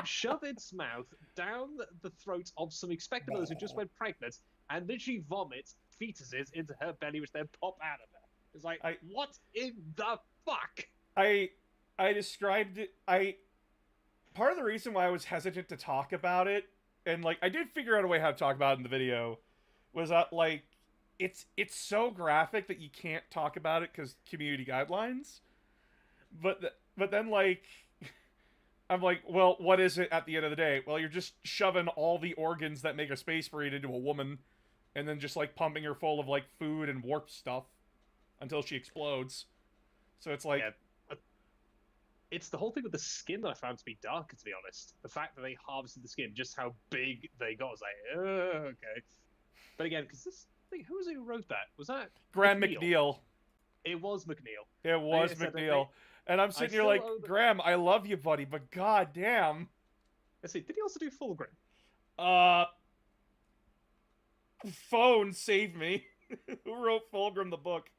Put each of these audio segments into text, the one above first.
shove its mouth down the throat of some expectant mothers who just went pregnant, and literally vomit fetuses into her belly, which then pop out of her. It's like, what in the fuck? I described it. Part of the reason why I was hesitant to talk about it, and like I did figure out a way how to talk about it in the video, was that like it's so graphic that you can't talk about it because community guidelines. But then like I'm like, well, what is it at the end of the day? Well, you're just shoving all the organs that make a space marine into a woman, and then just like pumping her full of like food and warp stuff until she explodes. So it's like. Yeah. It's the whole thing with the skin that I found to be darker, to be honest. The fact that they harvested the skin, just how big they got, was like, okay. But again, because this thing, who was it who wrote that? Was that Graham McNeil? It was McNeil. It was McNeil. And I'm sitting here like, Graham, I love you, buddy, but goddamn. Let's see, did he also do Fulgrim? Phone, save me. Who wrote Fulgrim the book?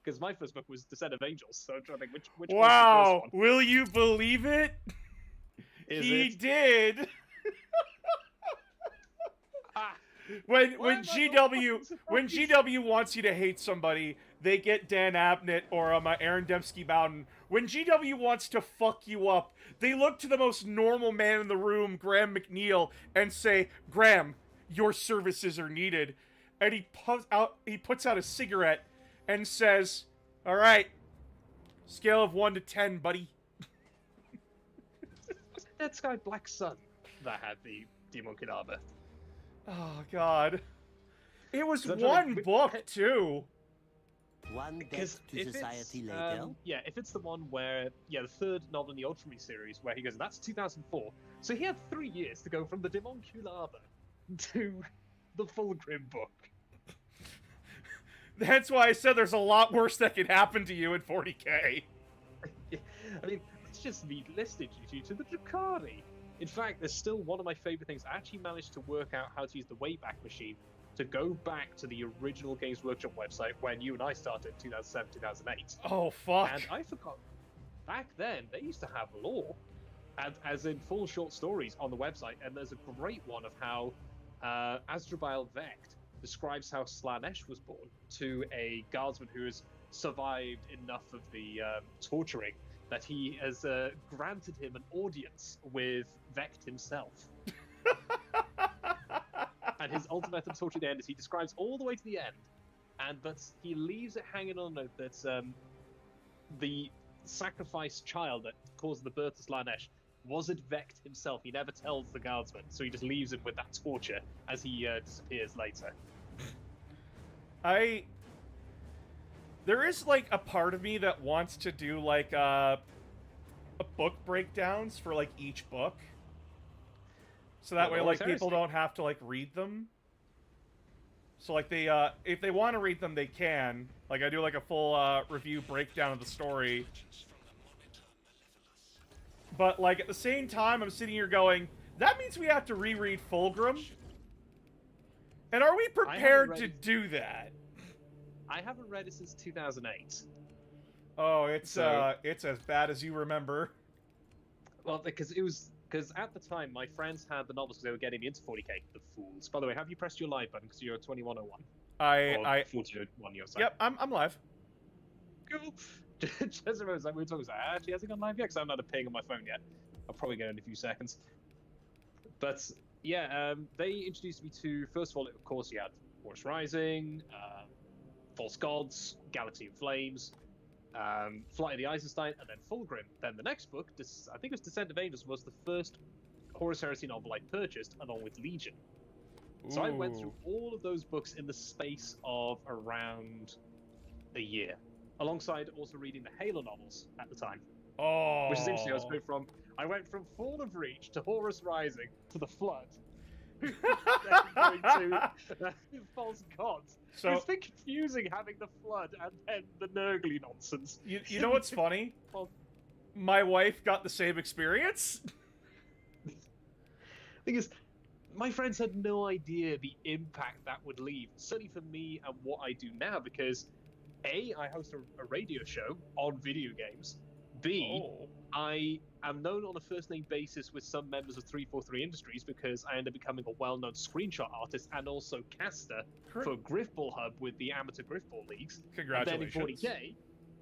Because my first book was Descent of Angels, so I'm trying to think which wow, was the first one. Will you believe it? He did. When GW wants you to hate somebody, they get Dan Abnett or Aaron Dembski Bowden. When GW wants to fuck you up, they look to the most normal man in the room, Graham McNeil, and say, Graham, your services are needed. And he puts out a cigarette and says, all right, scale of 1 to 10, buddy. That Sky Black Sun that had the Demon Kidaba. Oh, God. It was one book, too. One death to society later. Yeah, if it's the one where, the third novel in the Ultramarine series, where he goes, that's 2004. So he had 3 years to go from the Demonculaba to the Fulgrim book. That's why I said there's a lot worse that could happen to you in 40k. I mean, it's just me listed you to the Drukhari. In fact, there's still one of my favorite things. I actually managed to work out how to use the Wayback Machine to go back to the original Games Workshop website when you and I started in 2007, 2008. Oh, fuck. And I forgot. Back then, they used to have lore, as in full short stories on the website, and there's a great one of how Asdrubal Vecht describes how Slaanesh was born to a guardsman who has survived enough of the torturing that he has granted him an audience with Vecht himself. And his ultimate torture at the end is he describes all the way to the end, but he leaves it hanging on a note that the sacrificed child that caused the birth of Slaanesh wasn't Vecht himself. He never tells the guardsman, so he just leaves him with that torture as he disappears later. There is, like, a part of me that wants to do, like, a book breakdowns for, like, each book. So that way, like, people don't have to, like, read them. So, like, they, if they want to read them, they can. Like, I do, like, a full, review breakdown of the story. But, like, at the same time, I'm sitting here going, that means we have to reread Fulgrim? And are we prepared to do that? I haven't read it since 2008. Oh, it's as bad as you remember. Well, because at the time, my friends had the novels because they were getting me into 40k. The fools. By the way, have you pressed your live button because you're 2101? I 41 your side. Yep, I'm live. Cool. Just remember, like, we were talking, actually hasn't gone live yet because I haven't had a ping on my phone yet. I'll probably get it in a few seconds. But yeah, they introduced me to, first of all, of course, you had Horus Rising, False Gods, Galaxy in Flames, Flight of the Eisenstein, and then Fulgrim. Then the next book, I think it was Descent of Angels, was the first Horus Heresy novel I purchased, along with Legion. Ooh. So I went through all of those books in the space of around a year, alongside also reading the Halo novels at the time. Oh. Which is interesting. I went from Fall of Reach to Horus Rising to the Flood. Then going to False Gods. So it's been confusing having the Flood and then the Nurgly nonsense. You know what's funny? My wife got the same experience. The thing is, my friends had no idea the impact that would leave, certainly for me and what I do now, because A, I host a radio show on video games. B, I I'm known on a first-name basis with some members of 343 Industries because I ended up becoming a well-known screenshot artist and also caster for Griffball Hub with the amateur Griffball leagues. Congratulations. And then in 40K,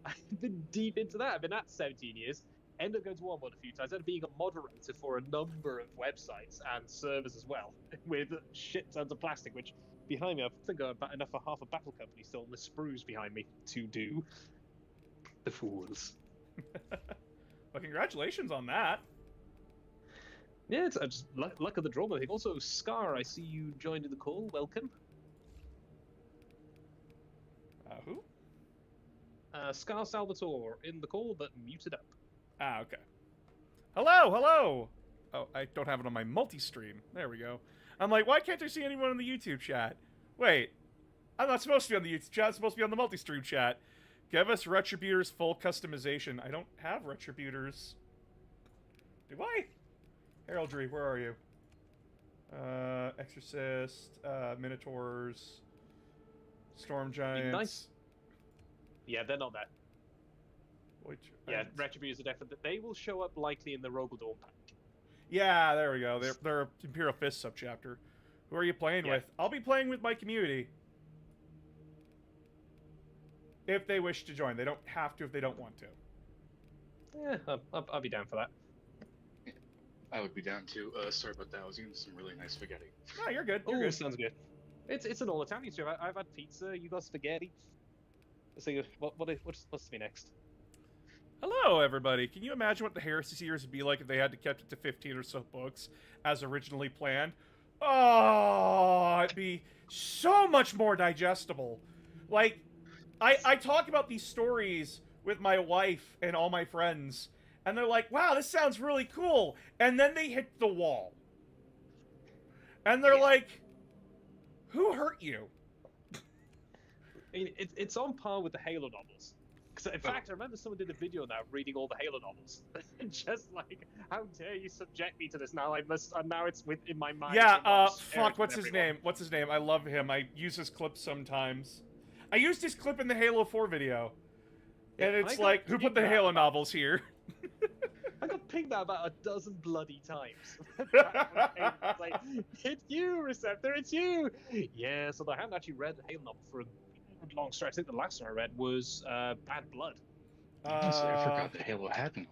I've been deep into that. I've been at 17 years. Ended up going to Wormwood a few times. Ended up being a moderator for a number of websites and servers as well, with shit tons of plastic, which behind me, I think I've about enough for half a battle company still on the sprues behind me to do. The fools. Well, congratulations on that. Yeah, it's just luck of the draw, I think. Also, Scar, I see you joined in the call. Welcome. Who? Scar Salvatore in the call, but muted up. Ah, okay. Hello, hello! Oh, I don't have it on my multi-stream. There we go. I'm like, why can't I see anyone in the YouTube chat? Wait, I'm not supposed to be on the YouTube chat, I'm supposed to be on the multi-stream chat. Give us Retributors full customization. I don't have Retributors. Do I? Heraldry, where are you? Exorcist, Minotaurs, Storm Giants. Nice. Yeah, they're not there. Which, yeah, Retributors are definitely. They will show up likely in the Rogaldorn pack. Yeah, there we go. They're Imperial Fist subchapter. Who are you playing with? I'll be playing with my community. If they wish to join. They don't have to if they don't want to. Yeah, I'll be down for that. I would be down too. Sorry about that. I was eating some really nice spaghetti. Oh, you're good. Oh, sounds good. It's an all-Italian stream. I've had pizza. You got spaghetti. So what's supposed to be next? Hello, everybody. Can you imagine what the Heresy series would be like if they had to kept it to 15 or so books as originally planned? Oh, it'd be so much more digestible. Like, I talk about these stories with my wife and all my friends, and they're like, wow, this sounds really cool. And then they hit the wall. And they're like, who hurt you? I mean, it's on par with the Halo novels. Because in fact, I remember someone did a video now reading all the Halo novels. Just like, how dare you subject me to this? Now now it's within my mind. Yeah, fuck, what's his name? What's his name? I love him. I use his clips sometimes. I used his clip in the Halo 4 video. And it's like, who put the Halo novels here? I got pinged that about a dozen bloody times. Like, it's you, Receptor, it's you! Yeah, so I haven't actually read the Halo novel for a long stretch. I think the last one I read was Bad Blood. Honestly, I forgot that Halo had them.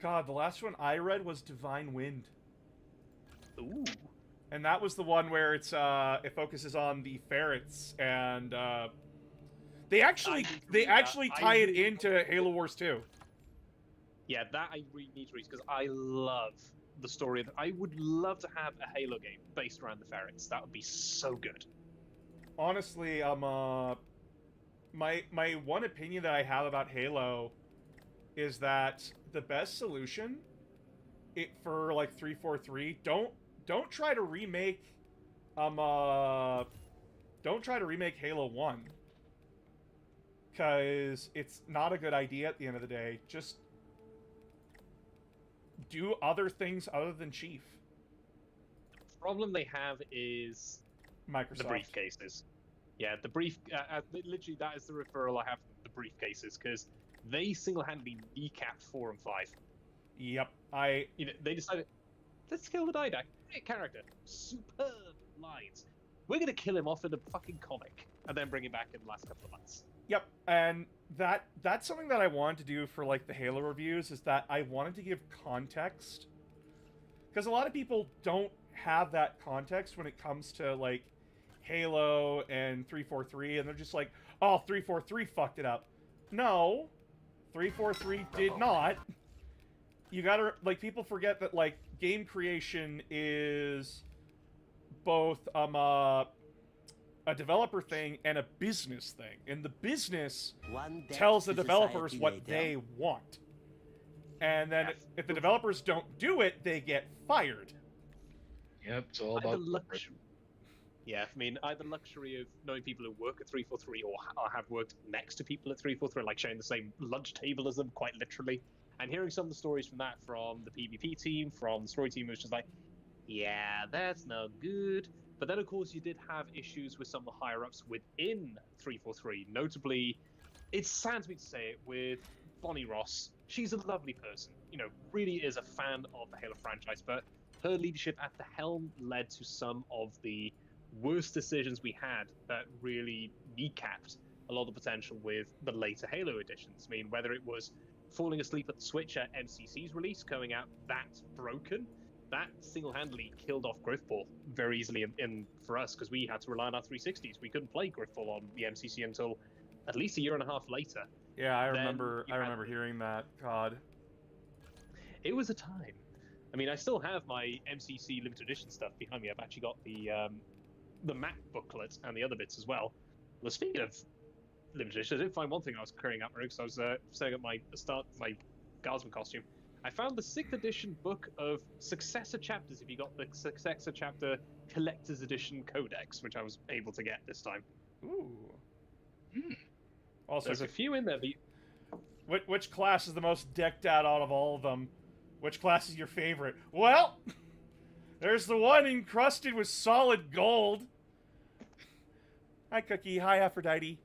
God, the last one I read was Divine Wind. Ooh. And that was the one where it's it focuses on the ferrets, and they actually tie it into Halo Wars 2. Yeah, that I really need to read because I love the story. I would love to have a Halo game based around the ferrets. That would be so good. Honestly, my one opinion that I have about Halo is that the best solution for like 343, don't try to remake Halo 1, because it's not a good idea at the end of the day. Just do other things other than Chief. The problem they have is Microsoft. The briefcases. Yeah, the literally that is the referral I have to the briefcases, because they single-handedly kneecapped 4 and 5. Yep, they decided, let's kill the Didac. Great character, superb lines. We're gonna kill him off in a fucking comic, and then bring him back in the last couple of months. Yep, and that's something that I wanted to do for like the Halo reviews, is that I wanted to give context, because a lot of people don't have that context when it comes to like Halo and 343, and they're just like, oh, 343 fucked it up. No, 343 did not. You gotta, like, people forget that, like, game creation is both a developer thing and a business thing. And the business tells the developers what they want. And then if the developers don't do it, they get fired. Yep, it's all about luxury. Yeah, I mean, I have the luxury of knowing people who work at 343 or have worked next to people at 343, like sharing the same lunch table as them, quite literally. And hearing some of the stories from that, from the PvP team, from the story team, it was just like, yeah, that's no good. But then, of course, you did have issues with some of the higher-ups within 343. Notably, it saddens me to say it, with Bonnie Ross she's a lovely person. You know, really is a fan of the Halo franchise, but her leadership at the helm led to some of the worst decisions we had that really kneecapped a lot of the potential with the later Halo editions. I mean, whether it was falling asleep at the Switch at MCC's release, coming out that broken, that single-handedly killed off Growthball very easily in for us, because we had to rely on our 360s. We couldn't play Growthball on the MCC until at least a year and a half later. Yeah, I remember hearing that. God. It was a time. I mean, I still have my MCC limited edition stuff behind me. I've actually got the map booklet and the other bits as well. Well, speaking of limited edition, I did find one thing I was clearing up, because I was setting up my Guardsman costume. I found the 6th edition book of successor chapters. If you got the successor chapter collector's edition codex, which I was able to get this time. Ooh. Also, there's a few in there. Which class is the most decked out of all of them? Which class is your favorite? Well, there's the one encrusted with solid gold. Hi, Cookie. Hi, Aphrodite.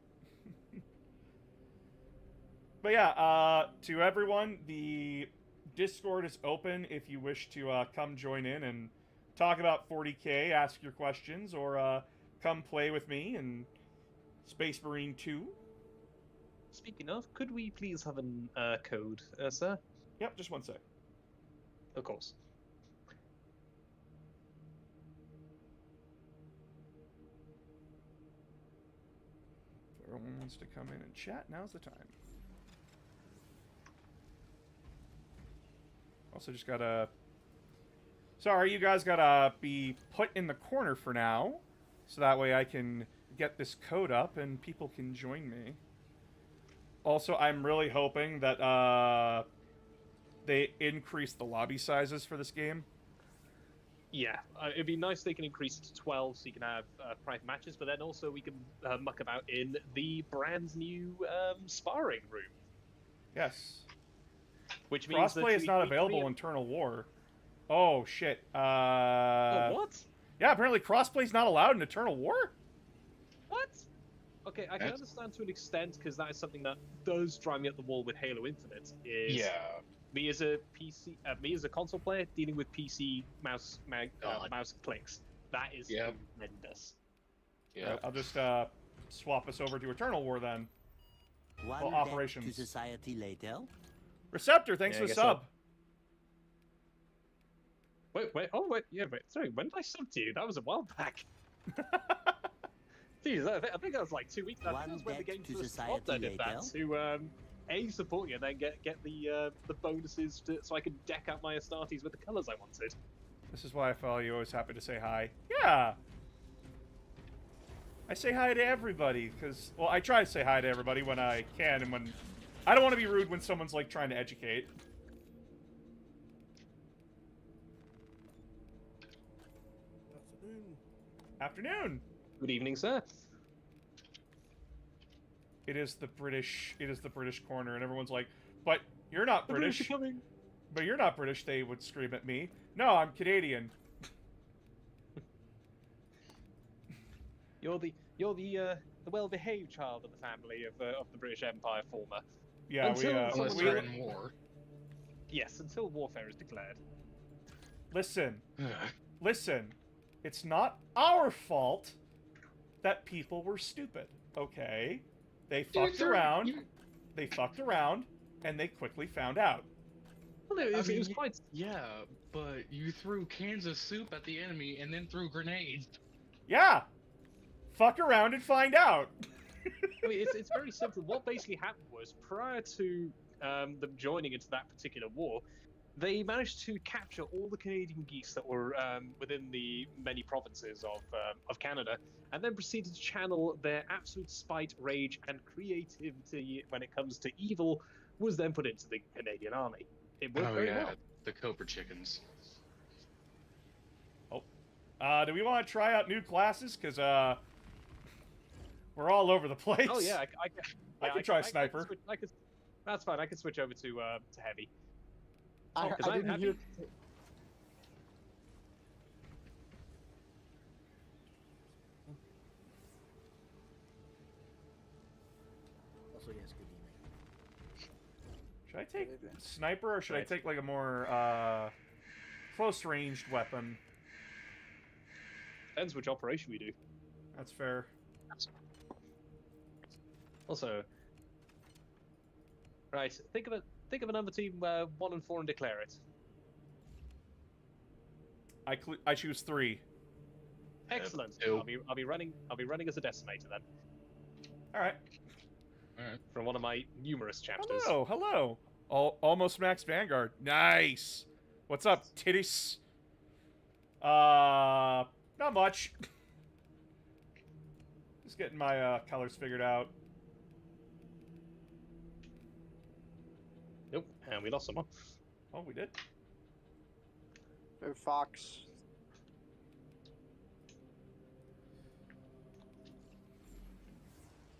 But yeah, to everyone, the Discord is open if you wish to come join in and talk about 40K, ask your questions, or come play with me in Space Marine 2. Speaking of, could we please have a code, sir? Yep, just one sec. Of course. If everyone wants to come in and chat, now's the time. Also just gotta... Sorry, you guys gotta be put in the corner for now, so that way I can get this code up and people can join me. Also, I'm really hoping that they increase the lobby sizes for this game. Yeah, it'd be nice if they can increase it to 12 so you can have private matches, but then also we can muck about in the brand new sparring room. Yes. Which means crossplay is not available in Eternal War. Oh, shit. Oh, what? Yeah, apparently crossplay is not allowed in Eternal War? What? Okay, I can understand to an extent, because that is something that does drive me up the wall with Halo Infinite. Is me as a PC, me as a console player dealing with PC mouse clicks. That is tremendous. Yeah, right, I'll just swap us over to Eternal War then. One operations to society later. Receptor, thanks for the sub. Wait, sorry, when did I sub to you? That was a while back. Jeez, I think that was like 2 weeks. I think that was when the game first dropped. I did that to A, support you, and then get the bonuses so I could deck out my Astartes with the colours I wanted. This is why I follow you. Always happy to say hi. Yeah. I say hi to everybody because, well, I try to say hi to everybody when I can, and when I don't want to be rude when someone's like trying to educate. Afternoon. Good evening, sir. It is the British corner, and everyone's like, "But you're not British." The British are coming. But you're not British. They would scream at me. No, I'm Canadian. You're the well-behaved child of the family of the British Empire former. Yeah, unless we're in war. Yes, until warfare is declared. Listen. Listen. It's not our fault that people were stupid, okay? They fucked around. They fucked around, and they quickly found out. Well, it was quite... Yeah, but you threw cans of soup at the enemy and then threw grenades. Yeah! Fuck around and find out! I mean, it's very simple. What basically happened was, prior to them joining into that particular war, they managed to capture all the Canadian geese that were within the many provinces of Canada, and then proceeded to channel their absolute spite, rage, and creativity when it comes to evil, was then put into the Canadian army. It worked very well. The Cobra chickens. Oh. Do we want to try out new classes? Because, we're all over the place. Oh, yeah, I can try Sniper. That's fine, I can switch over to Heavy. I didn't hear... Should I take Canadian. sniper, or should I Right. take like a more close-ranged weapon? Depends which operation we do. That's fair. Also, right, think of a number team 1 and 4 and declare it. I choose 3. Excellent. two. I'll be running as a decimator then, All right. Alright. from one of my numerous chapters. Hello. Almost max Vanguard. Nice. What's up, titties? Not much. Just getting my colors figured out. Nope, and we lost someone. Oh, we did. Oh, Fox.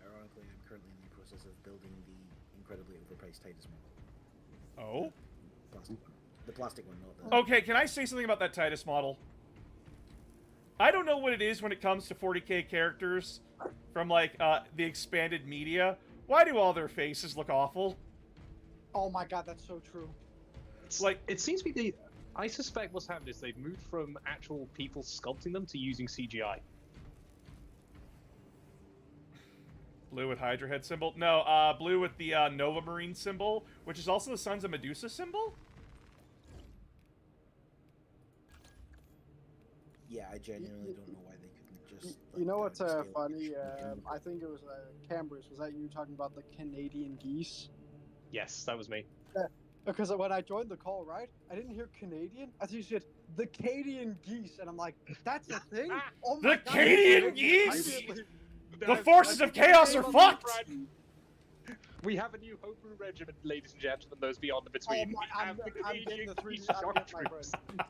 Ironically, I'm currently in the process of building the incredibly overpriced Titus model. Oh. Plastic one. The plastic one, not the... Okay, can I say something about that Titus model? I don't know what it is when it comes to 40k characters from, like, the expanded media. Why do all their faces look awful? Oh my god, that's so true. Like, It seems to be I suspect what's happened is they've moved from actual people sculpting them to using CGI. blue with Hydra head symbol? No, blue with the Nova Marine symbol, which is also the Sons of Medusa symbol? Yeah, I genuinely don't know why they couldn't just... You know like, what's downscale funny? the I think it was Cambrus. Was that you talking about the Canadian geese? Yes, that was me. Because when I joined the call, right, I didn't hear Canadian. I think you said the Canadian geese, and I'm like, that's a thing. Oh my The God, Canadian I geese? immediately- The forces of chaos are fucked! We have a new Homebrew regiment, ladies and gentlemen, those beyond the Oh between. my, We have the I'm getting Canadian the 3D. Geese I'm shock getting my troops. friend.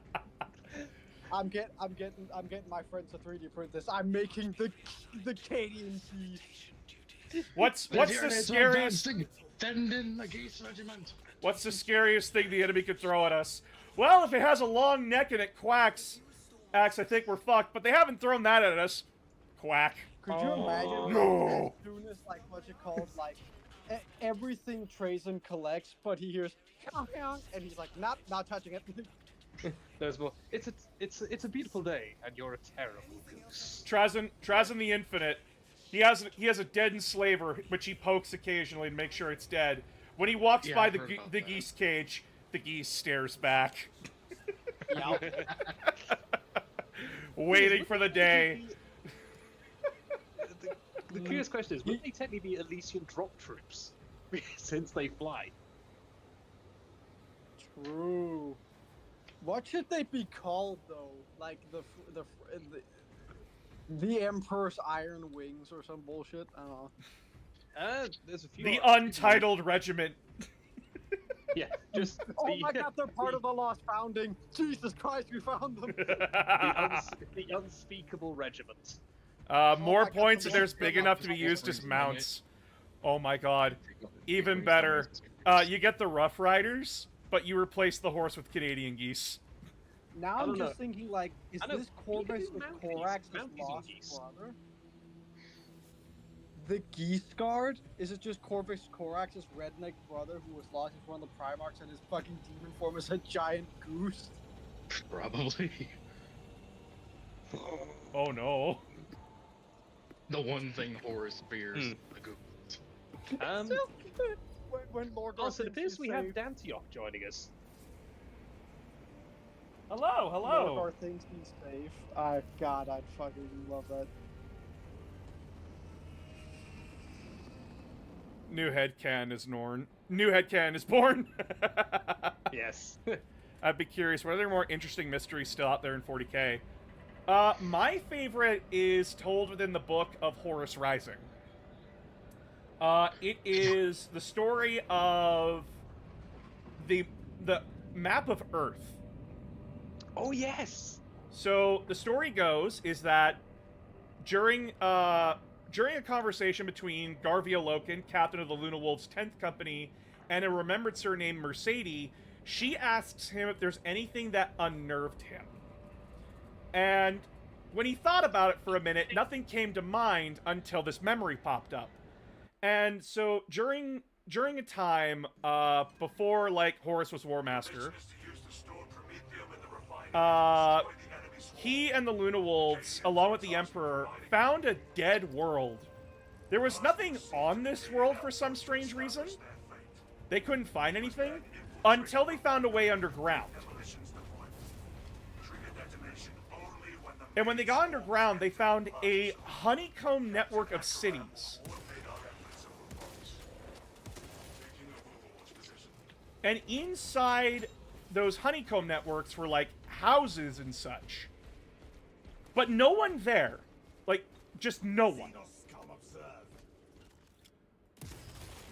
I'm getting my friends to 3D print this. I'm making the Canadian geese. What's the scariest... Send in the geese regiment. What's the scariest thing the enemy could throw at us? Well, if it has a long neck and it quacks, Axe, I think we're fucked. But they haven't thrown that at us. Quack. Could you imagine? No. As soon as like what's it called, like everything Trazen collects, but he hears and he's like, not touching it. There's more. It's a beautiful day, and you're a terrible goose. Trazen the Infinite. He has a dead enslaver, which he pokes occasionally to make sure it's dead. When he walks Yeah, by I've the heard about the that. geese cage, the geese stares back, Yeah. waiting for the day. The curious question is, would they technically be Elysian drop troops, since they fly? True. What should they be called though? Like the Emperor's Iron Wings or some bullshit? I don't know. There's a few. The options. Untitled Regiment. Yeah, just Oh the, my god, they're part of the Lost Founding! Jesus Christ, we found them! the unspeakable regiment. More my God, points the if there's most big good enough to be option used is as bring it. mounts. Oh my god. Even Bring better. it. You get the Rough Riders, but you replace the horse with Canadian geese. Now I I'm don't just know. thinking, like, is I know, this you can Corvus do the mount geese, Corax's mount geese and lost geese. brother? The Geese Guard? Is it just Corvus Corax's redneck brother who was lost as one of the Primarchs and his fucking demon form is a giant goose? Probably. Oh no. The one thing Horus fears. Hmm. The goose. Um, So good. When Lorgar also, it thinks appears he's we have safe, Dantiok joining us. Hello, hello. Lorgar thinks he's safe. God, I'd fucking love that. New headcanon is Norn. New headcanon is born. Yes. I'd be curious, were there more interesting mysteries still out there in 40k? My favorite is told within the book of Horus Rising. It is the story of the map of Earth. Oh yes. So the story goes is that during a conversation between Garvia Loken, captain of the Luna Wolves 10th Company, and a remembered sir named Mercedes, she asks him if there's anything that unnerved him. And when he thought about it for a minute, nothing came to mind until this memory popped up. And so during during a time before like Horus was War Master. He and the Luna Wolves, along with the Emperor, found a dead world. There was nothing on this world for some strange reason. They couldn't find anything until they found a way underground. And when they got underground, they found a honeycomb network of cities. And inside those honeycomb networks were like houses and such. But no one there. Like, just no one.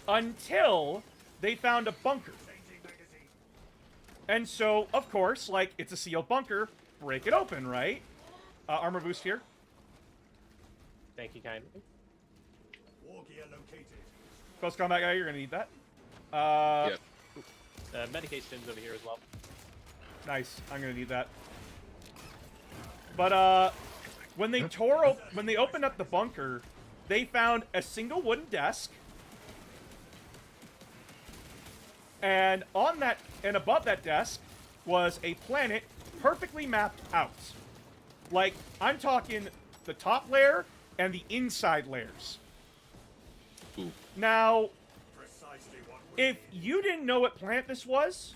Until they found a bunker. And so, of course, like, it's a sealed bunker. Break it open, right? Armor boost here. Thank you kindly. Close combat guy, you're gonna need that. Medication's over here as well. Nice. I'm gonna need that. But when they opened up the bunker, they found a single wooden desk, and on that and above that desk was a planet perfectly mapped out. Like, I'm talking the top layer and the inside layers. Ooh. Now, if you didn't know what planet this was,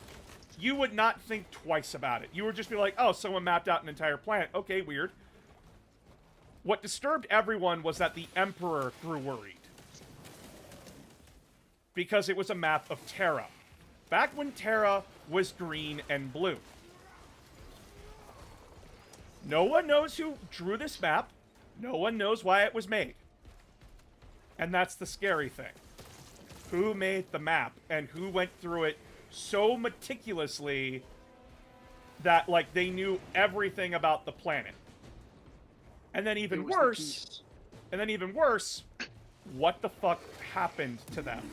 you would not think twice about it. You would just be like, oh, someone mapped out an entire planet. Okay, weird. What disturbed everyone was that the Emperor grew worried. Because it was a map of Terra. Back when Terra was green and blue. No one knows who drew this map. No one knows why it was made. And that's the scary thing. Who made the map and who went through it so meticulously that, like, they knew everything about the planet. And then even worse, what the fuck happened to them?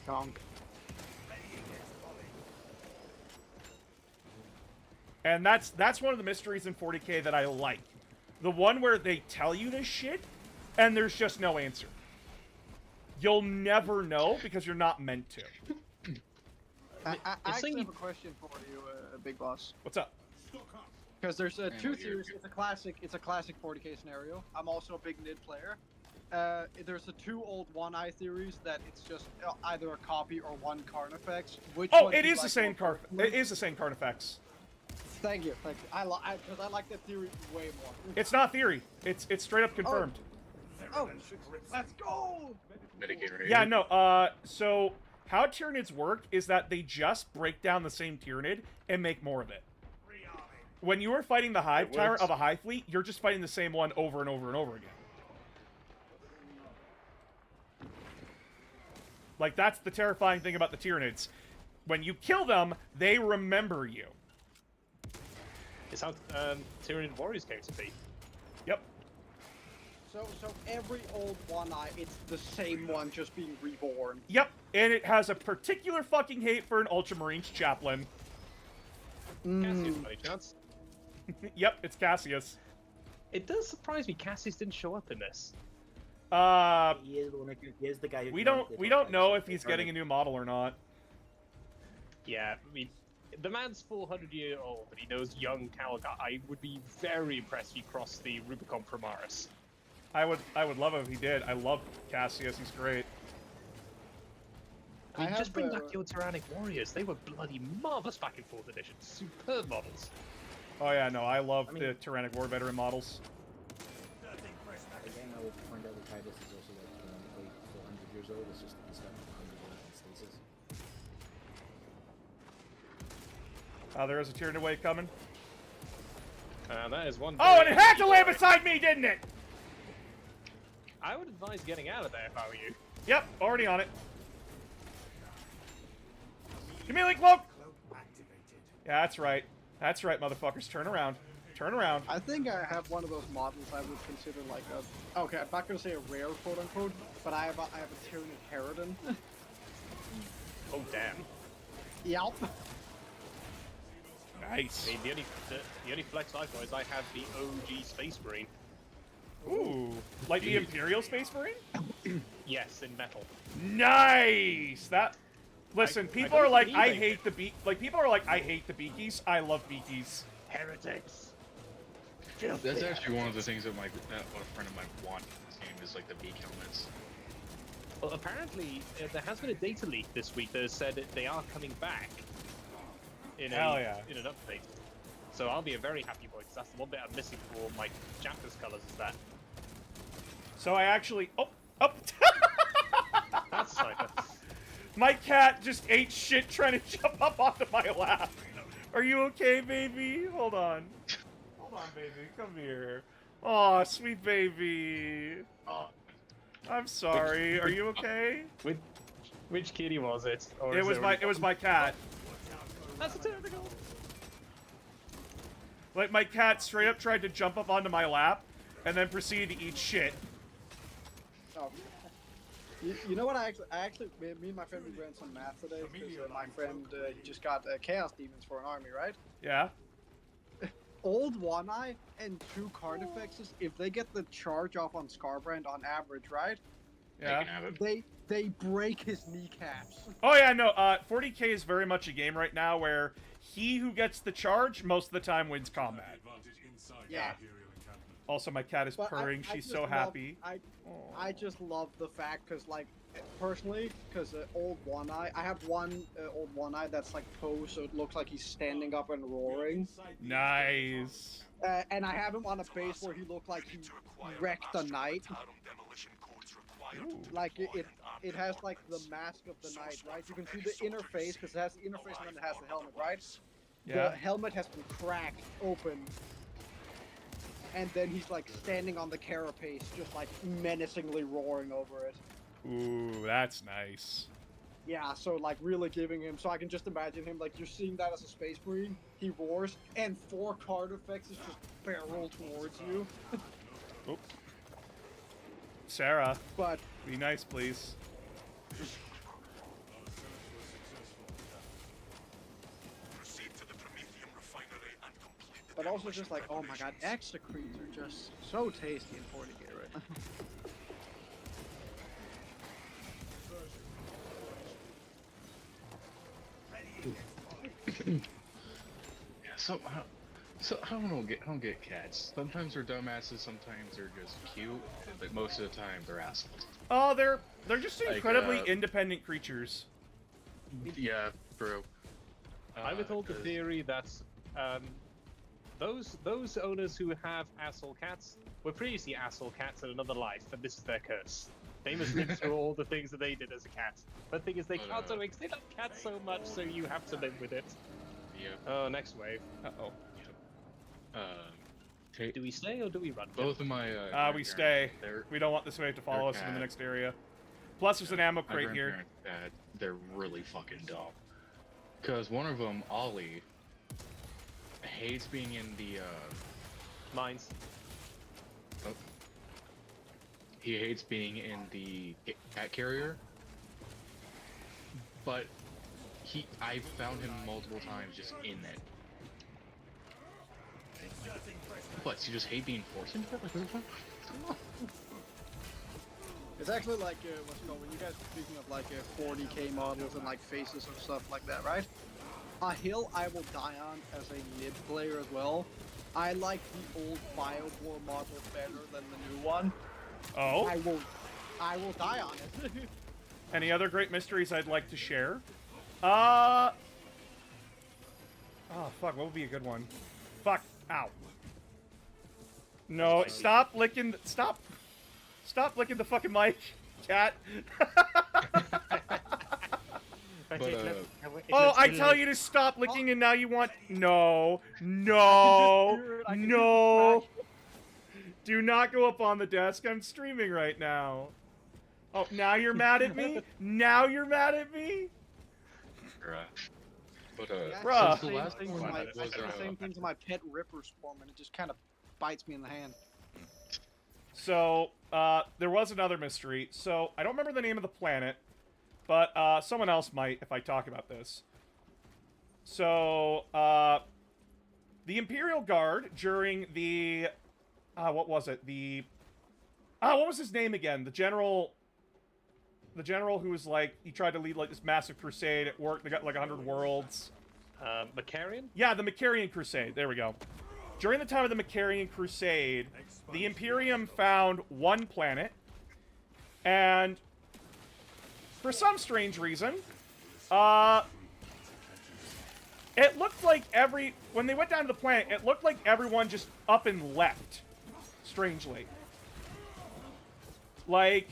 Donk. And that's one of the mysteries in 40K that I like. The one where they tell you this shit, and there's just no answer. You'll never know because you're not meant to. I actually like- have a question for you, Big Boss. What's up? Because there's two you're theories. good. It's a classic 40K scenario. I'm also a big Nid player. There's the two old One-Eye theories that it's just either a copy or one Carnifex. Which Oh, one it do you is the like same more? It is the same Carnifex. Thank you. Because I like that theory way more. It's not theory. It's straight up confirmed. Oh, let's go! Mitigate rate. Yeah, no. So how Tyranids work is that they just break down the same Tyranid and make more of it. When you are fighting the Hive It Tower works. of a Hive fleet, you're just fighting the same one over and over and over again. Like, that's the terrifying thing about the Tyranids. When you kill them, they remember you. It's how Tyranid Warriors came to be. Yep. So every old One-Eye, it's the same one just being reborn. Yep. And it has a particular fucking hate for an Ultramarines chaplain. Cassius, by any chance? Yep, it's Cassius. It does surprise me Cassius didn't show up in this. He is the one he is the guy who We commands don't the know attack. if he's getting a new model or not. Yeah, I mean, the man's 400-year-old and he knows young Calgar. I would be very impressed if he crossed the Rubicon Primaris. I would love it if he did. I love Cassius. He's great. I mean, I just have, bring back your Tyrannic Warriors. They were bloody marvelous back in 4th edition. Superb models. Oh yeah, no, I love I mean- the Tyrannic War Veteran models. Again, I would point out that Titus is also like 400 years old. It's just that he's got 100 stasis. There is a Tyranid wave coming. That is one. Oh, and very it had to land easy beside me, didn't it? I would advise getting out of there if I were you. Yep, already on it. Give me a link cloak. Yeah, that's right. That's right, motherfuckers. Turn around. Turn around. I think I have one of those models I would consider like a... Okay, I'm not gonna say a rare quote-unquote, but I have a Tyranid Harridan. Oh, damn. Yep. Nice. I mean, the only flex I've got is I have the OG Space Marine. Ooh, like the Imperial Space Marine? Yes, in metal. Nice. That. Listen, I people don't are like, believe I it. hate the beak. Like people are like, I hate the beakies. I love beakies. Heretics. That's actually one of the things that a friend of mine wants in this game is like the beak helmets. Well, apparently there has been a data leak this week that has said that they are coming back in Hell yeah. in an update. So I'll be a very happy boy because that's the one bit I'm missing for my chapters colors is that. So I actually. Oh. That's sniper. My cat just ate shit trying to jump up onto my lap. Are you okay, baby? Hold on. Hold on, baby. Come here. Aw, sweet baby. I'm sorry. Are you okay? Which kitty was it? Or It is was there my only it was one? my cat. That's a typical. Like my cat straight up tried to jump up onto my lap and then proceeded to eat shit. Oh. You know what? I actually, me and my friend we ran some math today because my friend he just got Chaos Demons for an army, right? Yeah. Old One Eye and 2 Carnifexes, if they get the charge off on Scarbrand on average, right? They Yeah. can have it. They break his kneecaps. Oh yeah, no. 40k is very much a game right now where he who gets the charge most of the time wins combat. Yeah. Also, my cat is But purring. I She's just so love- happy. I just love the fact because, like, personally, because Old One Eye, I have one Old One Eye that's like posed, so it looks like he's standing up and roaring. Nice. And I have him on a base where he looked like he wrecked a knight. Like it has like the mask of the knight, right? You can see the inner face because it has the inner face and then it has the helmet, right? Yeah. The helmet has been cracked open. And then he's like standing on the carapace, just like menacingly roaring over it. Ooh, that's nice. Yeah, so like really giving him, so I can just imagine him like you're seeing that as a space marine, he roars, and 4 Carnifexes just barrel towards you. Oh. Sarah, But be nice, please. also just like, oh my god, execretes are just so tasty in 40k right now. Yeah, so I don't get cats. Sometimes they're dumbasses, sometimes they're just cute, but most of the time they're assholes. Oh, they're just Like, incredibly independent creatures. Yeah, true. I would hold the 'cause- theory that those owners who have asshole cats were previously asshole cats in another life, and this is their curse. They must live through all the things that they did as a cat. But the thing is, they can't do it because they love cats so much, so you have to live with it. Yeah. Oh, next wave. Uh-oh. Do we stay or do we run? Both of my We grandparents, stay. They're, We don't want this wave to follow us into the cat. next area. Plus, there's an ammo my crate here. grandparents' dad, they're really fucking dumb. Cause one of them, Ollie, hates being in the Mines. he hates being in the cat carrier. But I found him multiple times just in it. What? You just hate being forced into it? Like, what the fuck? It's actually like, what's it called, when you guys are speaking of like 40k models and like faces and stuff like that, right? A hill I will die on as a mid player as well. I like the old Biobor model better than the new one. Oh, I will die on it. any other great mysteries I'd like to share? Oh, fuck, what would be a good one? Fuck, ow. No, stop licking, stop licking the fucking mic, cat. But, Oh, I tell you to stop licking and now you want, no, I can no. just Do not go up on the desk, I'm streaming right now. Oh, now you're mad at me? Now you're mad at me? but Bruh. since the last thing one I was say the same thing to my pet Ripper Swarm, and it just kind of bites me in the hand. So, there was another mystery. So, I don't remember the name of the planet, but someone else might if I talk about this. So, the Imperial Guard during the, what was it? The what was his name again? The general who was like, he tried to lead like this massive crusade at work. They got like 100 worlds. Macarian? Yeah, the Macarian Crusade. There we go. During the time of the Macarian Crusade, the Imperium found one planet, and for some strange reason, it looked like when they went down to the planet, it looked like everyone just up and left, strangely. Like,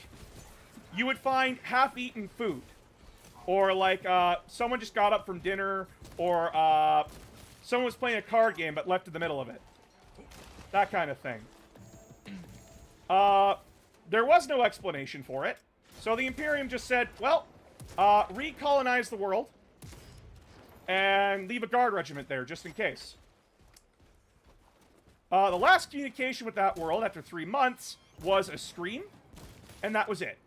you would find half-eaten food, or like, someone just got up from dinner, or, someone was playing a card game but left in the middle of it. That kind of thing. There was no explanation for it, so the Imperium just said, well, recolonize the world, and leave a guard regiment there, just in case. The last communication with that world, after 3 months, was a scream, and that was it.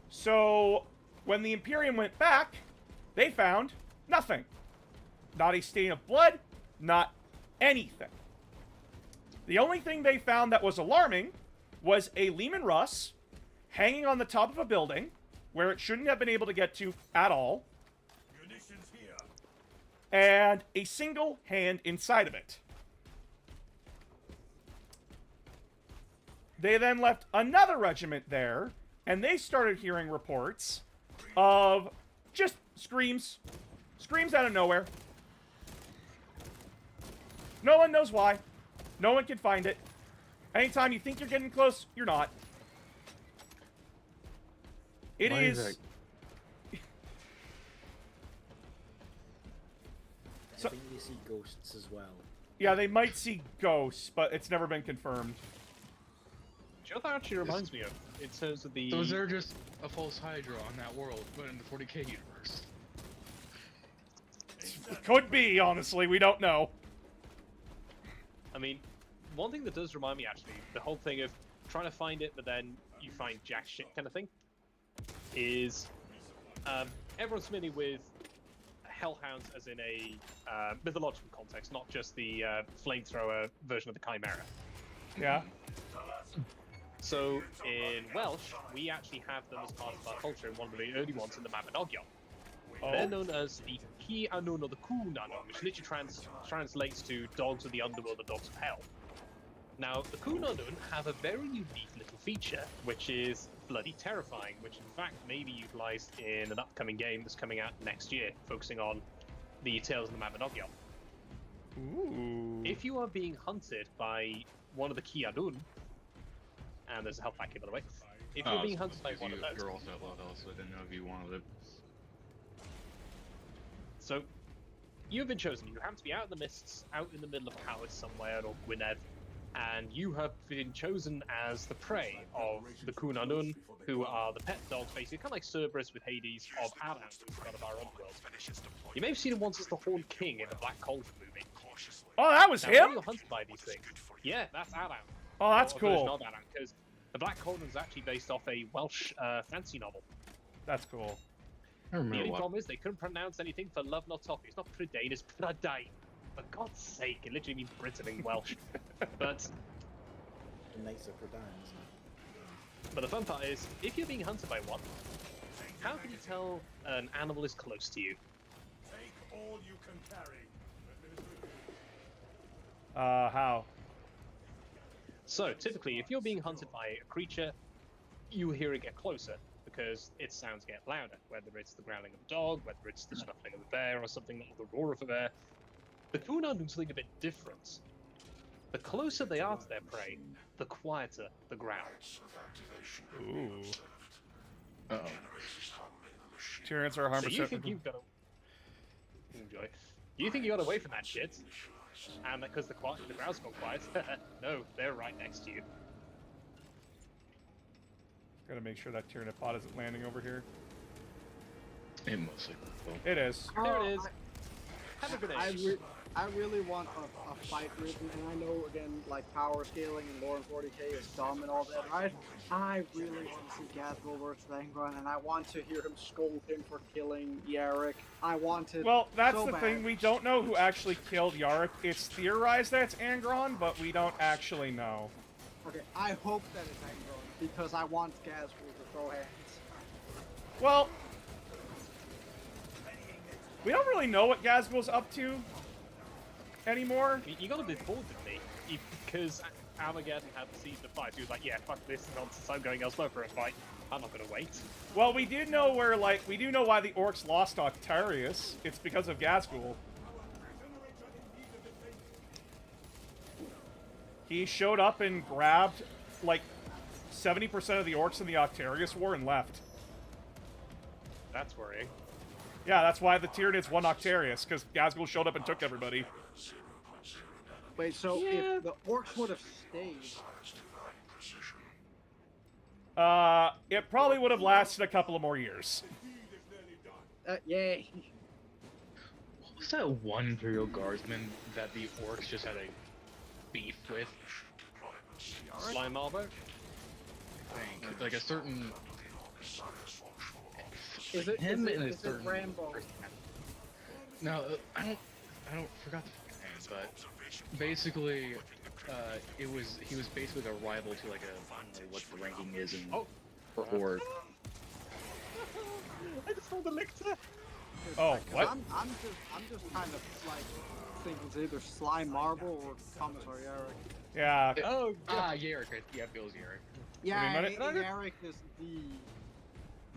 So, when the Imperium went back, they found nothing. Not a stain of blood, not anything. The only thing they found that was alarming was a Leman Russ hanging on the top of a building where it shouldn't have been able to get to at all, and a single hand inside of it. They then left another regiment there, and they started hearing reports of just screams. Screams out of nowhere. No one knows why. No one can find it. Anytime you think you're getting close, you're not. It Why is... is I think they see ghosts as well. Yeah, they might see ghosts, but it's never been confirmed. Do you know what that actually reminds me of? In terms of the... Those are just a false Hydra on that world, but in the 40k universe. Could be, honestly. We don't know. I mean, one thing that does remind me, actually, the whole thing of trying to find it, but then you find jack shit kind of thing, is everyone's familiar with Hellhounds as in a mythological context, not just the flamethrower version of the Chimera. Yeah. So, in Welsh, we actually have them as part of our culture, and one of the early ones in the Mabinogion. They're known as the Ci Annwn or the Cwn Annwn, which literally translates to dogs of the underworld or dogs of hell. Now, the Cwn Annwn have a very unique little feature, which is bloody terrifying, which in fact may be utilized in an upcoming game that's coming out next year, focusing on the Tales of the Mabinogion. Ooh. If you are being hunted by one of the Ci Annwn, and there's a health pack here, by the way, if you're being hunted by one of those... You're also out loud, so I didn't know if you wanted it. So, you have been chosen. You happen to be out in the mists, out in the middle of Powys somewhere, or Gwynedd, and you have been chosen as the prey of the Cwn Annwn, who are the pet dogs, basically, kind of like Cerberus with Hades of Aran, who's part of our own world. You may have seen him once as the Horned King in the Black Cauldron movie. Oh, that was Now, him? when you're hunted by these things, yeah, that's Aran. Oh, that's Or a version cool. of Aran, because the Black Cauldron is actually based off a Welsh fantasy novel. That's cool. I The remember only what. problem is they couldn't pronounce anything for love nor toffee. It's not Prydain, it's Prydain. For God's sake, it literally means Britain in Welsh. But The Knights of Rodan, isn't the fun part is, if you're being hunted by one, how can you tell an animal is close to you? How? So, typically, if you're being hunted by a creature, you hear it get closer, because its sounds get louder, whether it's the growling of a dog, whether it's the snuffling of a bear, or something like the roar of a bear. The Cwn Annwn do something a bit different. The closer they are to their prey, the quieter the growl. Ooh. Uh-oh. Tyrants are 100%. So you think you've got to... Enjoy. You think you got away from that shit, and because the growl's got quiet, no, they're right next to you. Gotta make sure that Tyrannopod isn't landing over here. It mostly will. It is. There it is. Have a good I, day. I really want a fight written, and I know again, like power scaling and lore in 40k is dumb and all that, right? I really want to see Ghazghkull versus Angron, and I want to hear him scold him for killing Yarrick. I want it. Well, that's so the bad. thing. We don't know who actually killed Yarrick. It's theorized that it's Angron, but we don't actually know. Okay, I hope that it's Angron because I want Ghazghkull to throw hands. Well, we don't really know what Ghazghkull's up to anymore. You got a bit bored with me because Armageddon had the season of fight. He was like, "Yeah, fuck this nonsense. I'm going elsewhere for a fight. I'm not gonna wait." Well, we do know where, like, we do know why the orcs lost Octarius. It's because of Ghazghkull. He showed up and grabbed, like, 70% of the orcs in the Octarius War and left. That's worrying. Yeah, that's why the Tyranids won Octarius, because Ghazghkull showed up and took everybody. Wait, so if the orcs would have stayed, It probably would have lasted a couple of more years. yay. What was that one Imperial Guardsman that the orcs just had a beef with? Slime Marbo? I think like a certain Is it him is it, and a is it certain Rambo? No, I don't forgot the fucking name, but basically, he was basically a rival to like I don't know what the ranking is in for Horde. I just saw the lictor. Oh, what? I'm just kind of like thinking it's either Slime Marble or Commissar Yarrick. Yeah. Oh, Yarrick. Yeah, Bill's Yarrick. Yeah, minute. Yarrick is the.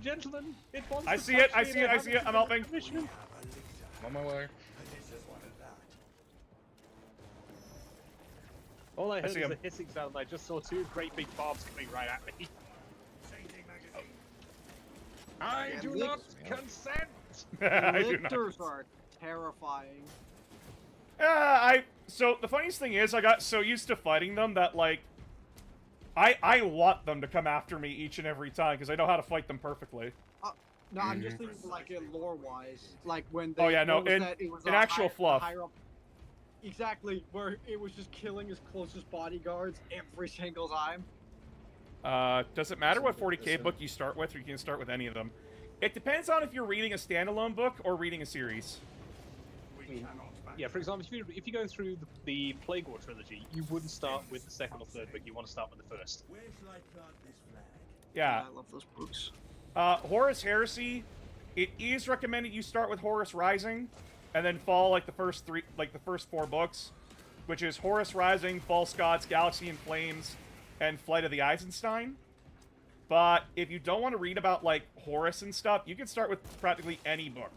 gentlemen, it wants I to see it, touch I me see and it, I see it, I'm helping. permission. On my way. All I heard see was him. a hissing sound, and I just saw two great big barbs coming right at me. I Yeah, do lick- not consent! I do not. Lictors are terrifying. So the funniest thing is, I got so used to fighting them that, like, I want them to come after me each and every time, because I know how to fight them perfectly. No, I'm just thinking like lore-wise, like when they. Oh, yeah, no, what was in- that? It was in a actual fluff. higher up. Exactly, where it was just killing his closest bodyguards every single time. Does it matter what 40k book you start with, or you can start with any of them? It depends on if you're reading a standalone book or reading a series. Yeah, for example, if you're going through the Plague War trilogy, you wouldn't start with the second or third book, you want to start with the first. Yeah. I love those books. Horus Heresy, it is recommended you start with Horus Rising, and then follow like the first four books, which is Horus Rising, False Gods, Galaxy in Flames, and Flight of the Eisenstein. But if you don't want to read about like Horus and stuff, you can start with practically any book.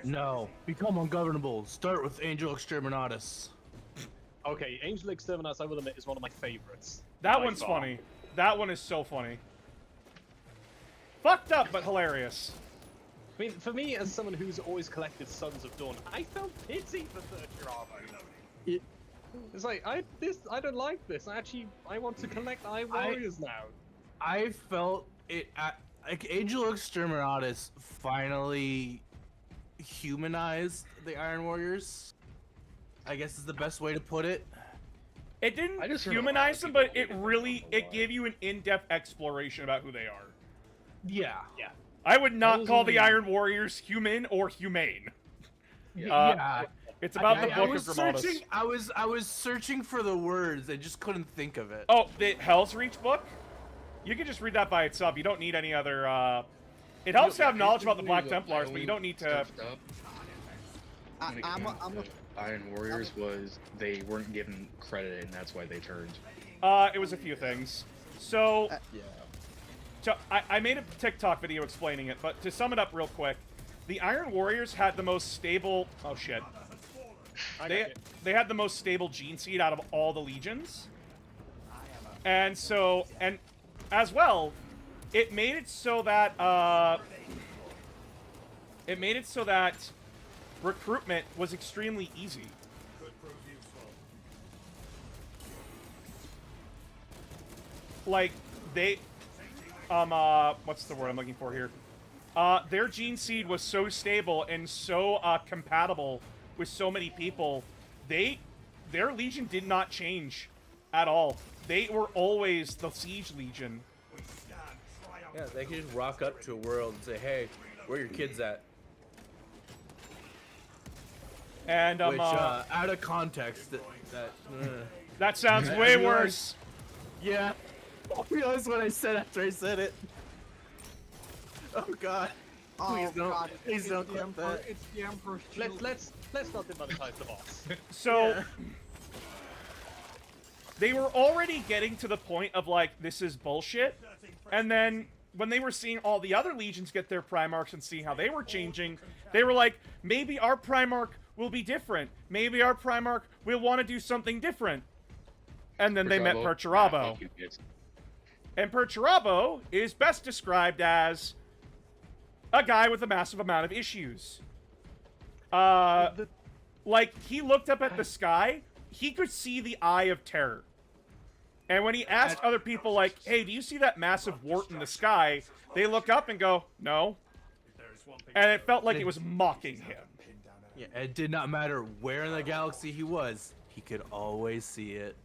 No. Become ungovernable. Start with Angel Exterminatus. Okay, Angel Exterminatus, I will admit, is one of my favorites. That by one's far. funny. That one is so funny. Fucked up, but hilarious. I mean, for me, as someone who's always collected Sons of Dawn, I felt pity for Third Jaravo. It's like, I don't like this. I want to collect Iron Warriors now. I felt it like Angel Exterminatus finally humanized the Iron Warriors. I guess is the best way to put it. It didn't I just heard a lot humanize of them, people but it hate it. really gave you an in-depth exploration about who they are. Yeah. Yeah. I would not was call the only- Iron Warriors human or humane. Yeah. It's about the I Book was of Grammatus. searching. I was searching for the words. I just couldn't think of it. Oh, the Hell's Reach book? You can just read that by itself. You don't need any other, It helps to have knowledge about the Black Templars, but you don't need to... Stuffed up when it I'm came a, to Iron Warriors was they weren't given credit, and that's why they turned. It was a few things. So, Yeah. I made a TikTok video explaining it, but to sum it up real quick, the Iron Warriors had the most stable... Oh, shit. They had the most stable gene seed out of all the legions. And so, and as well, it made it so that, recruitment was extremely easy. Like, they, what's the word I'm looking for here? Their gene seed was so stable and so, compatible with so many people, their Legion did not change at all. They were always the Siege Legion. Yeah, they can just rock up to a world and say, "Hey, where your kids at?" And Which, out of context, that sounds way worse. Yeah, I realized what I said after I said it. Oh God! Please don't! God, Please it's don't the clip Emperor, that. It's the Emperor's Shield. Let's not demonetize the boss. So Yeah. they were already getting to the point of like, this is bullshit. And then when they were seeing all the other legions get their Primarchs and seeing how they were changing, they were like, maybe our Primarch will be different. Maybe our Primarch will want to do something different. And then they met Perturabo. And Perturabo is best described as a guy with a massive amount of issues. Like, he looked up at the sky, he could see the Eye of Terror. And when he asked other people, like, hey, do you see that massive wart in the sky? They look up and go, no. And it felt like it was mocking him. Yeah, it did not matter where in the galaxy he was, he could always see it.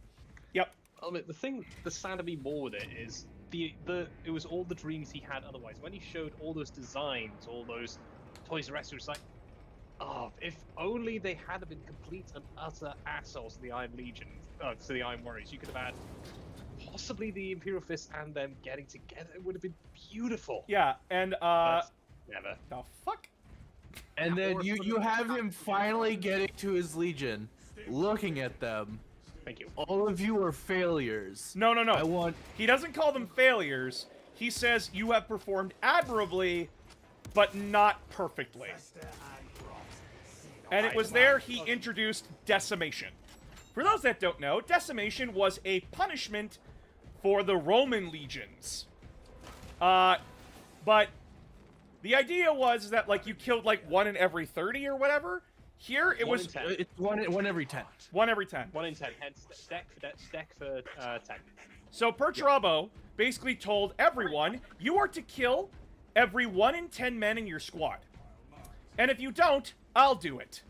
Yep. I mean, the thing that saddened me more with it is it was all the dreams he had otherwise. When he showed all those designs, all those Toys R Us, it was like, oh, if only they had been complete and utter assholes to the Iron Legion, to the Iron Warriors, you could have had possibly the Imperial Fist and them getting together. It would have been beautiful. Yeah, and, But never. the fuck? And then you have him finally getting to his Legion, looking at them. Thank you. All of you are failures. No. I want. He doesn't call them failures. He says you have performed admirably, but not perfectly. And it was there he introduced Decimation. For those that don't know, Decimation was a punishment for the Roman legions. But the idea was that, like, you killed, like, 1 in every 30 or whatever. Here, it was... It's one every 10. 1 every 10. 1 in 10, hence deck for 10. So Perturabo basically told everyone, you are to kill every 1 in 10 men in your squad. And if you don't, I'll do it.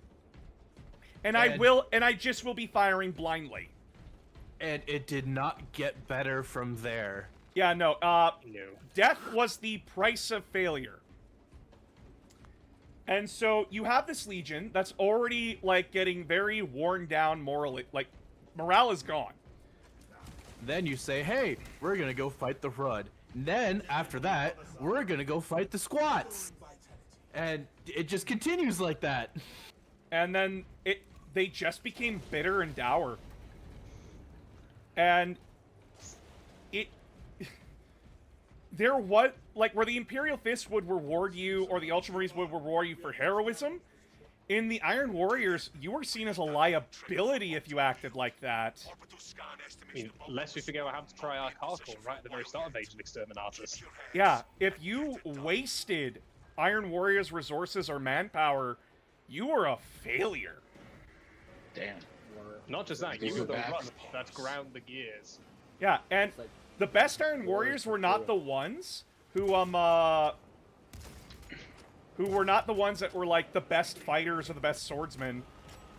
And I just will be firing blindly. And it did not get better from there. Yeah, no, No. death was the price of failure. And so you have this legion that's already, like, getting very worn down morally. Like, morale is gone. Then you say, hey, we're gonna go fight the Flood. Then, after that, we're gonna go fight the Squats. And it just continues like that. And then they just became bitter and dour. And there was, like, where the Imperial Fist would reward you, or the Ultramarines would reward you for heroism, in the Iron Warriors, you were seen as a liability if you acted like that. I mean, lest we forget what happened to Triarch Harcourt right at the very start of Age of Exterminatus. Yeah, if you wasted Iron Warriors' resources or manpower, you were a failure. Damn. Not just that, you were the rust that ground the gears. Yeah, and It's like the best Iron Warriors were not the ones who were not the ones that were, like, the best fighters or the best swordsmen.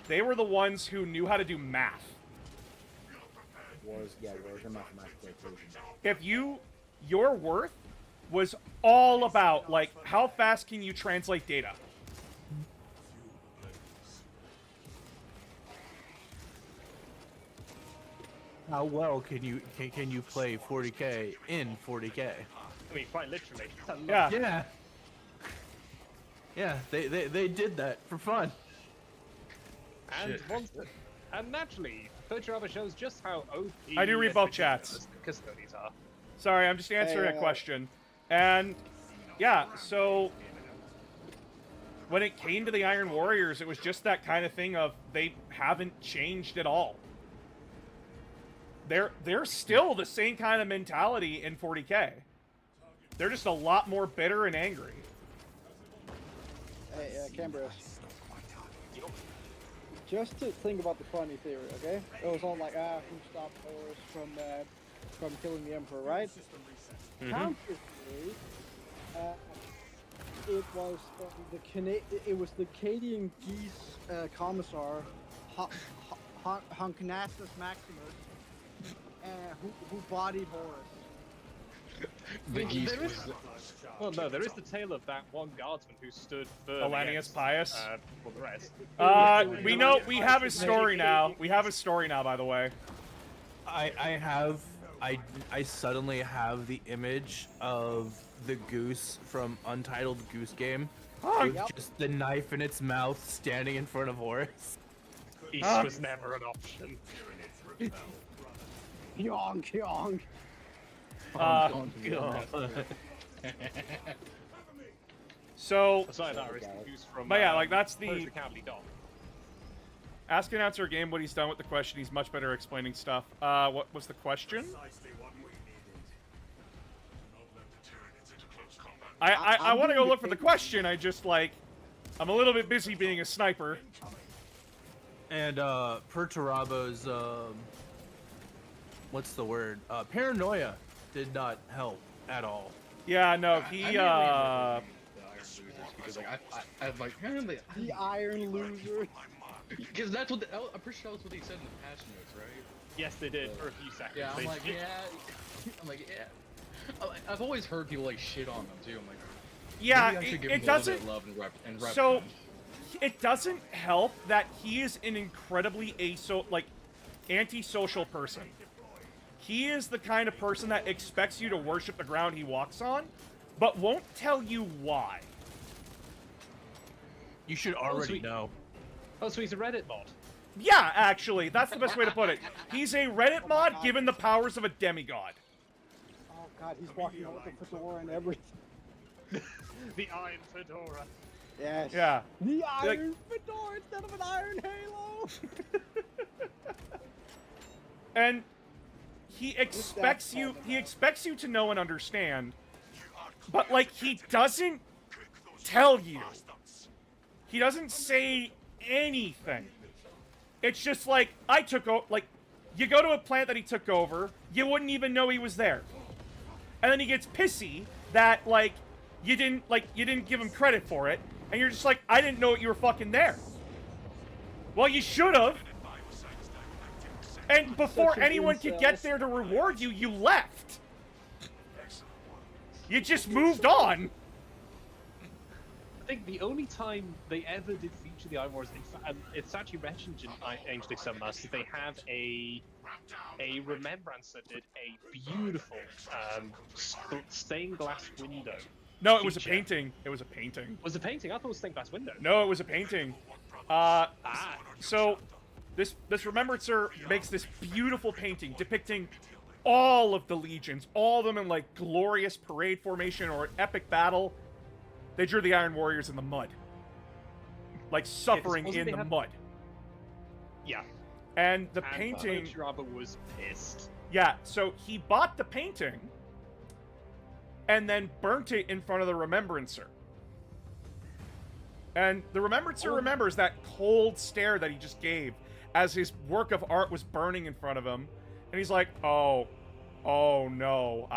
They were the ones who knew how to do math. wars are mathematical equations. If your worth was all about, like, how fast can you translate data? How well can you play 40k in 40k? I mean, quite literally. Yeah. Yeah. Yeah, they did that for fun. And and naturally, Perturabo shows just how OP I do read both chats. Custodians are. Sorry, I'm just answering a question. And, yeah, so when it came to the Iron Warriors, it was just that kind of thing of they haven't changed at all. They're still the same kind of mentality in 40k. They're just a lot more bitter and angry. Hey, Cambrus. Just to think about the funny theory, okay? It was all like, who stopped Horus from killing the Emperor, right? Counter theory, it was it was the Canadian geese commissar, Hunkanassus Maximus, who bodied Horus. The geese There is, was. well, no, there is the tale of that one guardsman who stood for Alanius Pius. for the rest. We know we have his story now. We have his story now, by the way. I suddenly have the image of the goose from Untitled Goose Game with just the knife in its mouth standing in front of Horus. East was never an option. Yonk, yonk. So, Aside that, it's the goose from. but yeah, like that's Where's the the Cowardly Dog? ask and answer game. What he's done with the question, he's much better explaining stuff. What was the question? I want to go look for the question. I just like I'm a little bit busy being a sniper. And Perturabo's what's the word? Paranoia did not help at all. Yeah, no, I he never read the Iron Losers because like I like apparently The Iron Loser. because that's what I'm pretty sure that's what they said in the patch notes, right? Yes, they did for a few seconds. Yeah, I'm They like did. yeah, I'm like yeah. I've always heard people like shit on them too. I'm like yeah, maybe I should give it them a little doesn't. bit of love and rep So them. it doesn't help that he is an incredibly antisocial person. He is the kind of person that expects you to worship the ground he walks on, but won't tell you why. You should already sweet. know. Oh, so he's a Reddit mod. Yeah, actually, that's the best way to put it. He's a Reddit mod given the powers of a demigod. Oh god, he's walking out with the fedora and everything. The Iron Fedora. Yes. Yeah. The Iron Fedora instead of an Iron Halo. And he expects you to know and understand, but like he doesn't tell you. He doesn't say anything. It's just like like you go to a plant that he took over, you wouldn't even know he was there. And then he gets pissy that like you didn't give him credit for it, and you're just like, I didn't know you were fucking there. Well, you should have. And before anyone could get there to reward you, you left. You just moved on. I think the only time they ever did feature the Iron Wars, and it's actually mentioned in Ancient Exterminus, that they have a remembrance that did a beautiful stained glass window. No, it was a feature. painting. It was a painting. Was it painting? I thought it was stained glass window. No, it was a painting. So this Remembrancer makes this beautiful painting depicting all of the legions, all of them in like glorious parade formation or an epic battle. They drew the Iron Warriors in the mud, like suffering in the mud. Yeah. And the And painting. Perturabo was pissed. Yeah, so he bought the painting and then burnt it in front of the Remembrancer. And the Remembrancer remembers that cold stare that he just gave as his work of art was burning in front of him. And he's like, oh no,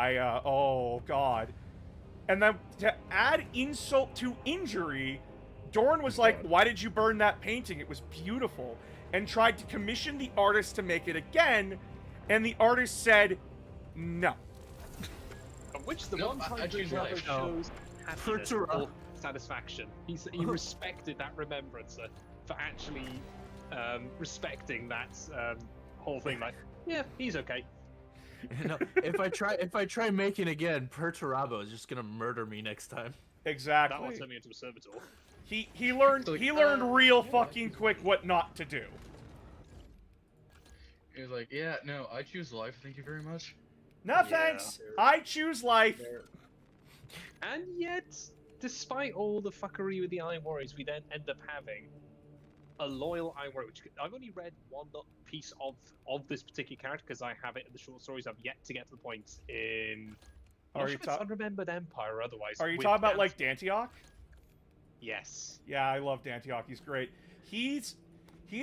oh God. And then to add insult to injury, Dorn was like, why did you burn that painting? It was beautiful. And tried to commission the artist to make it again, and the artist said no. Which the No, one time I choose Perturabo life. shows happiness Perturabo. or satisfaction. He respected that Remembrancer for actually respecting that whole thing. Like, yeah, he's okay. No, if I try making again, Perturabo is just gonna murder me next time. That Exactly. one turned me into a servitor. He learned real fucking quick what not to do. He was like, yeah, no, I choose life. Thank you very much. No thanks. I choose life. And yet, despite all the fuckery with the Iron Warriors, we then end up having a loyal Iron Warrior. Which I've only read one piece of this particular character because I have it in the short stories. I've yet to get to the point in. Are you Unremembered Empire or otherwise? Are you with talking about Dant- like Dantioch? Yes. Yeah, I love Dantioch. He's great. He's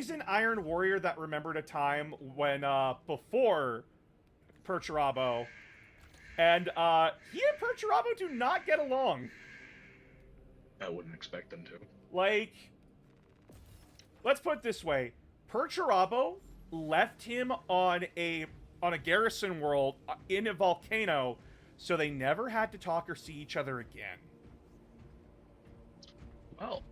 an Iron Warrior that remembered a time when before Perturabo, and he and Perturabo do not get along. I wouldn't expect them to. Like, let's put it this way: Perturabo left him on a garrison world in a volcano, so they never had to talk or see each other again. Well,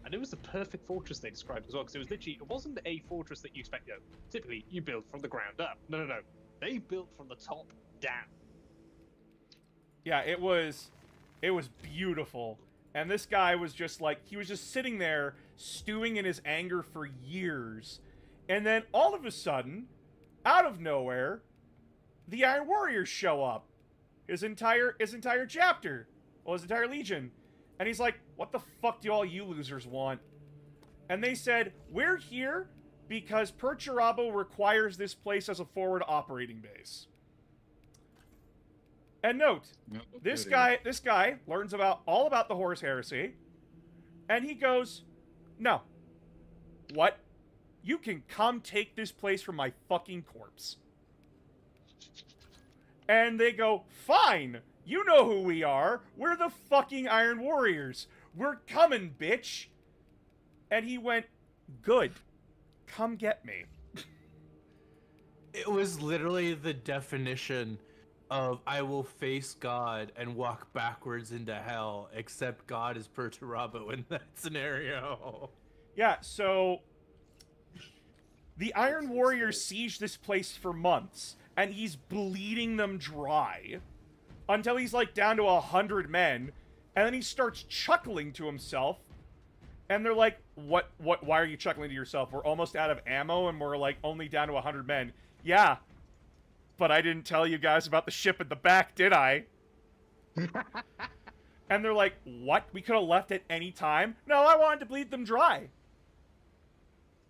And it was the perfect fortress they described as well, because it was literally, it wasn't a fortress that you expect, typically you build from the ground up. No. They built from the top down. Yeah, it was beautiful. And this guy was just like, he was just sitting there stewing in his anger for years. And then all of a sudden, out of nowhere, the Iron Warriors show up. His entire chapter. Well, his entire legion. And he's like, what the fuck do all you losers want? And they said, we're here because Perturabo requires this place as a forward operating base. And note, this guy learns all about the Horus Heresy, and he goes, no. What? You can come take this place from my fucking corpse. And they go, fine. You know who we are. We're the fucking Iron Warriors. We're coming, bitch. And he went, good. Come get me. It was literally the definition of I will face God and walk backwards into hell, except God is Perturabo in that scenario. Yeah, so the Iron Warriors siege this place for months, and he's bleeding them dry until he's like down to 100 men, and then he starts chuckling to himself, and they're like, what, why are you chuckling to yourself? We're almost out of ammo, and we're like only down to 100 men. Yeah, but I didn't tell you guys about the ship at the back, did I? And they're like, what? We could have left at any time? No, I wanted to bleed them dry.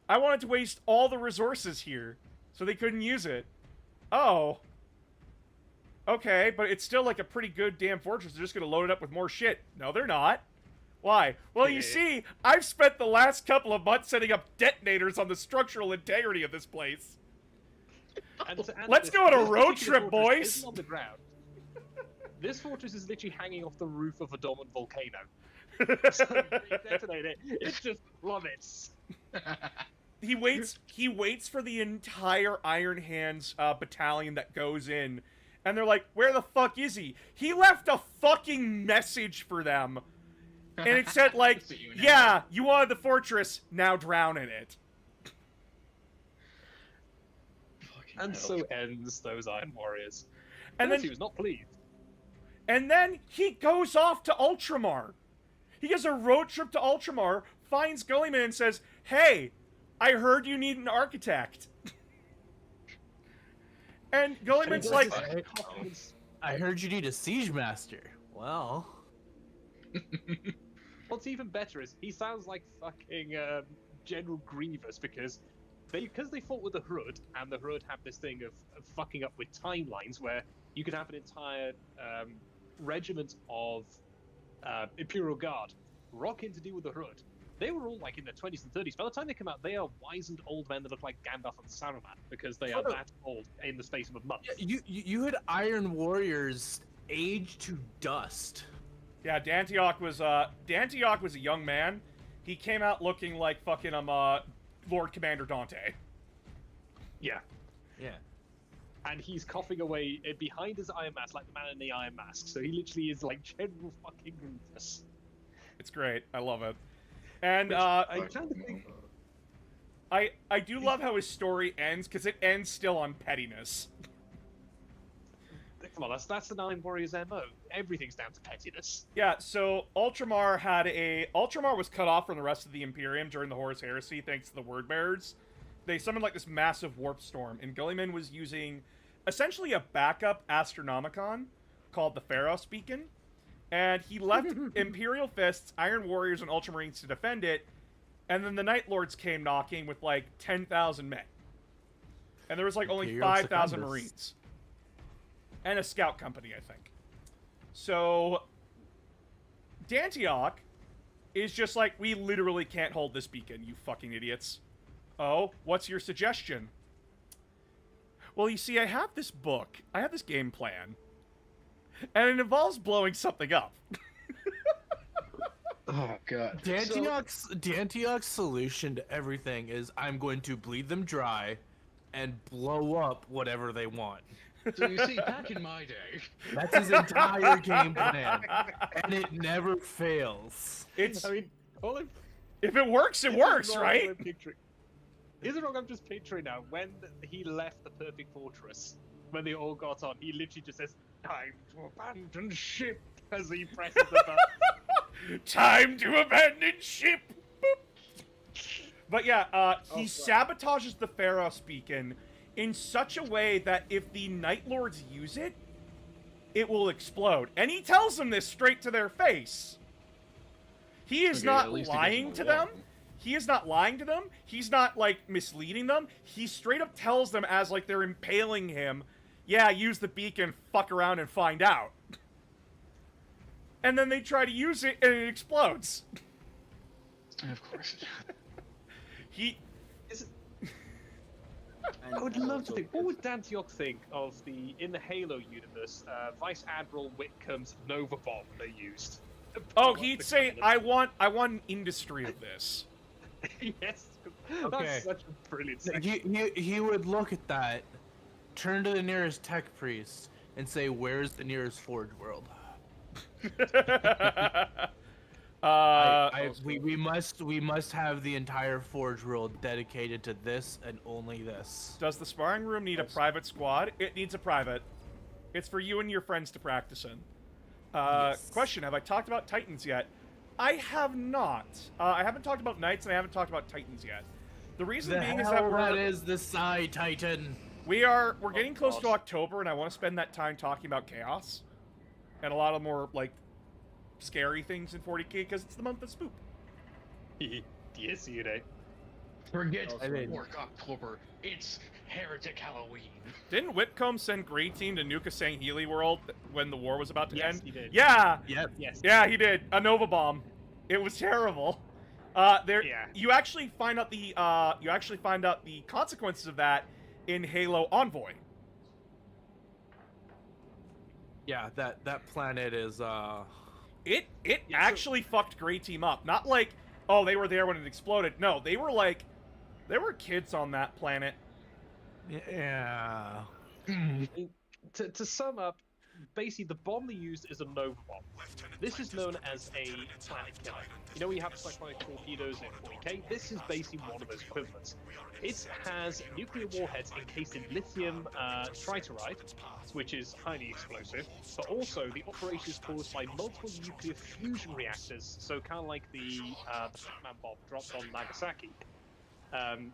I wanted to waste all the resources here, so they couldn't use it. Oh. Okay, but it's still like a pretty good damn fortress. They're just gonna load it up with more shit. No, they're not. Why? Well, you see, I've spent the last couple of months setting up detonators on the structural integrity of this place. Let's go on a road trip, boys! On the ground. This fortress is literally hanging off the roof of a dormant volcano. So they detonate it, it just plummets. He waits for the entire Iron Hands battalion that goes in, and they're like, where the fuck is he? He left a fucking message for them. And it said, like, yeah, you wanted the fortress, now drown in it. And so ends those Iron Warriors. And then he was not pleased. And then he goes off to Ultramar. He gets a road trip to Ultramar, finds Guilliman and says, hey, I heard you need an architect. And Guilliman's like, I heard you need a siege master. Well. What's even better is he sounds like fucking General Grievous because they fought with the Hrud, and the Hrud have this thing of fucking up with timelines where you could have an entire regiment of Imperial Guard rock in to deal with the Hrud. They were all like in their 20s and 30s. By the time they come out, they are wizened old men that look like Gandalf and Saruman because they are that old in the space of a month. Yeah, you had Iron Warriors aged to dust. yeah, Dantioch was a young man. He came out looking like fucking Lord Commander Dante. Yeah. Yeah. And he's coughing away behind his iron mask like the man in the iron mask. So he literally is like General fucking Grievous. It's great. I love it. And I kind of think I do love how his story ends, because it ends still on pettiness. come on, that's the Nine Warriors MO. Everything's down to pettiness. Yeah, so Ultramar was cut off from the rest of the Imperium during the Horus Heresy thanks to the Word Bearers. They summoned like this massive warp storm, and Guilliman was using essentially a backup Astronomicon called the Pharos Beacon. And he left Imperial Fists, Iron Warriors, and Ultramarines to defend it, and then the Night Lords came knocking with like 10,000 men. And there was like only 5,000 Marines. And a scout company, I think. So Dantioch is just like, we literally can't hold this beacon, you fucking idiots. Oh, what's your suggestion? Well, you see, I have this book. I have this game plan. And it involves blowing something up. Oh god. Dantiok's solution to everything is I'm going to bleed them dry and blow up whatever they want. So you see, back in my day, That's his entire game plan, and it never fails. It's I mean, all I'm, if it works, it this is works, wrong, right? I'm picturing- Isn't wrong? I'm just picturing now when he left the perfect fortress. When they all got on, he literally just says, "Time to abandon ship," as he presses the button. Time to abandon ship. Boop. But yeah, he Oh, sabotages the Pharos beacon in such a way that if the Night Lords use it, it will explode. And he tells them this straight to their face. He is Okay, not at least he lying gives to them a them. warning. He is not lying to them. He's not, like, misleading them. He straight up tells them as, like, they're impaling him, yeah, use the beacon, fuck around and find out. And then they try to use it, and it explodes. and of course. He... I would And love to also, think. What would Dantiok think of the in the Halo universe, Vice Admiral Whitcomb's Nova bomb they used? Oh, Blow he'd up the say, cannon. I want an industry of this. Yes. Okay. That's such a brilliant section. He would look at that, turn to the nearest tech priest, and say, "Where's the nearest Forge World?" We must have the entire Forge World dedicated to this and only this. Does the sparring room need a private squad? It needs a private. It's for you and your friends to practice in. Yes. Question, have I talked about Titans yet? I have not. I haven't talked about Knights and I haven't talked about Titans yet. The reason The being is hell that that is the Psy Titan. we're getting close to gosh. October and I want to spend that time talking about Chaos. And a lot of more, like, scary things in 40k because it's the month of Spoop. Yes, you know. Forget I mean- Orc October. It's Heretic Halloween. Didn't Whitcomb send Grey Team to nuke a Sangheili world when the war was about to Yes, end? he did. Yeah! Yep. Yes. Yeah, he did. A Nova bomb. It was terrible. Yeah. You actually find out the consequences of that in Halo Envoy. Yeah, that planet is It Yeah, so- actually fucked Grey Team up. Not like, oh, they were there when it exploded. No, they were like, there were kids on that planet. yeah. To sum up, basically the bomb they used is a Nova bomb. This is known as a planet killer. You know when you have cyclonic torpedoes in 40k? This is basically one of those equivalents. It has nuclear warheads encased in lithium triteride, which is highly explosive, but also the operation is caused by multiple nuclear fusion reactors, so kind of like the Pac-Man bomb dropped on Nagasaki.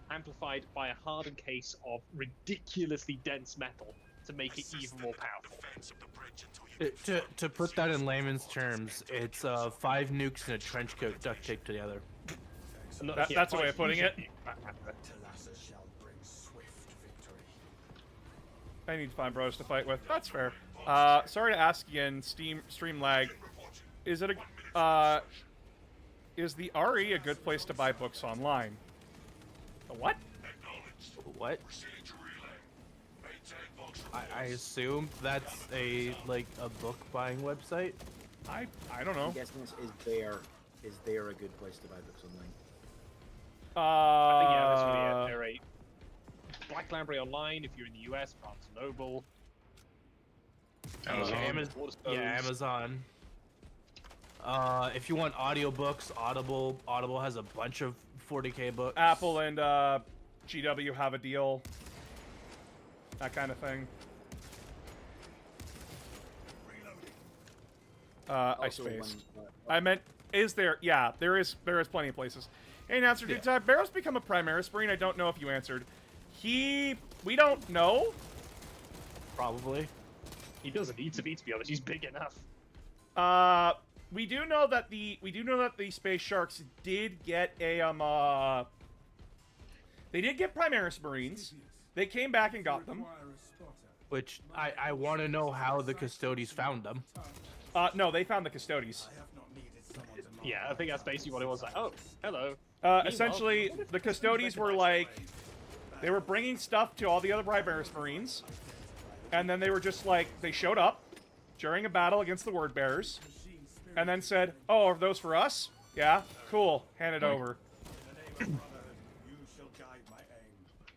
Amplified by a hardened case of ridiculously dense metal to make it even more powerful. To put that in layman's terms, it's 5 nukes and a trench coat duct taped together. That's a way of putting it. I need to find bros to fight with. That's fair. Sorry to ask again, stream lag. Is it is the RE a good place to buy books online? A what? What? I assume that's a book buying website. I don't know. I'm guessing is there a good place to buy books online? I think, yeah, that's really it. They're a Black Library Online if you're in the US, Barnes & Noble. Amazon. Yeah, Amazon. If you want audiobooks, Audible has a bunch of 40k books. Apple and GW have a deal. That kind of thing. I Also, spaced. when, I meant, is there? Yeah, there is plenty of places. Hey, Nasser, did Barrows become a Primaris Marine? I don't know if you answered. We don't know. Probably. He doesn't need to be honest. He's big enough. We do know that the Space Sharks did get a they did get Primaris Marines. They came back and got them. Which I want to know how the Custodes found them. No, they found the Custodes. Yeah, I think that's basically what it was. Like, oh, hello. Essentially, the Custodes were like, they were bringing stuff to all the other Primaris Marines, and then they were just like, they showed up during a battle against the Word Bearers, and then said, "Oh, are those for us?" Yeah? Cool. Hand it over.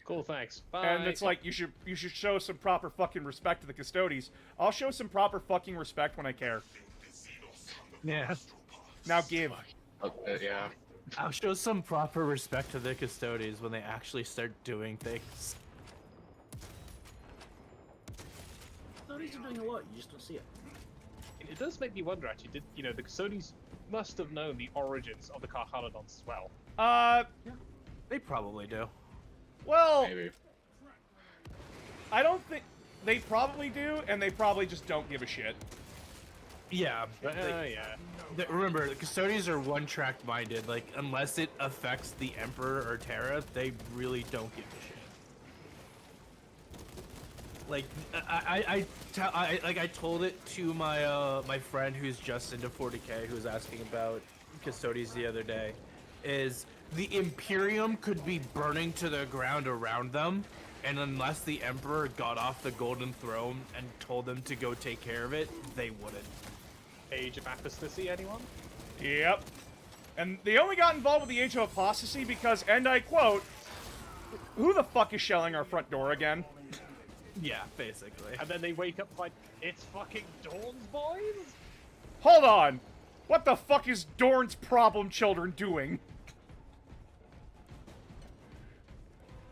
Cool, thanks. Bye. And it's like, you should show some proper fucking respect to the custodies. I'll show some proper fucking respect when I care. Yeah. Now give. Yeah. I'll show some proper respect to the custodians when they actually start doing things. Custodians are doing a lot, you just don't see it. It does make me wonder, actually, did, you know, the custodians must have known the origins of the Carcharodons as well. They probably do. Well, Maybe. I don't think... They probably do, and they probably just don't give a shit. Yeah. Yeah. Remember, the custodians are one-track minded. Like, unless it affects the Emperor or Terra, they really don't give a shit. Like, I told it to my my friend who's just into 40k, who was asking about custodians the other day. Is the Imperium could be burning to the ground around them, and unless the Emperor got off the Golden Throne and told them to go take care of it, they wouldn't. Age of Apostasy, anyone? Yep. And they only got involved with the Age of Apostasy because, and I quote, who the fuck is shelling our front door again? Yeah, basically. And then they wake up like, it's fucking Dawn's boys? Hold on! What the fuck is Dorn's problem children doing?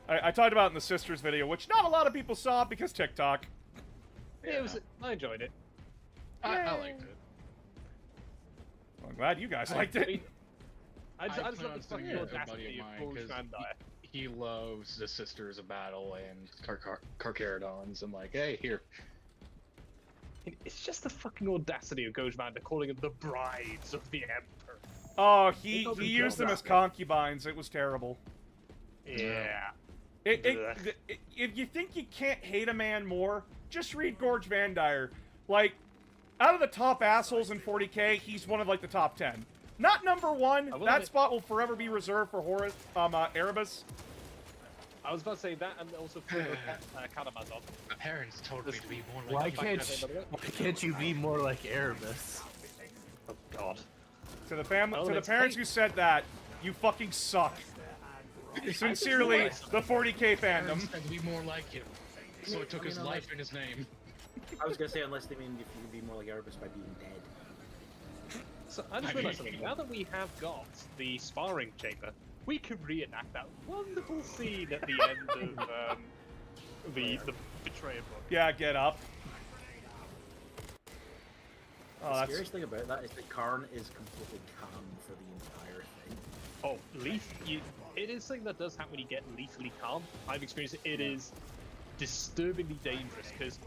I talked about it in the Sisters video, which not a lot of people saw because TikTok. Yeah, I enjoyed it. I liked it. Well, I'm glad you guys liked it. I just love plan on the fucking sending it to a buddy audacity of of mine, Bulge 'cause Vandire. He loves the Sisters of Battle and Carcharodons. I'm like, hey, here. It's just the fucking audacity of Gojmander calling them the brides of the Emperor. Oh, he used them as concubines. It was terrible. Yeah. If you think you can't hate a man more, just read Gorge Vandire. Like, out of the top assholes in 40k, he's one of, like, the top 10. Not number one. That spot will forever be reserved for Erebus. I was about to say that, and also for Karamazov. My parents told me to be more Why like can't you be more like Erebus? Oh god. To the family, Oh, to the that's parents hate. who said that, you fucking suck. Sincerely, the 40k fandom. to be more like him. So it took his life in his name. I was gonna say, unless they mean if you can be more like Erebus by being dead. So I just realized something. Now that we have got the sparring chamber, we could reenact that wonderful scene at the end of the Betrayer book. Yeah, get up. The Oh, scariest thing about that is that Karn is completely calm for the entire thing. Oh, it is something that does happen when you get lethally calm. I've experienced it. It is disturbingly dangerous because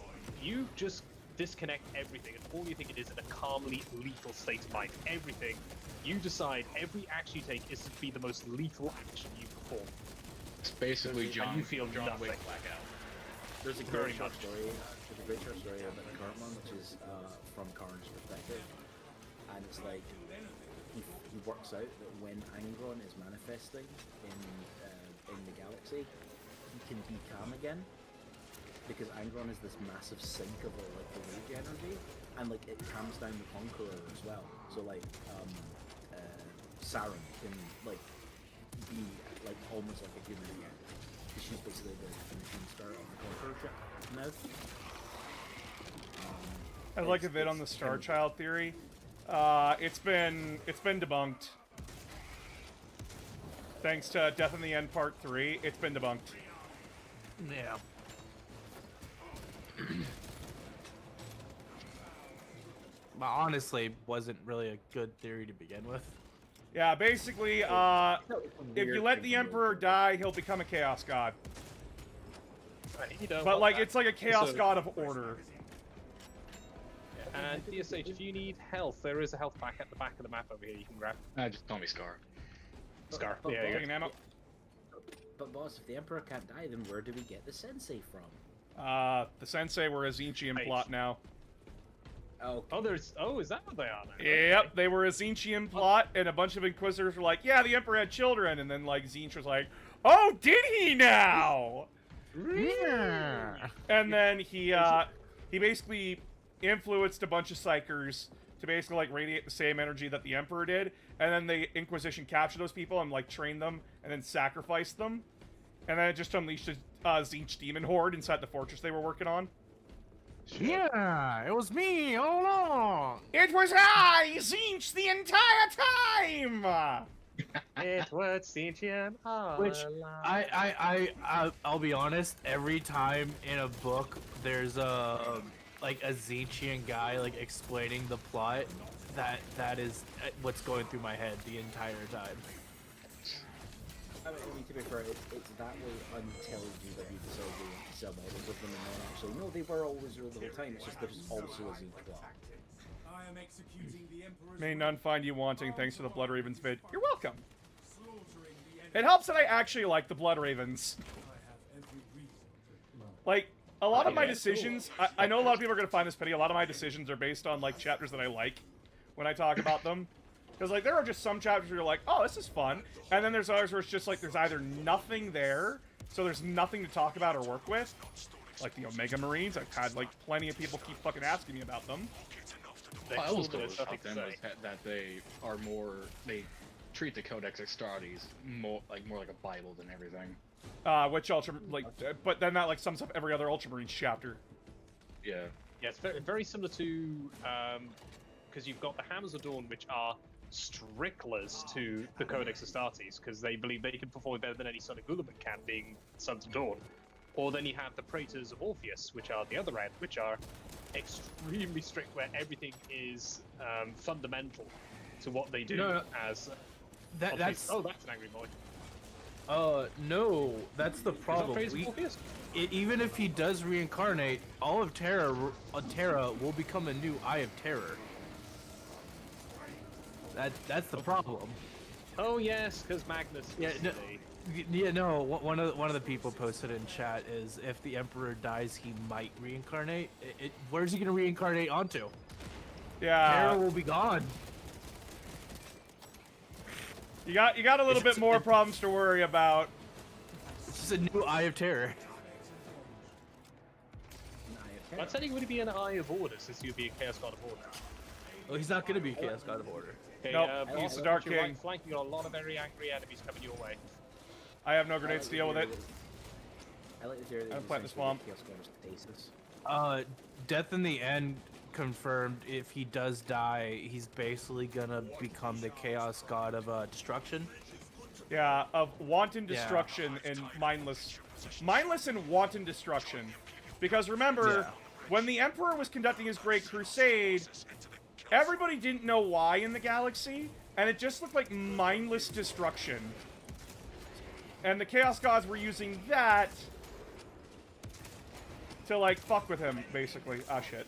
you just disconnect everything, and all you think it is in a calmly lethal state of mind. Everything. You decide every action you take is to be the most lethal action you perform. It's basically John you feel John nothing. Wick blackout. There's a Very great short much. story. There's a great short story about the Karnman, which is from Karn's perspective, and it's like he works out that when Angron is manifesting in the galaxy, he can be calm again because Angron is this massive sink of like the rage energy, and like it calms down the Conqueror as well. So like Saren can like be like almost like a human again. She's basically the machine star of the Conqueror ship now. I'd like a bit on the Star Child theory. It's been debunked. Thanks to Death in the End Part 3, it's been debunked. Yeah. Well, honestly, wasn't really a good theory to begin with. Yeah, basically, if you let the Emperor die, he'll become a Chaos God. But like, it's like a Chaos God of Order. And DSH, if you need health, there is a health pack at the back of the map over here you can grab. Just call me Scar. Scar. But- Yeah, but- you Taking ammo. But boss, if the Emperor can't die, then where do we get the Sensei from? The Sensei were a Zinchian plot now. Oh, is that what they are now? Yep, they were a Zinchian plot, and a bunch of Inquisitors were like, yeah, the Emperor had children, and then, like, Zinch was like, oh, did he now? Yeah. And then he basically influenced a bunch of Psychers to basically like radiate the same energy that the Emperor did, and then the Inquisition captured those people and like trained them and then sacrificed them, and then it just unleashed a Tzeentch demon horde inside the fortress they were working on. Yeah, it was me all along. It was I, Tzeentch, the entire time. It was Tzeentchian all Which along. I'll be honest. Every time in a book there's a like a Tzeentchian guy like explaining the plot, that is what's going through my head the entire time. I mean, to be fair, it's that way until GW decided to sell models of them, and then actually, no, they were always real the whole time. It's just there's also a Tzeentch plot. May none find you wanting. Thanks for the Blood Ravens vid. You're welcome. It helps that I actually like the Blood Ravens. Like, a lot of my decisions, I know a lot of people are going to find this pity, a lot of my decisions are based on, like, chapters that I like when I talk about them. Because, like, there are just some chapters where you're like, oh, this is fun. And then there's others where it's just, like, there's either nothing there, so there's nothing to talk about or work with. Like the Omega Marines, I've had, like, plenty of people keep fucking asking me about them. I always go with them that they are more, they treat the Codex Extrates more like a Bible than everything. Which but then that, like, sums up every other Ultramarines chapter. Yeah. Yeah, it's very, very similar to, because you've got the Hammers of Dawn, which are strictlers to the Codex Astartes, because they believe they can perform better than any Son of Gulliman can, being Sons of Dawn. Or then you have the Praetors of Orpheus, which are the other end, which are extremely strict, where everything is fundamental to what they do. No, as that's oh, that's an angry boy. No, that's the problem. Praetors of Orpheus? Even if he does reincarnate, all of Terra will become a new Eye of Terror. That's the problem. Oh yes, because Magnus. Yeah, is no, the- yeah, no. One of the people posted in chat is if the Emperor dies, he might reincarnate. Where's he gonna reincarnate onto? Yeah. Terra will be gone. You got a little bit more problems to worry about. It's just a new Eye of Terror. I'd say he would be an Eye of Order, since you'd be a Chaos God of Order. Well, he's not gonna be Chaos God of Order. Okay, Nope, please he's a Dark watch your King. right flank. You got a lot of very angry enemies coming your way. I have no grenades to deal with it. I like the theory that I'm he's playing the essentially swamp. Chaos God of Stasis. Death in the End confirmed. If he does die, he's basically gonna become the Chaos God of Destruction. Yeah, of wanton destruction and mindless and wanton destruction. Because remember, when the Emperor was conducting his Great Crusade, everybody didn't know why in the galaxy, and it just looked like mindless destruction. And the Chaos Gods were using that to, like, fuck with him, basically. Ah, shit.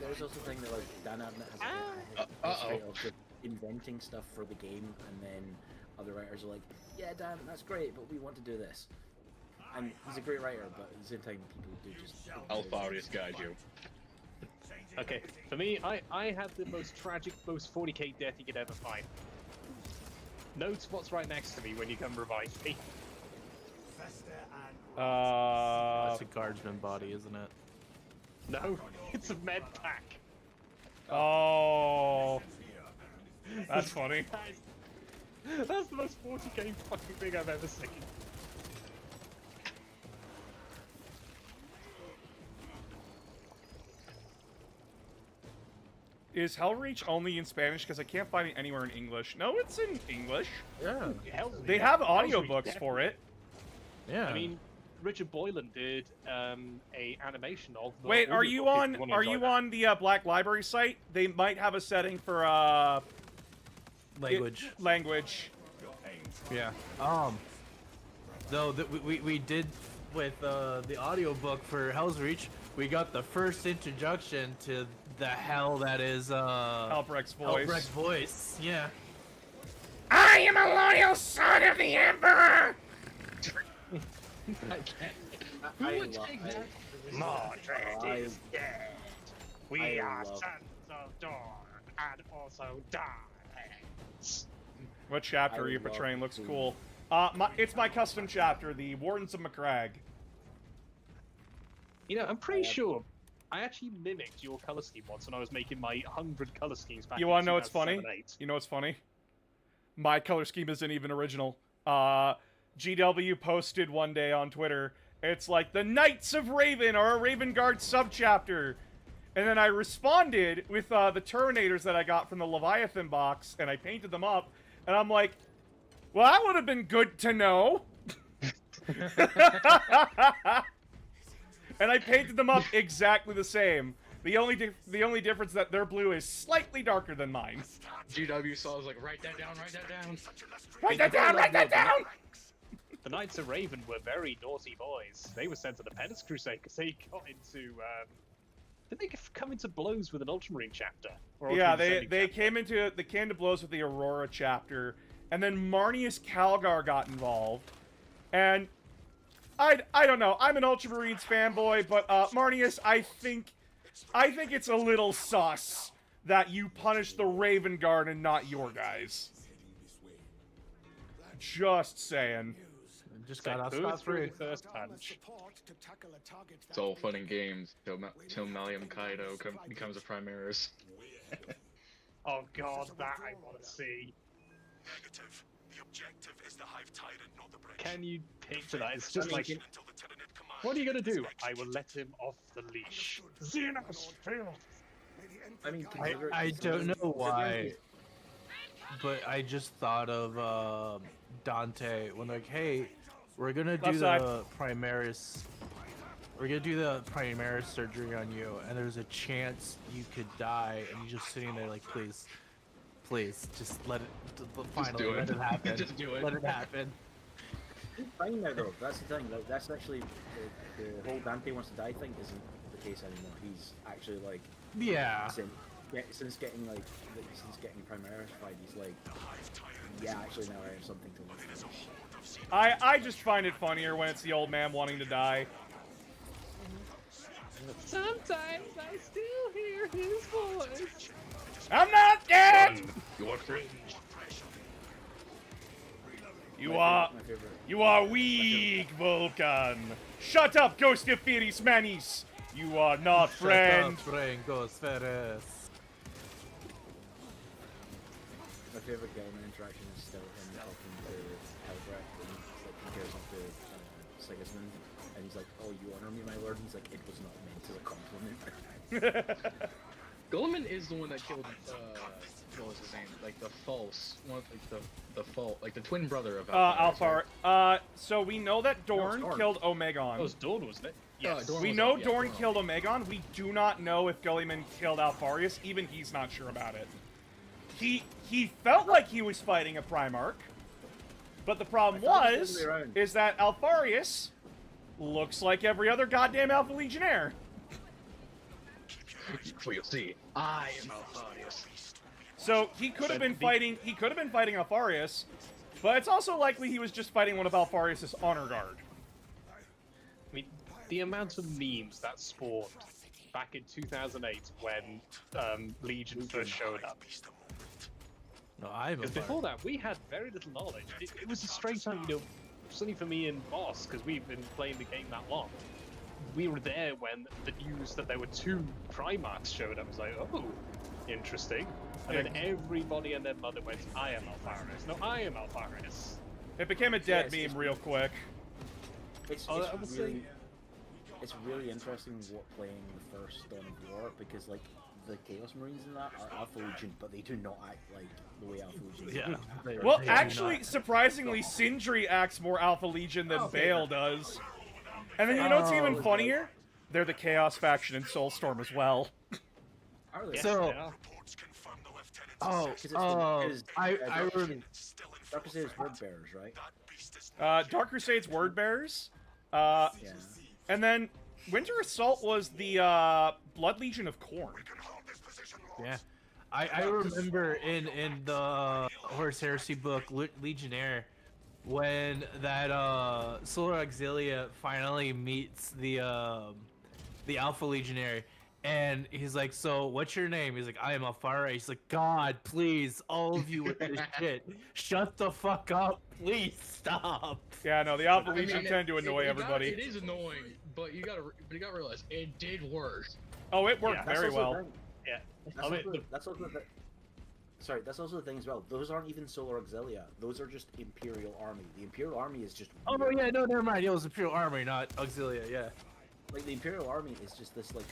There's also the thing that, like, Dan Abnett has a history of just inventing stuff for the game, and then other writers are like, yeah, Dan, that's great, but we want to do this. And he's a great writer, but at the same time, people do just... Alpharius guide you. Okay, for me, I have the most tragic, most 40k death you could ever find. Note what's right next to me when you come revive me. That's a guardsman body, isn't it? No, it's a med pack. Oh, that's funny. That's the most 40k fucking thing I've ever seen. Is Hellreach only in Spanish? Because I can't find it anywhere in English. No, it's in English. Yeah. They have audiobooks for it. Yeah. I mean, Richard Boylan did a animation of. The Wait, are you audiobook, if on? wanna Are enjoy you that. on the Black Library site? They might have a setting for language. Language. Yeah. Though we did with the audiobook for Hell's Reach, we got the first introduction to the hell that is Albrecht's voice. Albrecht's voice. Yeah. I am a loyal son of the Emperor. Who would take that? Mordred is dead. We I are love- sons of Dawn and also Darklands. What chapter I are you love portraying? Looks Doom. cool. It's my custom chapter, the Wardens of Macragge. You know, I'm pretty sure I actually mimicked your color scheme once when I was making my 100 color schemes back. You in want to know what's 2007, funny? 8. You know what's funny? My color scheme isn't even original. GW posted one day on Twitter, it's like, the Knights of Raven are a Raven Guard subchapter. And then I responded with the Terminators that I got from the Leviathan box, and I painted them up, and I'm like, well, that would have been good to know. And I painted them up exactly the same. The only difference that their blue is slightly darker than mine. GW saw, was like, write that down, write that down. Write that down, write that down! The Knights of Raven were very naughty boys. They were sent to the Penance Crusade because they got into. Did they come into blows with an Ultramarine chapter? Or Yeah, Ultramarine they chapter? came to blows with the Aurora chapter, and then Marnius Calgar got involved, and I don't know. I'm an Ultramarines fanboy, but Marnius, I think it's a little sus that you punish the Raven Guard and not your guys. Just saying. Just So got off who scot threw free. the first punch? It's all fun and games till Malium Kaido becomes a Primaris. Oh god, that I want to see. Negative. The objective is the Hive Tyrant, not the bridge. Can you picture that? It's just like, Until the Tyranid command what are you gonna do? is I will let him off the leash. Xenos, fail. I mean, I don't know why, but I just thought of Dante when like, hey, we're gonna do Left side. the Primaris. We're gonna do the Primaris surgery on you, and there's a chance you could die, and you're just sitting there like, please, just let it. Finally, do it. let it happen. Just do it. Let it happen. fine now though. That's the thing. Like, that's actually the whole Dante wants to die thing isn't the case anymore. He's actually like Yeah. since getting Primarified, he's like, yeah, actually now I have something to live for. I just find it funnier when it's the old man wanting to die. Sometimes I still hear his voice. I'm not dead! You are cringe. You My are... favorite. You are weak, Vulcan! Shut up, Ghost of Firis Manis! You are not friend! Shut up, Rangos Ferris. My favorite Gelman interaction is still him talking to Helbrecht, and he's like compares him to Sigismund, and he's like, "Oh, you honor me, my lord." And he's like, "It was not meant as a compliment." Gulliman is the one that killed, what was his name? Like the false, one, like the fault, like the twin brother of Alphar. So we know that Dorn Dorn. killed Omegon. That was Dawn, wasn't it? Yes. Dorn We was know yeah, Dorn killed Omegon. We do not know if Gulliman killed Alpharius. Even he's not sure about it. He felt like he was fighting a Primarch, but the problem I thought it was was the other way around. is that Alpharius looks like every other goddamn Alpha Legionnaire. Well, you'll see. I am Alpharius. So he could have been fighting. He could have been fighting Alpharius, but it's also likely he was just fighting one of Alpharius' honor guard. I mean, the amount of memes that spawned back in 2008 when Legion first showed up. No, I'm a Because before that, we had very little knowledge. It was a strange time, you know, certainly for me and Boss, because we've been playing the game that long. We were there when the news that there were 2 Primarchs showed up. I was like, oh, interesting. And then everybody and their mother went, I am Alpharius. No, I am Alpharius. It became a dead Yes, meme real quick. It's I would say- it's really interesting playing the first Dawn of War, because like the Chaos Marines in that are Alpha Legion, but they do not act like the way Alpha Legion. Yeah. they- Well, they do actually, not. surprisingly, Sindri acts more Alpha Legion than Okay. Bale does. And then you know what's even Oh. funnier? They're the Chaos faction in Soulstorm as well. Are they? Yes, So- they are. Oh, Because I Dark rem- Crusader's Word Bearers, right? Dark Crusade's Word Bearers. Yeah. And then Winter Assault was the Blood Legion of Khorne. Yeah, I remember in the Horus Heresy book Legionnaire when that Solar Auxilia finally meets the Alpha Legionnaire, and he's like, "So what's your name?" He's like, "I am Alphara." He's like, "God, please, all of you with this shit, shut the fuck up, please stop." Yeah, no, the Alpha I mean, Legion tend to annoy everybody. It is annoying, but you gotta realize it did work. Oh, it worked Yeah, That's very also well. the thing. Yeah. That's I mean, also, that's also the. Sorry, that's also the thing as well. Those aren't even Solar Auxilia. Those are just Imperial Army. The Imperial Army is just. Oh weird. yeah, no, never mind. It was Imperial Army, not Auxilia. Yeah. Like the Imperial Army is just this like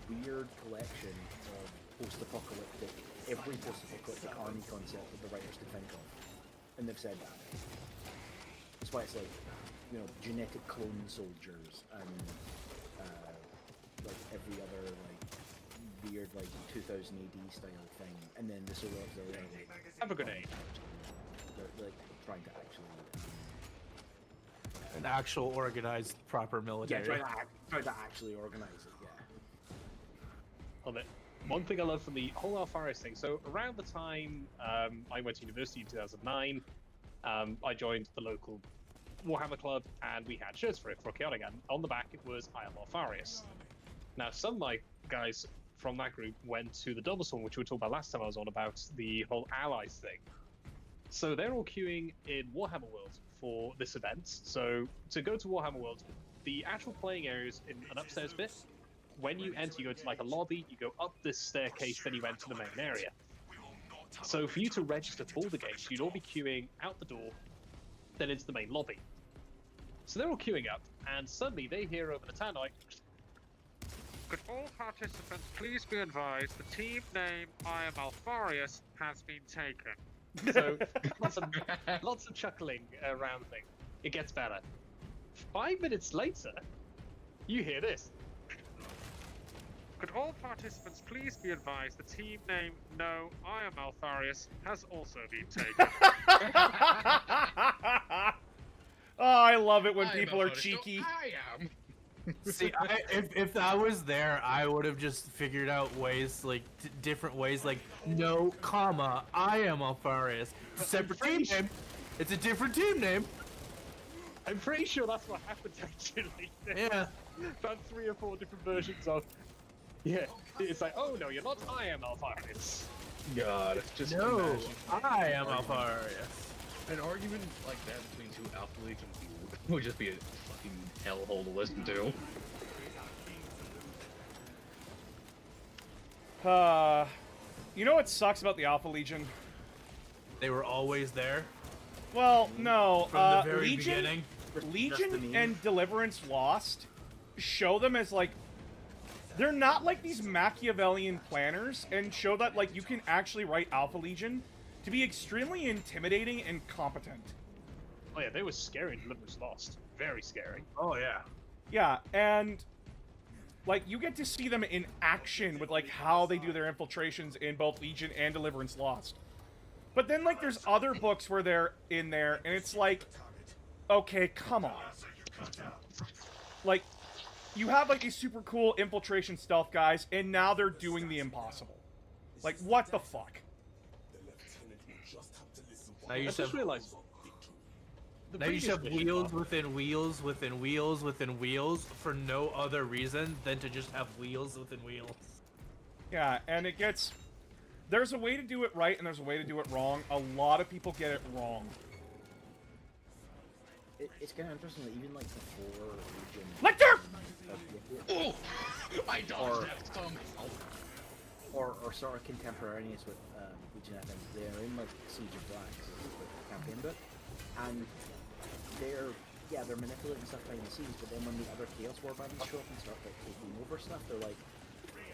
weird collection of post-apocalyptic, every post-apocalyptic army concept that the writers could think of, and they've said that. That's why it's like, you know, genetic clone soldiers and like every other like weird like 2000 AD style thing, and then the Solar Auxilia. Like, Have a good day. they're like trying to actually. An actual organized, proper Yeah, military. try to actually organize it. Yeah. Love it. One thing I love from the whole Alfaris thing. So around the time I went to university in 2009, I joined the local Warhammer club, and we had shirts for it for Chaotic, and on the back it was I am Alfarius. Now some of my guys from that group went to the Double Storm, which we talked about last time I was on about the whole allies thing. So they're all queuing in Warhammer World for this event. So to go to Warhammer World, the actual playing area is in an upstairs bit. When you enter, you go to like a lobby, you go up this staircase, then you enter the main area. So for you to register for the game, you'd all be queuing out the door, then into the main lobby. So they're all queuing up, and suddenly they hear over the town like, "Could all participants please be advised the team name I am Alfarius has been taken." So lots of chuckling around thing. It gets better. 5 minutes later, you hear this. "Could all participants please be advised the team name No, I am Alfarius has also been taken." Oh, I love it when I am people are Alfarius, cheeky. so I am. See, if I was there, I would have just figured out ways, like different ways, like no, comma, I am Alfarius. Separate team name. It's a different team name. I'm pretty sure that's what happened actually. Yeah. About 3 or 4 different versions of. Yeah, it's like, oh no, you're not I am Alfarius. God, just No, imagine I am Alfarius. an argument like that between two Alpha Legion would just be a fucking hellhole to listen to. You know what sucks about the Alpha Legion? They were always there Well, no. from the very Legion, beginning. Just the Legion name. and Deliverance Lost show them as like they're not like these Machiavellian planners, and show that like you can actually write Alpha Legion to be extremely intimidating and competent. Oh yeah, they were scary in Deliverance Lost. Very scary. Oh yeah. Yeah, and like you get to see them in action with like how they do their infiltrations in both Legion and Deliverance Lost. But then like there's other books where they're in there and it's like, okay, come on. Like you have like these super cool infiltration stealth guys and now they're doing the impossible. Like what the fuck? Now you I just just have, realized. the now you just have previous mission- wheels within wheels within wheels within wheels for no other reason than to just have wheels within wheels. Yeah, and it gets... There's a way to do it right and there's a way to do it wrong. A lot of people get it wrong. It's kind of interesting that even like before Legion. Lecter! Oh, I dodged that somehow. Or sort of contemporaneous with Legion, I think they're in like Siege of Blacks, like the campaign book, and they're manipulating stuff behind the scenes. But then when the other Chaos Warbands show up and start like taking over stuff, they're like,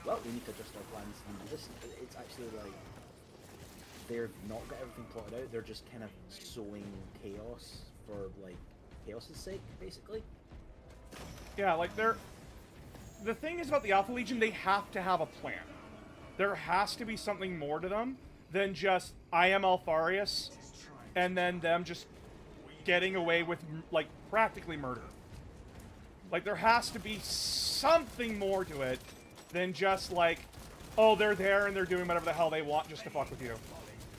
well, we need to adjust our plans and do this. It's actually like they're not got everything plotted out. They're just kind of sowing chaos for like chaos's sake, basically. Yeah, like they're... The thing is about the Alpha Legion, they have to have a plan. There has to be something more to them than just, I am Alfarius, and then them just getting away with, like, practically murder. Like, there has to be something more to it than just, like, oh, they're there and they're doing whatever the hell they want just to fuck with you.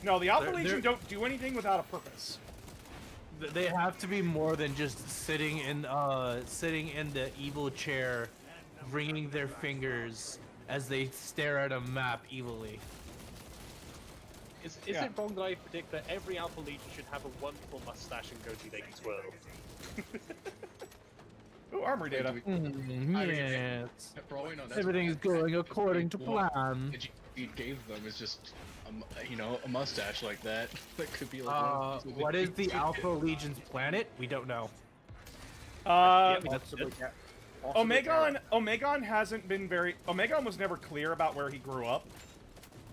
No, the Alpha Legion don't do anything without a purpose. They have to be more than just sitting in the evil chair, wringing their fingers as they stare at a map evilly. Is Yeah. it wrong that I predict that every Alpha Legion should have a wonderful mustache and goatee they can twirl? Ooh, armory Wait, data. do we- I mean, Yes. For all we know, that's Everything's going according to what plan. he gave them is just, a mustache like that. That could be like. What is the Alpha Legion's planet? We don't know. Possibly Omegon hasn't been very. Omegon was never clear about where he grew up.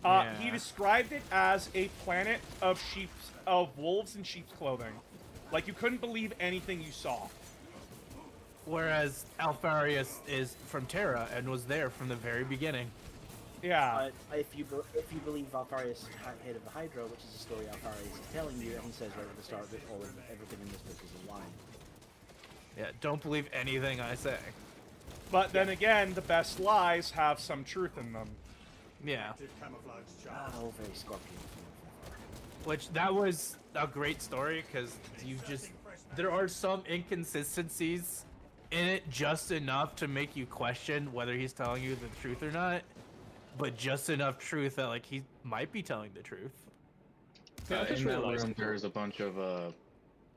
He Yeah. described it as a planet of wolves in sheep's clothing. Like you couldn't believe anything you saw. Whereas Alpharius is from Terra and was there from the very beginning. Yeah. If you believe Alpharius, head of the Hydra, which is a story Alpharius is telling you, and he says right at the start that everything in this book is a lie. Yeah, don't believe anything I say. But then again, the best lies have some truth in them. Yeah. Oh, very Scorpion. Which, that was a great story, because there are some inconsistencies in it just enough to make you question whether he's telling you the truth or not, but just enough truth that, like, he might be telling the truth. Yeah, I just in that realized room, there's a bunch of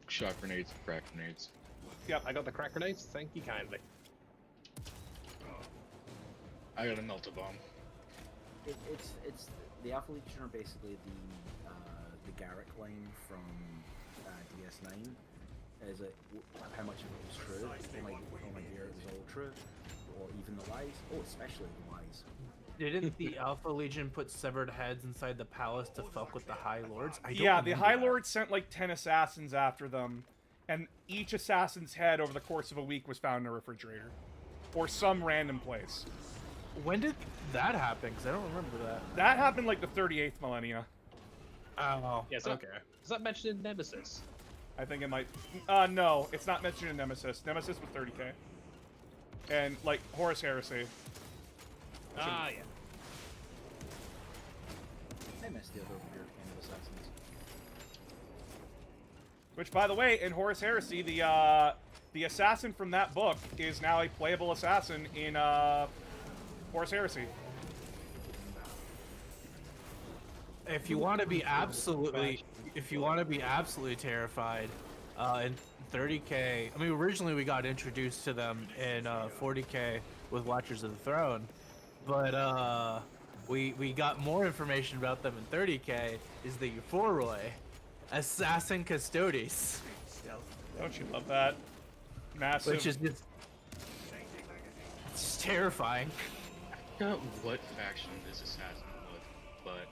shock grenades and crack grenades. Yep, I got the crack grenades. Thank you kindly. I got a melta bomb. It's the Alpha Legion are basically the Garrick line from DS9. Is it how much of it was true? Oh my dear, it was all true, or even the lies? Oh, especially the lies. Didn't the Alpha Legion put severed heads inside the palace to fuck with the High Lords? I don't Yeah, the remember High that. Lord sent like 10 assassins after them, and each assassin's head over the course of a week was found in a refrigerator. Or some random place. When did that happen? Because I don't remember that. That happened like the 38th millennia. Oh, Yeah, okay. Is that mentioned in Nemesis? I think it might... no, it's not mentioned in Nemesis. Nemesis was 30k. And, like, Horus Heresy. Ah, yeah. I missed the other weird kind of assassins. Which, by the way, in Horus Heresy, the assassin from that book is now a playable assassin in, Horus Heresy. If you want to be absolutely terrified, in 30k, I mean, originally we got introduced to them in 40k with Watchers of the Throne, but we got more information about them in 30k. Is the Euphoroi, Assassin Custodes, Don't you love that? Massive. which is just it's terrifying. I forgot what faction this assassin was, but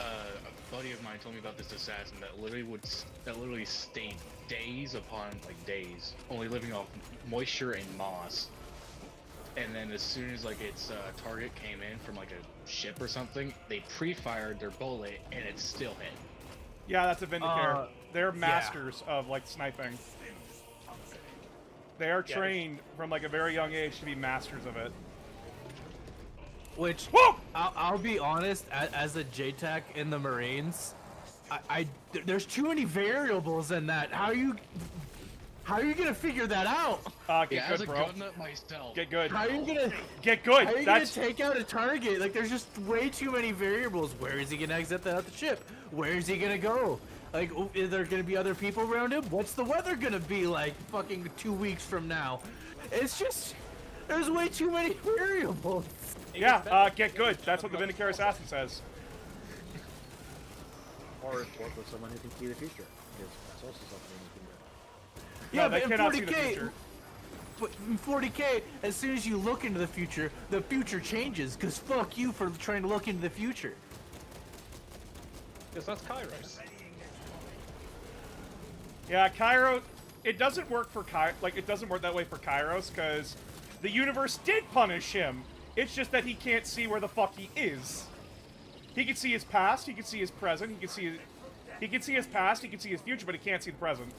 a buddy of mine told me about this assassin that literally stayed days upon days, only living off moisture and moss. And then as soon as its target came in from a ship or something, they pre-fired their bullet and it still hit. Yeah, that's a Vindicare. They're masters of, like, sniping. They are trained from, like, a very young age to be masters of it. Which, I'll be honest, as a JTAC in the Marines, there's too many variables in that. How are you gonna figure that out? Get as good, a bro. gun nut myself. Get good. How are you gonna Get good. How are you That's gonna take out a target? Like, there's just way too many variables. Where is he gonna exit out the ship? Where is he gonna go? Like, is there gonna be other people around him? What's the weather gonna be like fucking 2 weeks from now? It's just, there's way too many variables. yeah. Get good. That's what the Vindicare assassin says. Or work with someone who can see the future, because that's also something you can do. No, Yeah, they but in cannot see the 40K, future. but in 40k, as soon as you look into the future changes. Cause fuck you for trying to look into the future. Because that's Kairos. Yeah, Kairos. It doesn't work for it doesn't work that way for Kairos, because the universe did punish him. It's just that he can't see where the fuck he is. He can see his past, he can see his present, he can see his past, he can see his future, but he can't see the present.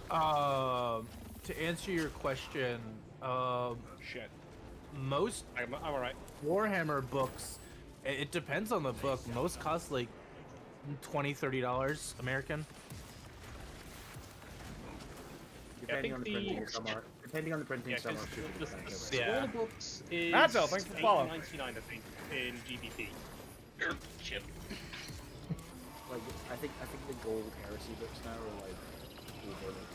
To answer your question, Shit. most I'm alright. Warhammer books, it depends on the book. Most cost like $20-$30 American. Depending on the think printing, the- some are. Depending on the printing, Yeah, some are because cheaper. the Yeah. smaller books is Madzo, thanks for the follow. $8.99, I think, in GBP. Chip. like I think the gold heresy books now are like over like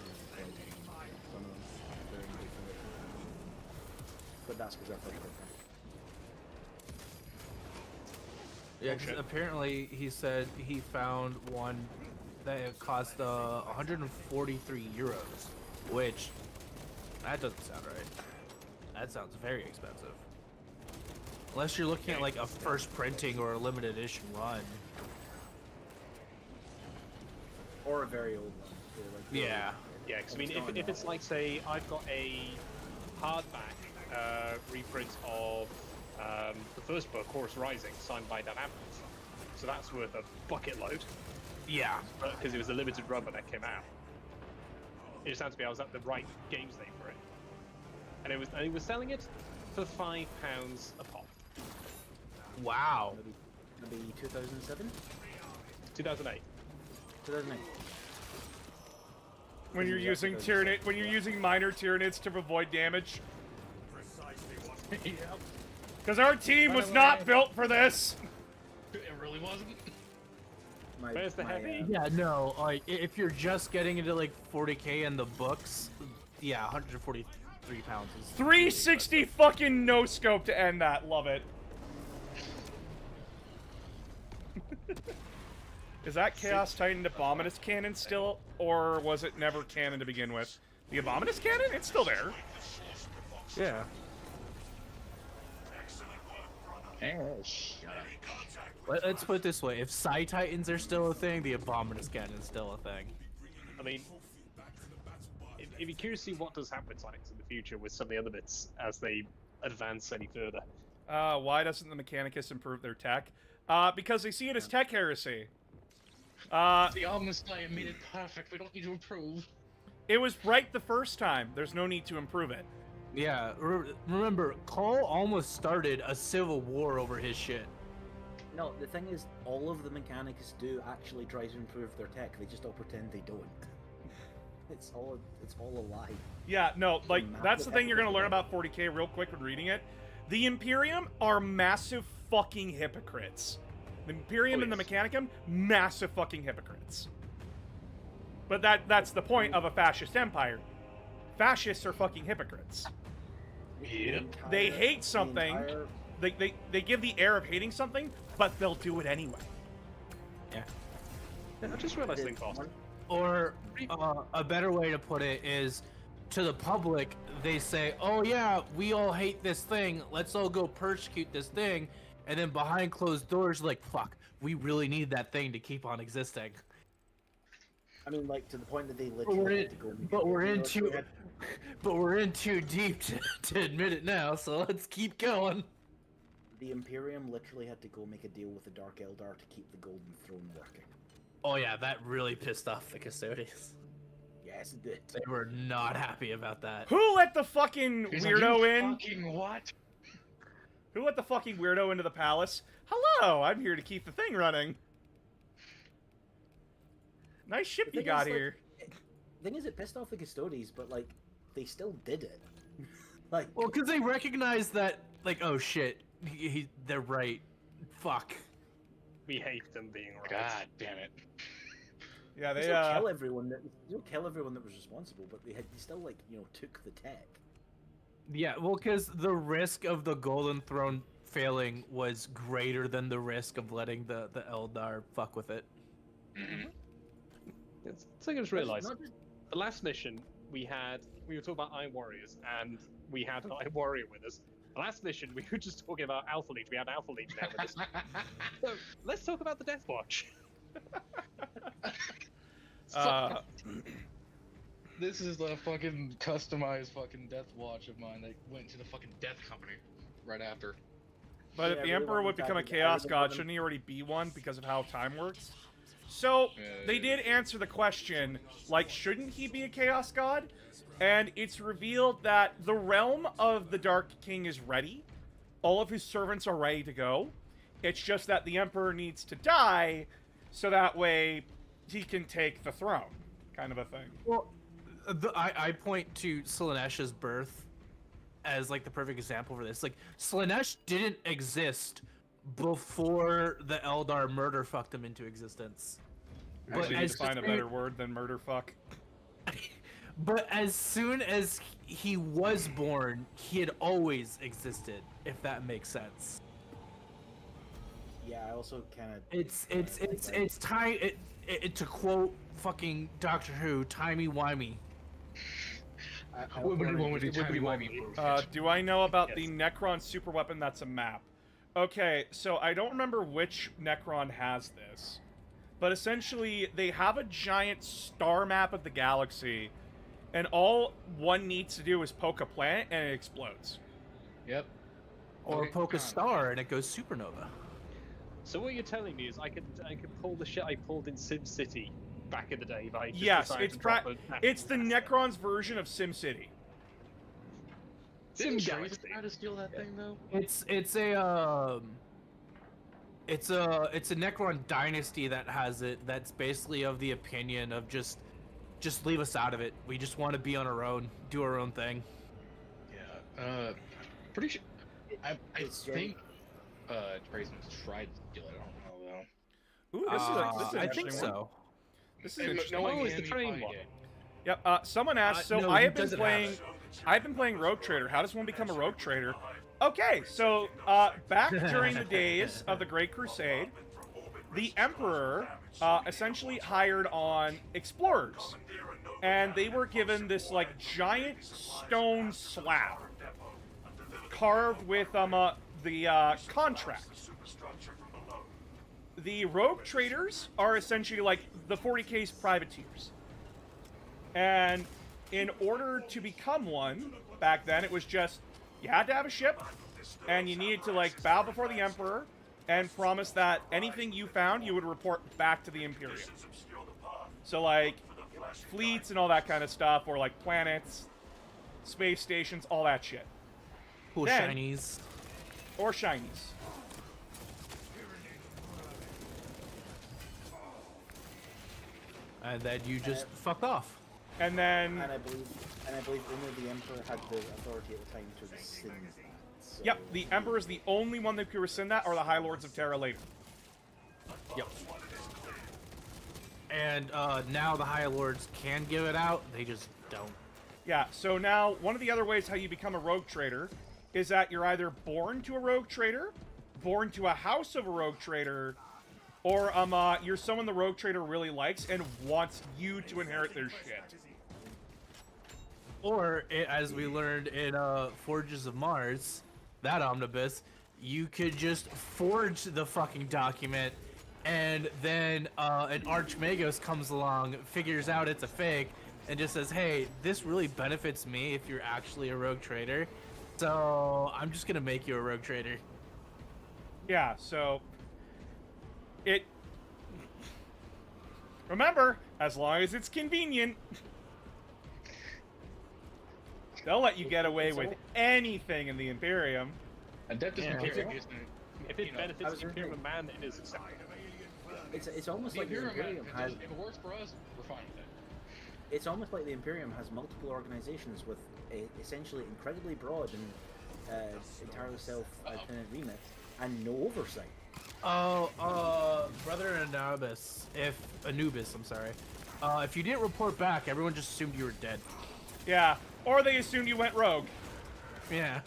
some of them. They're in different, but that's because I first read them. Yeah, 'cause apparently he said he found one that cost 143 euros, which that doesn't sound right. That sounds very expensive. Unless you're looking at like a first printing or a limited edition run. Or a very old one. They're like very Yeah. old. Yeah, because I And mean, it's not if it's novel. like, say, I've got a hardback reprint of the first book, Horus Rising, signed by Dan Abnett, so that's worth a bucket load, Yeah. because it was a limited run when that came out. It just sounds to me I was at the right games day for it, and it was selling it for £5 a pop. Wow. Maybe 2007, 2008. 2008. When you're using Tyranid, when you're using minor Tyranids to avoid damage. Yep. Because our team was not built for this. It really wasn't. Where's the heavy? Yeah, no, like if you're just getting into like 40k in the books, yeah, 143 pounds is 360 fucking no scope to end that. Love it. Is that Chaos Titan Abominus cannon still, or was it never canon to begin with? The Abominus cannon? It's still there. Yeah. Let's put it this way: if Psi Titans are still a thing, the Abominus cannon is still a thing. I mean, if you're curious to see what does happen with Sonics in the future with some of the other bits as they advance any further. Why doesn't the Mechanicus improve their tech? Because they see it as tech heresy. The Omnis Slayer made it perfect. We don't need to improve. It was right the first time. There's no need to improve it. Yeah, remember, Cole almost started a civil war over his shit. No, the thing is, all of the Mechanicus do actually try to improve their tech. They just all pretend they don't. It's all a lie. Yeah, no, like, Massive that's the thing you're gonna learn epic about 40k real quick when reading it. The Imperium are massive fucking hypocrites. The Imperium and the Mechanicum, massive fucking hypocrites. But that's the point of a fascist empire. Fascists are fucking hypocrites. Yep. They hate something, they give the air of hating something, but they'll do it anyway. Yeah. I just realized thing cost. Or a better way to put it is, to the public, they say, "Oh yeah, we all hate this thing. Let's all go persecute this thing," and then behind closed doors, like, "Fuck, we really need that thing to keep on existing." I mean, like, to the point that they literally had to go. But we're in too deep to admit it now. So let's keep going. The Imperium literally had to go make a deal with the Dark Eldar to keep the Golden Throne working. Oh yeah, that really pissed off the Custodians. Yes, it did. They were not happy about that. Who let the fucking He's like, weirdo "You in? Fucking what? Who let the fucking weirdo into the palace? Hello, I'm here to keep the thing running. Nice ship The you thing got is, like, here. Thing is, it pissed off the Custodians, but like, they still did it. Like, Well, because they recognized that, like, oh shit, they're right. Fuck. We hate them being right. God damn it. Yeah, they they still kill everyone that was responsible, but they still, like, you know, took the tech. Yeah, well, because the risk of the Golden Throne failing was greater than the risk of letting the Eldar fuck with it. It's like I just realized. Not just- The last mission we were talking about Iron Warriors, and we had an Iron Warrior with us. The last mission we were just talking about Alpha Legion. We had Alpha Legion there with us. So let's talk about the Death Watch. This is the fucking customized fucking Death Watch of mine that went to the fucking Death Company right after. But Yeah, if the really Emperor wanted would to become a have the Chaos Iron God, Woman. shouldn't he already be one because of how time works? So, they did answer the question, like, shouldn't he be a Chaos God? And it's revealed that the realm of the Dark King is ready. All of his servants are ready to go. It's just that the Emperor needs to die, so that way he can take the throne, kind of a thing. Well, I point to Slaanesh's birth as, like, the perfect example for this. Like, Slaanesh didn't exist before the Eldar murder fucked him into existence. But But need as to find a better word than murder fuck. But as soon as he was born, he had always existed. If that makes sense. Yeah, I also kind of. It's time. To quote fucking Doctor Who, timey wimey. What would do timey-wimey? Do I know about the Necron super weapon that's a map? Okay, so I don't remember which Necron has this, but essentially they have a giant star map of the galaxy, and all one needs to do is poke a planet and it explodes. Yep. Or Okay, poke a Con. star and it goes supernova. So what you're telling me is I could pull the shit I pulled in SimCity back in the day by just Yes, deciding it's to drop it's the Necron's version of SimCity. Didn't Sim Tracer Galaxy. try to steal that thing though? It's a Necron dynasty that has it. That's basically of the opinion of just leave us out of it. We just want to be on our own, do our own thing. Yeah. Pretty sure. I It's think Tracer tried to steal it. I don't know though. Ooh, this is an I think interesting one. so. This is And interesting. no one Oh, it's the can train find one. it. Yep. Someone asked. So no, I he have been doesn't have playing. it. I've been playing Rogue Trader. How does one become a Rogue Trader? Okay, so back during the days of the Great Crusade, the Emperor essentially hired on explorers, and they were given this like giant stone slab carved with the contract. The Rogue Traders are essentially like the 40K's privateers. And in order to become one, back then it was just, you had to have a ship, and you needed to like bow before the Emperor, and promise that anything you found, you would report back to the Imperium. So like, fleets and all that kind of stuff, or like planets, space stations, all that shit. Cool Then- shinies. Or shinies. And then you just fuck off. And then, And I believe only the Emperor had the authority at the time to rescind that. So, yep, the Emperor is the only one that could rescind that, or the High Lords of Terra later. Yep. And now the High Lords can give it out, they just don't. Yeah, so now one of the other ways how you become a Rogue Trader is that you're either born to a Rogue Trader, born to a house of a Rogue Trader, or you're someone the Rogue Trader really likes and wants you to inherit their shit. Or, as we learned in Forges of Mars, that omnibus, you could just forge the fucking document, and then an Archmagos comes along, figures out it's a fake, and just says, hey, this really benefits me if you're actually a Rogue Trader, so I'm just gonna make you a Rogue Trader. Yeah, so it. Remember, as long as it's convenient, they'll let you get away with anything in the Imperium. Adeptus Yeah. Imperium isn't. If it you know, I benefits was the Imperium thinking- man, it is acceptable. It's almost The like the Imperium, Imperium has. if it works for us, we're fine with it. It's almost like the Imperium has multiple organizations with essentially incredibly broad and entirely self-dependent remits and no oversight. Brother Anubis, I'm sorry. If you didn't report back, everyone just assumed you were dead. Yeah, or they assume you went rogue, Yeah.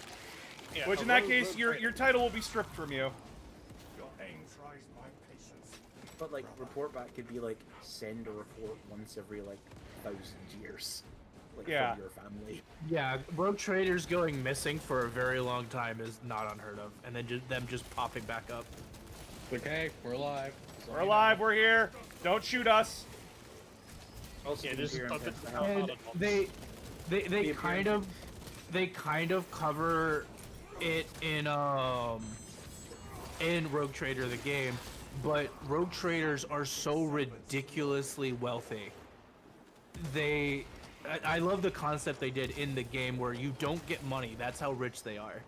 Yeah, which a in that rogue- case, rogue your trader. your title will be stripped from you. But like report back could be like send a report once every like 1,000 years, like Yeah. from your family. Yeah, Rogue Traders going missing for a very long time is not unheard of, and then them just popping back up. Like, hey, we're alive. We're alive. We're here. Don't shoot us. Also, Yeah, the this is Imperium something- tends to have- And they The kind of cover it in Rogue Trader the game, but Rogue Traders are so ridiculously wealthy. I love the concept they did in the game where you don't get money. That's how rich they are.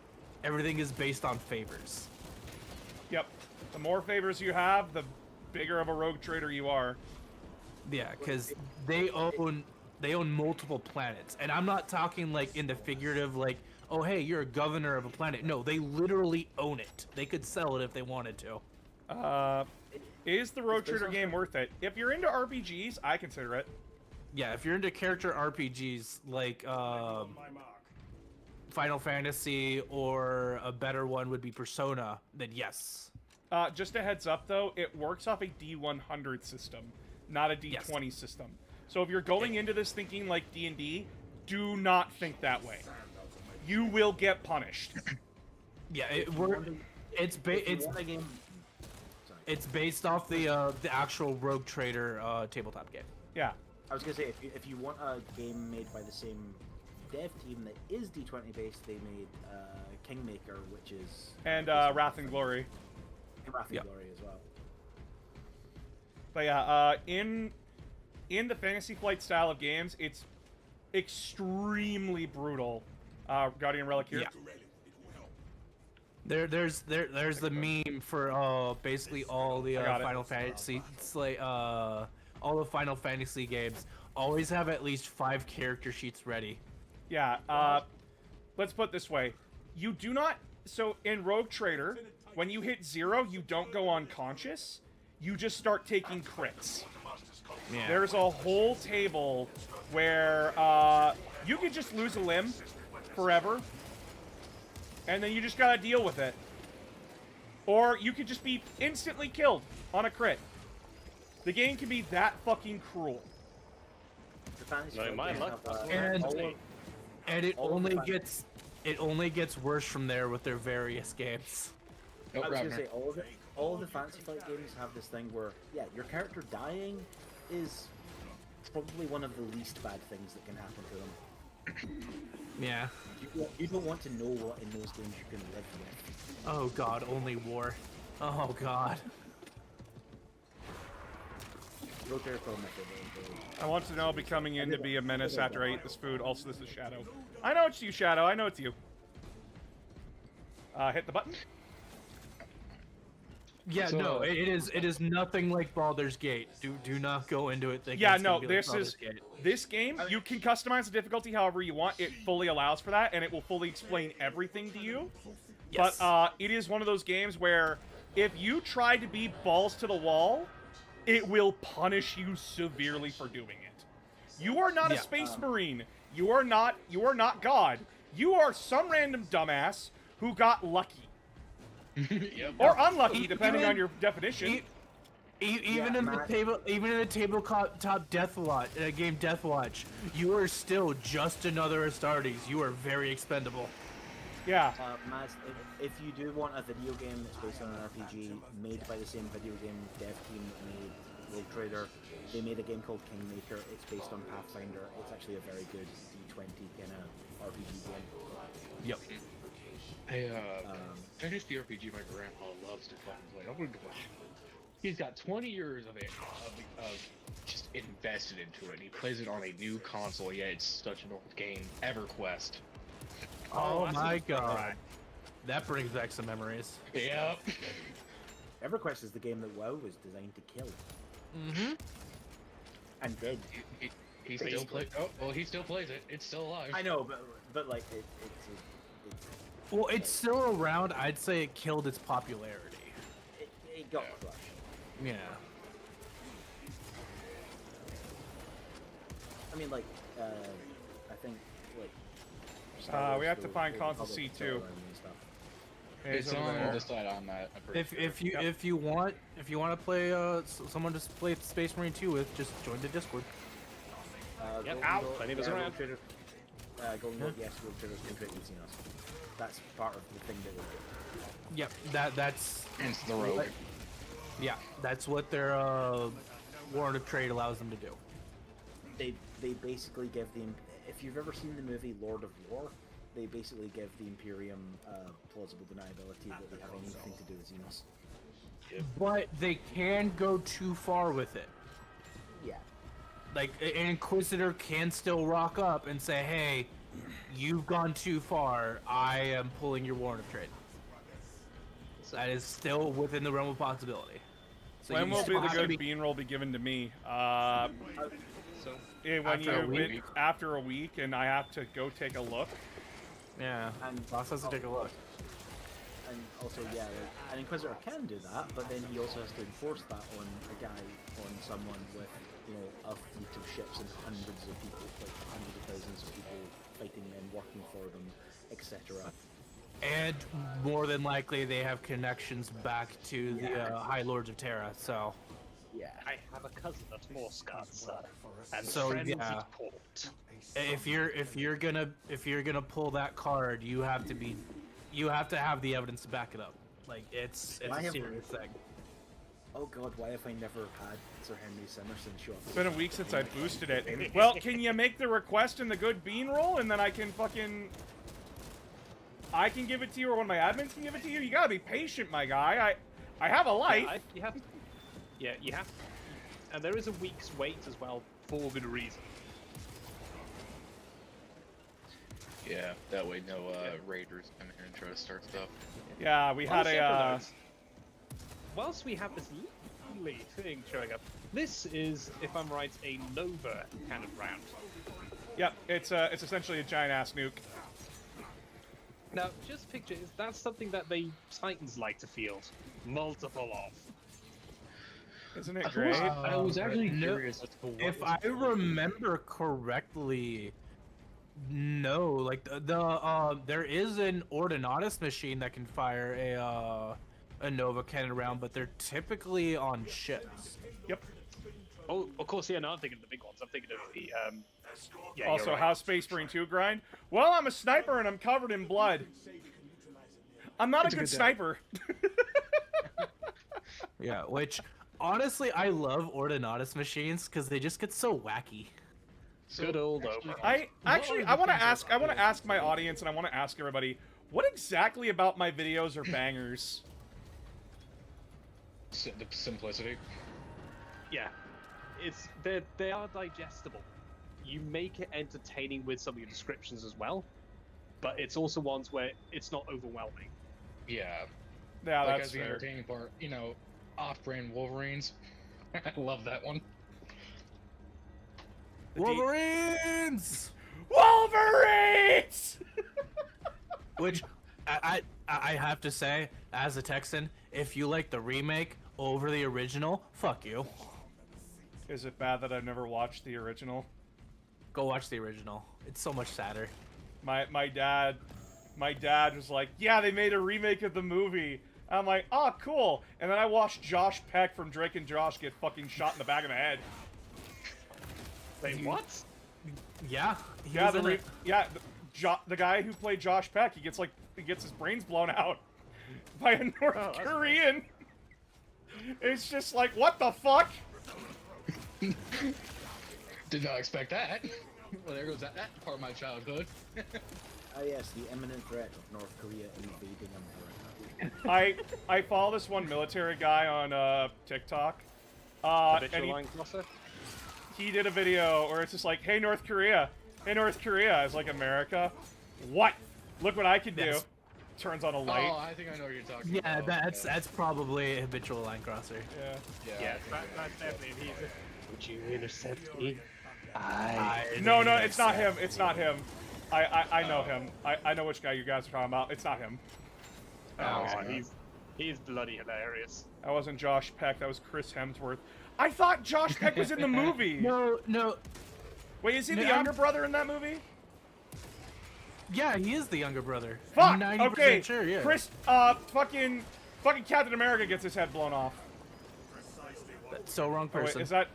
Everything is based on favors. Yep. The more favors you have, the bigger of a Rogue Trader you are. Yeah, because they own multiple planets, and I'm not talking like in the figurative, like, oh hey, you're a governor of a planet. No, they literally own it. They could sell it if they wanted to. Is the Rogue Trader game worth it? If you're into RPGs, I consider it. Yeah, if you're into character RPGs like Final Fantasy, or a better one would be Persona, then yes. Just a heads up, though, it works off a D100 system, not a D20 system. So if you're going into this thinking like D&D, do not think that way. You will get punished. Yeah, it's based off the actual Rogue Trader tabletop game. Yeah. I was gonna say, if you want a game made by the same dev team that is D20 based, they made Kingmaker, which is... And Wrath and Glory. And Wrath and Glory as well. But yeah, in the Fantasy Flight style of games, it's extremely brutal. Guardian Relic here. Yeah. There's the meme for basically all the Final Fantasy all the Final Fantasy games always have at least 5 character sheets ready. Yeah, let's put it this way. You do not... So, in Rogue Trader, when you hit 0, you don't go unconscious. You just start taking crits. Yeah. There's a whole table where you could just lose a limb forever, and then you just gotta deal with it. Or you could just be instantly killed on a crit. The game can be that fucking cruel. And it only gets worse from there with their various games. I was gonna say, all of the Fantasy Flight games have this thing where, yeah, your character dying is probably one of the least bad things that can happen to them. Yeah. You don't want to know what in those games you can live with. Oh god, only war. Oh god. I want to know be coming in to be a menace after I eat this food. Also, this is Shadow. I know it's you, Shadow. I know it's you. Hit the button. Yeah, so, no, it is nothing like Baldur's Gate. Do not go into it thinking. Yeah, no, this game. You can customize the difficulty however you want. It fully allows for that, and it will fully explain everything to you. Yes. But it is one of those games where if you try to be balls to the wall, it will punish you severely for doing it. You are not a space marine. You are not God. You are some random dumbass who got lucky. Or unlucky, depending on your definition. Even in the tabletop game Deathwatch, you are still just another Astartes. You are very expendable. Yeah. Maz, if you do want a video game that's based on an RPG made by the same video game dev team that made Rogue Trader, they made a game called Kingmaker. It's based on Pathfinder. It's actually a very good D20 kind of RPG game. Yep. Finished the RPG my grandpa loves to fucking play. He's got 20 years of just invested into it. And he plays it on a new console. Yeah, it's such an old game. EverQuest. Oh my god. That brings back some memories. Yep. EverQuest is the game that WoW was designed to kill. Mm-hmm. And did. He still plays. Oh, well, he still plays it. It's still alive. I know, but like it's well, it's still around. I'd say it killed its popularity. It got crushed. Yeah. I mean, like, I think, like... we have to find console C2. It's on the side on that. If you want to play someone to play Space Marine 2 with, just join the Discord. Plenty of us around. Golden Gold, yes, Rogue Traders contribute Xenos. That's part of the thing that we do. Yep, that's... It's the rogue. Yeah, that's what their warrant of trade allows them to do. They basically give the... If you've ever seen the movie Lord of War, they basically give the Imperium plausible deniability that they have anything to do with Xenos. But they can go too far with it. Yeah. Like, an Inquisitor can still rock up and say, hey, you've gone too far, I am pulling your warrant of trade. So that is still within the realm of possibility. So when will be the good bean roll be given to me? After a week, and I have to go take a look. Yeah, and boss has to take a look. and also, yeah, like, an Inquisitor can do that, but then he also has to enforce that on a guy, on someone with, you know, a fleet of ships and hundreds of people, like hundreds of thousands of people fighting them, working for them, etc. And more than likely, they have connections back to the High Lords of Terra. So, Yeah. I have a cousin that's Morse son, and So, friends yeah. at port. if you're gonna pull that card, you have to have the evidence to back it up. Like it's Why a have- serious thing. Oh god, why have I never had Sir Henry Simerson show up? It's been a week since I boosted it. Well, can you make the request in the good bean roll, and then I can give it to you, or one of my admins can give it to you? You gotta be patient, my guy. I have a life. You have, and there is a week's wait as well for good reason. Yeah, that way no raiders come here and try to start stuff. Yeah, we had a. Whilst we have this lovely thing showing up, this is, if I'm right, a Nova kind of round. Yep, it's essentially a giant ass nuke. Now, just picture, that's something that the Titans like to field multiple of. Isn't it great? I was actually No, curious as to what If was I remember correctly, no, like there is an Ordinatus machine that can fire a Nova cannon round, but they're typically on ships. Yep. Oh, of course, yeah, no, I'm thinking of the big ones. I'm thinking of the, yeah, Also, you're right. how Space Marine 2 grind? Well, I'm a sniper and I'm covered in blood. I'm not a good sniper. Yeah, which honestly I love Ordinatus machines because they just get so wacky. Good old actually, Oba. I want to ask my audience, and I want to ask everybody, what exactly about my videos are bangers? the simplicity. Yeah, they are digestible. You make it entertaining with some of your descriptions as well, but it's also ones where it's not overwhelming. Yeah, Yeah, like that's as the fair. entertaining part, you know, off-brand Wolverines. I love that one. Wolverines! Wolverines! Which I have to say, as a Texan, if you like the remake over the original, fuck you. Is it bad that I've never watched the original? Go watch the original. It's so much sadder. My dad was like, yeah, they made a remake of the movie. I'm like, oh, cool. And then I watched Josh Peck from Drake and Josh get fucking shot in the back of the head. Wait, what? Yeah. he Yeah, was in it. the guy who played Josh Peck, he gets his brains blown out by a North that's Korean. It's just like, what the fuck? Did not expect that. Well, there goes that part of my childhood. Ah yes, the imminent threat of North Korea invading America. I follow this one military guy on TikTok. Habitual And line crosser? he did a video where it's just like, hey North Korea, it's like, America, what? Look what I can do. Yes. Turns on a light. Oh, I think I know what you're talking Yeah, about. that's probably a habitual line crosser. Yeah. Yeah, That's definitely he's. Would you intercept me? No, it's not him. It's not him. I know him. I know which guy you guys are talking about. It's not him. Oh, he's bloody hilarious. That wasn't Josh Peck. That was Chris Hemsworth. I thought Josh Peck was in the movie. No. Wait, is he the No, younger brother in that movie? Yeah, he is the younger brother. Fuck. 90% Okay. sure, yeah. Chris. Fucking Captain America gets his head blown off. So wrong Oh, wait, person. is it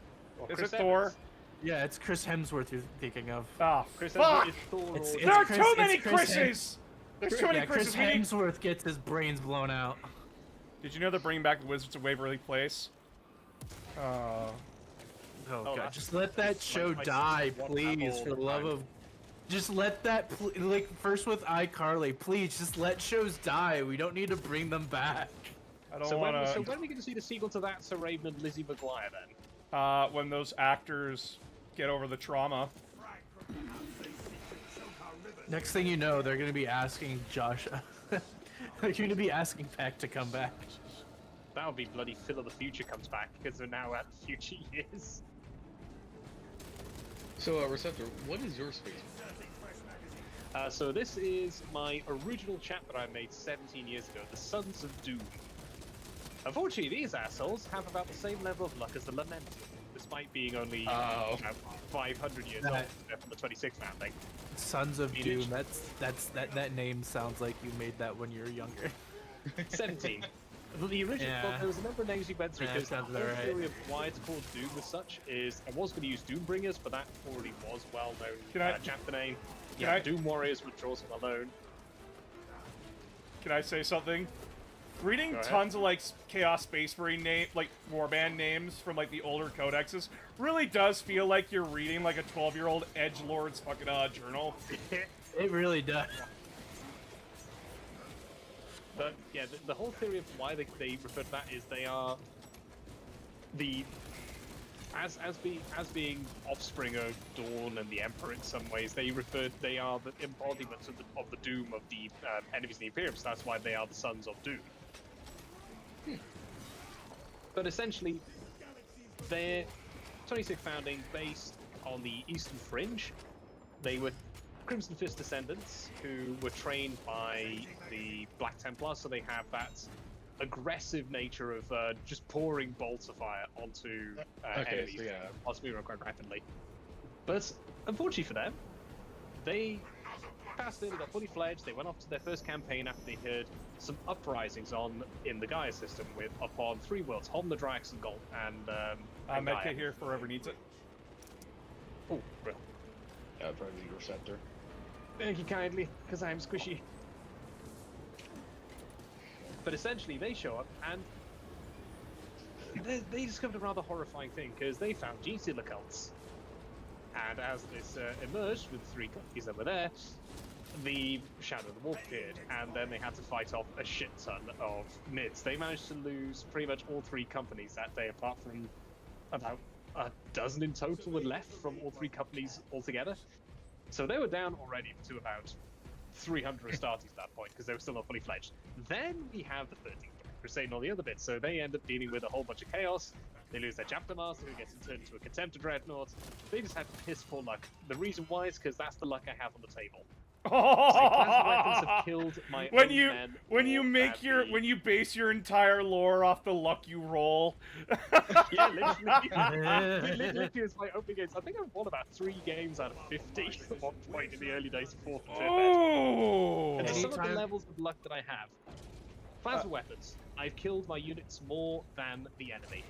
Chris Thor? Evans. Yeah, it's Chris Hemsworth you're thinking of. Ah, Chris fuck! Evans is Thor. It's- There are Chris- too it's many Chris Chris's. There's too many Yeah, Chris Chris's. We need- Hemsworth gets his brains blown out. Did you know they're bringing back the Wizards of Waverly Place? Oh god, that's- just let that show my die, sister wants please, that all for the the love time. of... Just let that, like, first with iCarly, please, just let shows die. We don't need to bring them back. I don't So when want are we to. going to see the sequel to that, Sir Raven and Lizzie McGuire then? When those actors get over the trauma. Next thing you know, they're gonna be asking Josh... they're gonna be asking Peck to come back. That would be bloody Phil of the Future comes back, because they're now at future years. So, Receptor, what is your space? So this is my original chap that I made 17 years ago, the Sons of Doom. Unfortunately, these assholes have about the same level of luck as the Lamentum, despite being only about 500 years old from the 26th founding. Sons of Doom. That name sounds like you made that when you were younger. 17. The original, well, there was a number of names you went through, because the sounds whole about right. theory of why it's called Doom as such is, I was going to use Doombringers, but that already was well-known chapter name. Yeah, Doom Warriors, which are also well-known. Can I say something? Reading tons of like Chaos Space Marine warband names from like the older codexes really does feel like you're reading like a 12-year-old edgelord's fucking journal. It really does. But yeah, the whole theory of why they refer to that is they are the as being offspring of Dawn and the Emperor in some ways. They are the embodiments of the doom of the enemies of the Imperium. So that's why they are the Sons of Doom. But essentially, their 26th founding based on the Eastern Fringe. They were Crimson Fist descendants who were trained by the Black Templars, so they have that aggressive nature of just pouring bolts of fire onto enemies, so yeah. possibly quite rapidly. But unfortunately for them, they passed in, got fully fledged. They went off to their first campaign after they heard some uprisings in the Gaia system upon 3 worlds: Holm-the-Drax and Gold and Medkit here, forever needs it. Oh, real. Yeah, probably the receptor. Thank you kindly, because I'm squishy. But essentially, they show up and they discovered a rather horrifying thing, because they found Gene Stealer cults. And as this emerged with 3 companies that were there, the Shadow of the Wolf appeared, and then they had to fight off a shit ton of mids. They managed to lose pretty much all 3 companies that day, apart from about a dozen in total were left from all 3 companies altogether. So they were down already to about 300 Astartes at that point, because they were still not fully fledged. Then we have the 13th Crusade and all the other bits, so they end up dealing with a whole bunch of chaos. They lose their chapter master, who gets turned into a Contemptor Dreadnought. They just had piss poor luck. The reason why is because that's the luck I have on the table. Plasma weapons have killed my when own you men when you more make your badly. when you base your entire lore off the luck you roll. Yeah, literally it's my opening games. I think I've won about 3 games out of 50 at one point in the early days of 4th and 5th. Oh! And some of the levels of luck that I have. Plasma weapons. I've killed my units more than the enemy.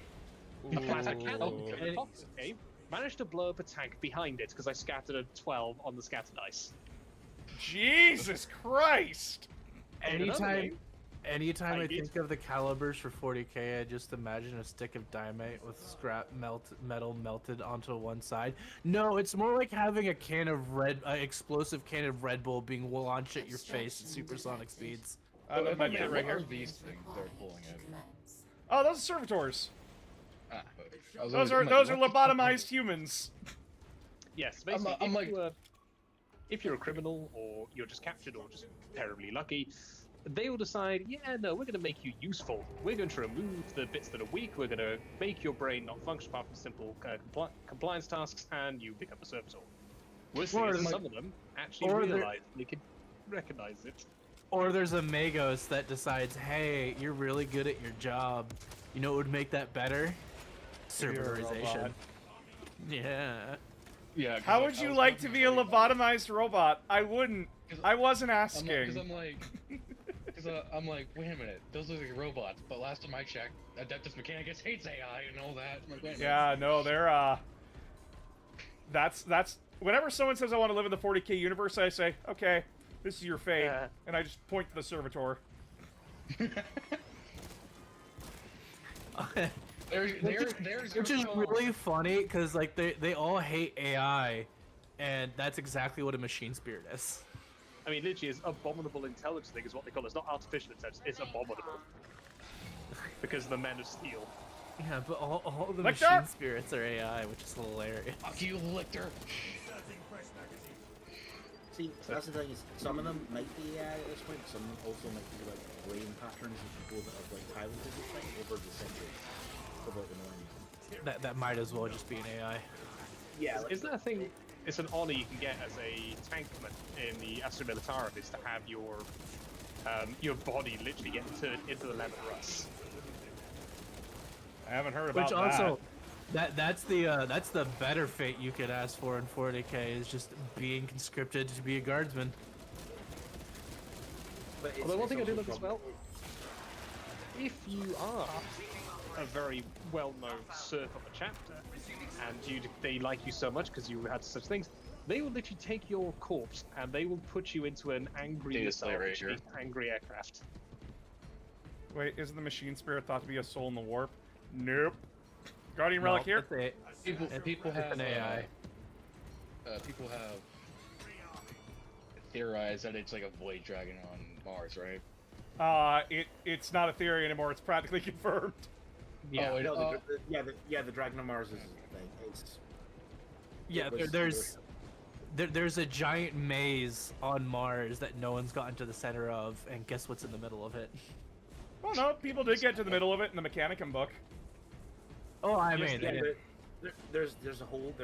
A plasma cannon in the Fox game managed to blow up a tank behind it because I scattered a 12 on the scatter dice. Jesus Christ! Anytime I I did. think of the calibers for 40k, I just imagine a stick of dynamite with scrap metal melted onto one side. No, it's more like having a can of explosive can of Red Bull being launched at your face at supersonic speeds. That might be it right What are here. these things they're pulling in? Oh, those are servitors. Ah, Those are lobotomized humans. Yes, basically, I'm like- if you're a criminal or you're just captured or just terribly lucky, they will decide, yeah, no, we're going to make you useful. We're going to remove the bits that are weak. We're going to make your brain not function apart from simple compliance tasks, and you pick up a servitor. Worst thing is some of them actually realize they can recognize it. Or there's a Magos that decides, hey, you're really good at your job. You know what would make that better? Servitorization. Yeah. Yeah. 'cause, How like, would I you was like to talking be a somebody lobotomized robot? I wouldn't. I wasn't asking. Because I'm like, wait a minute, those look like robots. But last time I checked, Adeptus Mechanicus hates AI and all that. I'm like, wait a minute. Yeah, no, they're That's whenever someone says I want to live in the 40k universe, I say, okay, this is your fate, and I just point to the servitor. Which is really funny because like they all hate AI, and that's exactly what a machine spirit is. I mean, literally, it's abominable intelligence thing is what they call it. It's not artificial intelligence, it's abominable. Because the men of steel. Yeah, but all the Lictor! machine spirits are AI, which is hilarious. Fuck you, Lictor. See, that's the thing is, some of them might be AI at this point, some of them also might be like brain patterns of people that have like piloted this thing over the centuries, over the millennium. That might as well just be an AI. Yeah, Isn't that a thing? it's an honor you can get as a tankman in the Astra Militarum is to have your body literally get turned into the Lamb of Russ. I haven't heard about Which that. also, that's the better fate you could ask for in 40k is just being conscripted to be a guardsman. But Although one thing I do also love as from- well, if you are a very well-known serf of a chapter, and they like you so much because you had such things, they will literally take your corpse and they will put you into an angry Data missile, slate right which here. means angry aircraft. Wait, isn't the machine spirit thought to be a soul in the warp? Nope. Guardian relic here? People have an AI. People have theorized that it's like a void dragon on Mars, right? It's not a theory anymore. It's practically confirmed. Yeah. Oh, it, No, the Dragon of Mars is like it's. Yeah, it was- there's a giant maze on Mars that no one's gotten to the center of, and guess what's in the middle of it? Well, no, people did get to the middle of it in the Mechanicum book. Oh, I Yes, mean, yeah, but there's a whole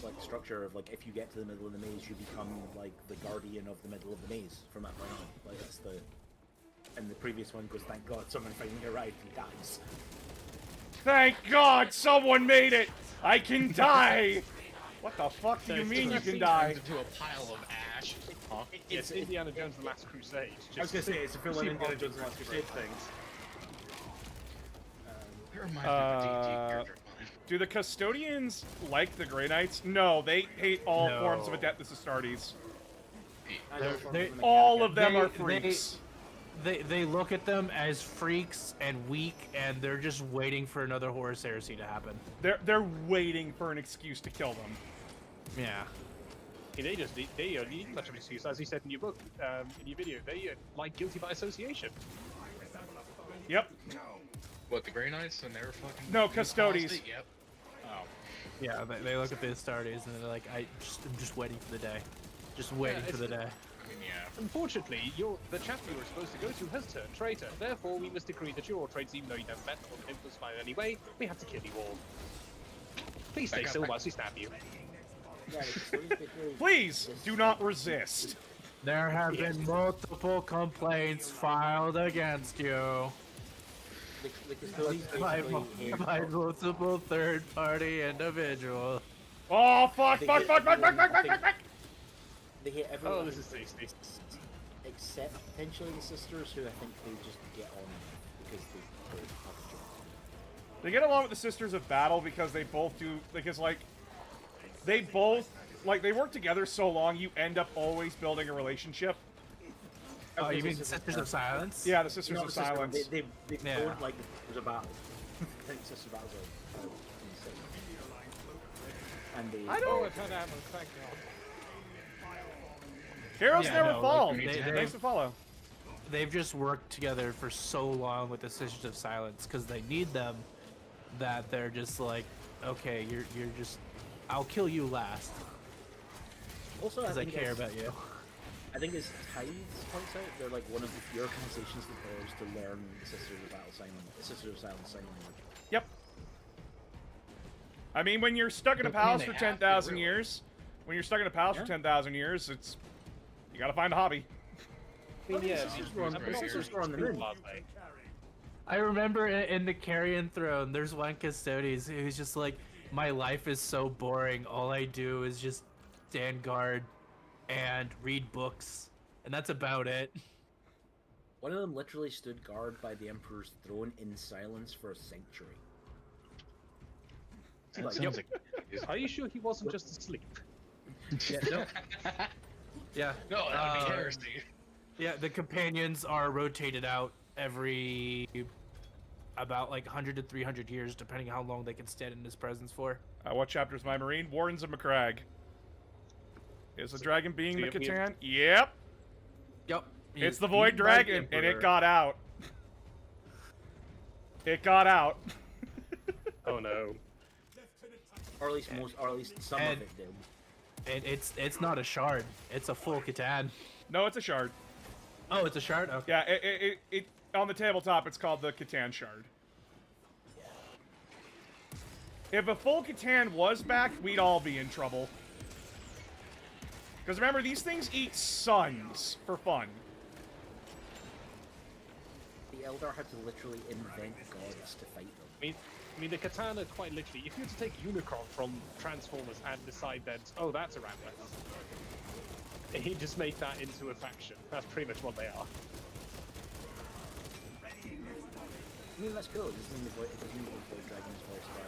like structure of like if you get to the middle of the maze, you become like the guardian of the middle of the maze from that point on. Like that's the. And the previous one goes, thank God someone finally arrived. He dies. Thank God someone made it! I can die! What the fuck do you mean you can die? Into a pile of ash. Huh? It's Indiana Jones: The Last Crusade. I was gonna say it's a fill in see Indiana Bond Jones: The Last Crusade things. It reminds me of a D&D character of mine. Do the Custodians like the Grey Knights? No, they hate all No. forms of Adeptus Astartes. I know from They're- the All of them They- are freaks. they look at them as freaks and weak, and they're just waiting for another Horus Heresy to happen. They're waiting for an excuse to kill them. Yeah. They need much of an excuse, as you said in your book, in your video. They like guilty by association. Yep. What, the Grey Knights and their fucking... No, you caused Custodes. it? Yep. Oh. Yeah, they look at the Astartes and they're like, I'm just waiting for the day. Just waiting for the day. I mean, yeah. Unfortunately, the chapter you were supposed to go to has turned traitor. Therefore, we must decree that you're all traitors, even though you never met or been influenced by in any way. We have to kill you all. Please stay still whilst we stab you. Yeah, the Custodians basically- Please do not resist. There have been multiple complaints filed against you the Custodians by basically hate- multiple third-party individuals. Oh fuck! They Fuck! hate Fuck! Fuck! Fuck! everyone, Fuck! I Fuck! think- Fuck! They hate everyone. Oh, this is tasty. Except potentially the sisters, who I think they just get on because they have a job. They get along with the Sisters of Battle because they both do. Because like, they both they work together so long. You end up always building a relationship. Oh, you mean Sisters of Sisters of Silence? Yeah, the Sisters Not of the Sisters, Silence. They Yeah. don't like the Sisters of Battle. I think Sisters of Battle are insane. And they. I don't. Oh, I've had ammo, thank God. Heroes Yeah, never no, fall. like, they- Thanks to follow. They've just worked together for so long with the Sisters of Silence because they need them that they're just like, okay, you're just, I'll kill you last Also, because I think care as- about you. I think as Tides points out, they're like one of the few organizations that dares to learn the Sisters of Battle sign, the Sisters of Silence sign language. Yep. I mean, when you're stuck in a But man, palace they for have to, 10,000 really. years, when you're stuck in a palace for Yeah. 10,000 years, it's you gotta find a hobby. I mean, yeah, Sisters were on- I'm the also Sisters were on the too moon. blasé. I remember in the Carrion Throne, there's one Custodes who's just like, my life is so boring. All I do is just stand guard and read books, and that's about it. One of them literally stood guard by the Emperor's throne in silence for a century. That Like, sounds like... Are you sure he wasn't just asleep? no, Yeah. No, that would be heresy. Yeah, the companions are rotated out every about like 100 to 300 years, depending how long they can stand in his presence for. What chapter is my Marine? Wardens of Macragge. Is the dragon being the So you- Catan? Yep. Yep. It's the Void Dragon, and it got out. It got out. Oh no. or at least most, or at least some And- of it did. And it's not a shard. It's a full Catan. No, it's a shard. Oh, it's a shard? Okay. Yeah, it on the tabletop, it's called the Catan Shard. If a full Catan was back, we'd all be in trouble. Because remember, these things eat suns for fun. The Eldar had to literally invent gods to fight them. I mean, the katana, quite literally, if you were to take Unicron from Transformers and decide that, oh, that's a Ramlet, he'd just make that into a faction. That's pretty much what they are. I mean, that's cool. It doesn't mean the Void Dragon is voiced by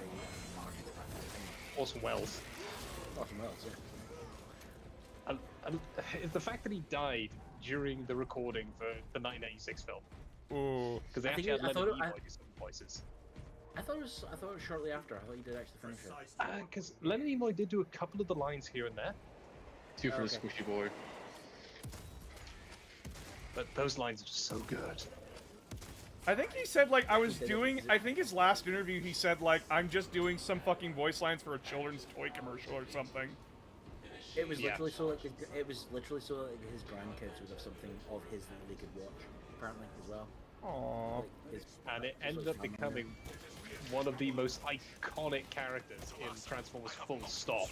Orson Welles. Orson Welles, yeah. And the fact that he died during the recording for the 1986 film, Ooh. because they actually had Leonard Nimoy do some voices. I thought it was shortly after. I thought you did actually finish it. Because Leonard Nimoy did do a couple of the lines here and there, 2 for the Okay. squishy boy. but those lines are just so good. I think he said, like, I did think his last interview, he said, like, I'm just doing some fucking voice lines for a children's toy commercial or something. It was Yeah. literally so like his grandkids would have something of his that they could watch, apparently, as well. Aww. Like, And it his ended sort up of family. becoming one of the most iconic characters in Transformers full stop.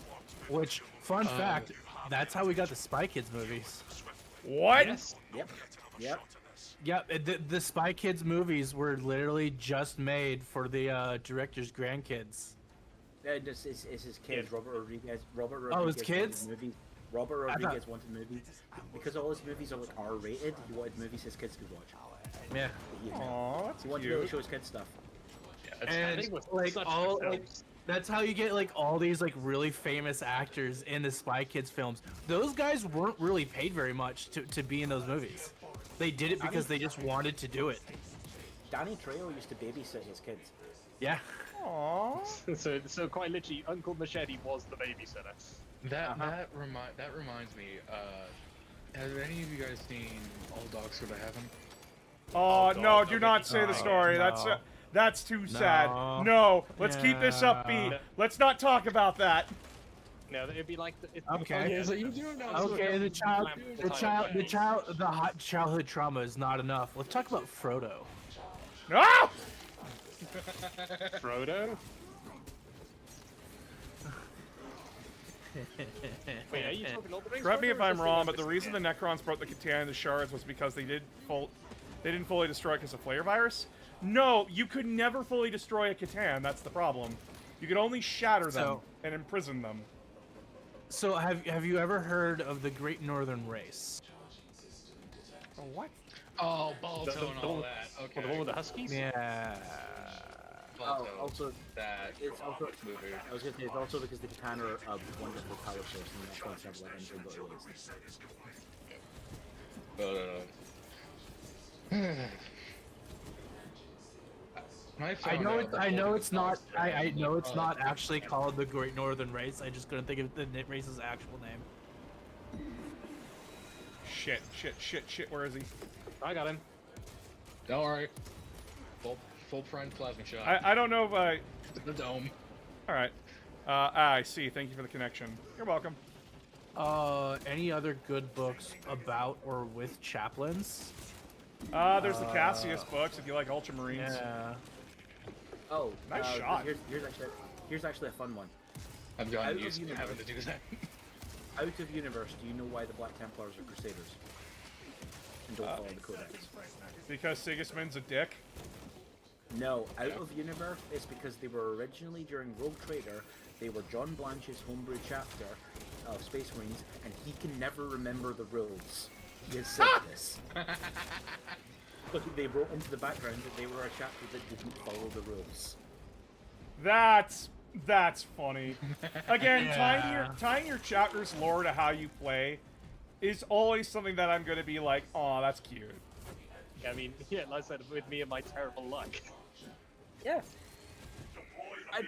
Which, fun fact, that's how we got the Spy Kids movies. What? Yes. Yep. Yep. Yeah, the Spy Kids movies were literally just made for the director's grandkids. It's his kids, Robert Rodriguez. Oh, his wanted kids? Movies. Robert I thought- Rodriguez wanted movies because all his movies are like R-rated. He wanted movies his kids could watch. Yeah. He, Aww, that's he wanted to be able to cute. show his kids stuff. And like all like that's how you get like all these like really famous actors in the Spy Kids films. Those guys weren't really paid very much to be in those movies. They did it because they just wanted to do it. Danny Trejo used to babysit his kids. Yeah. Aww. so quite literally, Uncle Machete was the babysitter. That reminds me. Have any of you guys seen All Dogs Go to Heaven? Oh, no, God, do no, not say the no, story. no. That's too sad. No. No, let's keep this Yeah. upbeat. Let's not talk about that. No, it'd be like Okay. yeah, So you do know. Okay, the hot childhood trauma is not enough. Let's talk about Frodo. No! Frodo. Wait, are you talking Lord of the Rings? Correct me Frodo, if or I'm just wrong, the but the reason the Necrons brought the Katana and the shards was because they didn't fully destroy it because of flare virus. No, you could never fully destroy a Catan. That's the problem. You could only shatter them So- and imprison them. So have you ever heard of the Great Northern Race? Oh, what? Oh, Balto The- and the all one- that. Okay. the one with the Huskies? Yeah. Balto. Also, That it's also movie. I was gonna say it's also because the Katana are a wonderful power source and the Necrons have like anything but waste. I know it's not actually called the Great Northern Race. I just couldn't think of the race's actual name. Shit. Where is he? I got him. Don't worry. Full front plasma shot. I don't know if I... The dome. Alright. I see. Thank you for the connection. You're welcome. Any other good books about or with chaplains? There's the Cassius books if you like Ultramarines. Yeah. Oh, Nice shot. Here's actually a fun one. I've Out gotten of used to universe. having to do that. Out of universe, do you know why the Black Templars are Crusaders? And don't follow the Codex. Because Sigismund's a dick. No, out of universe, it's because they were originally during Rogue Trader. They were John Blanche's homebrew chapter of Space Marines, and he can never remember the rules. He has said this. But they wrote into the background that they were a chapter that didn't follow the rules. That's funny. Again, Yeah. tying your chapter's lore to how you play is always something that I'm gonna be like, aw, that's cute. Yeah, I mean, yeah, like I said, with me and my terrible luck. Yeah.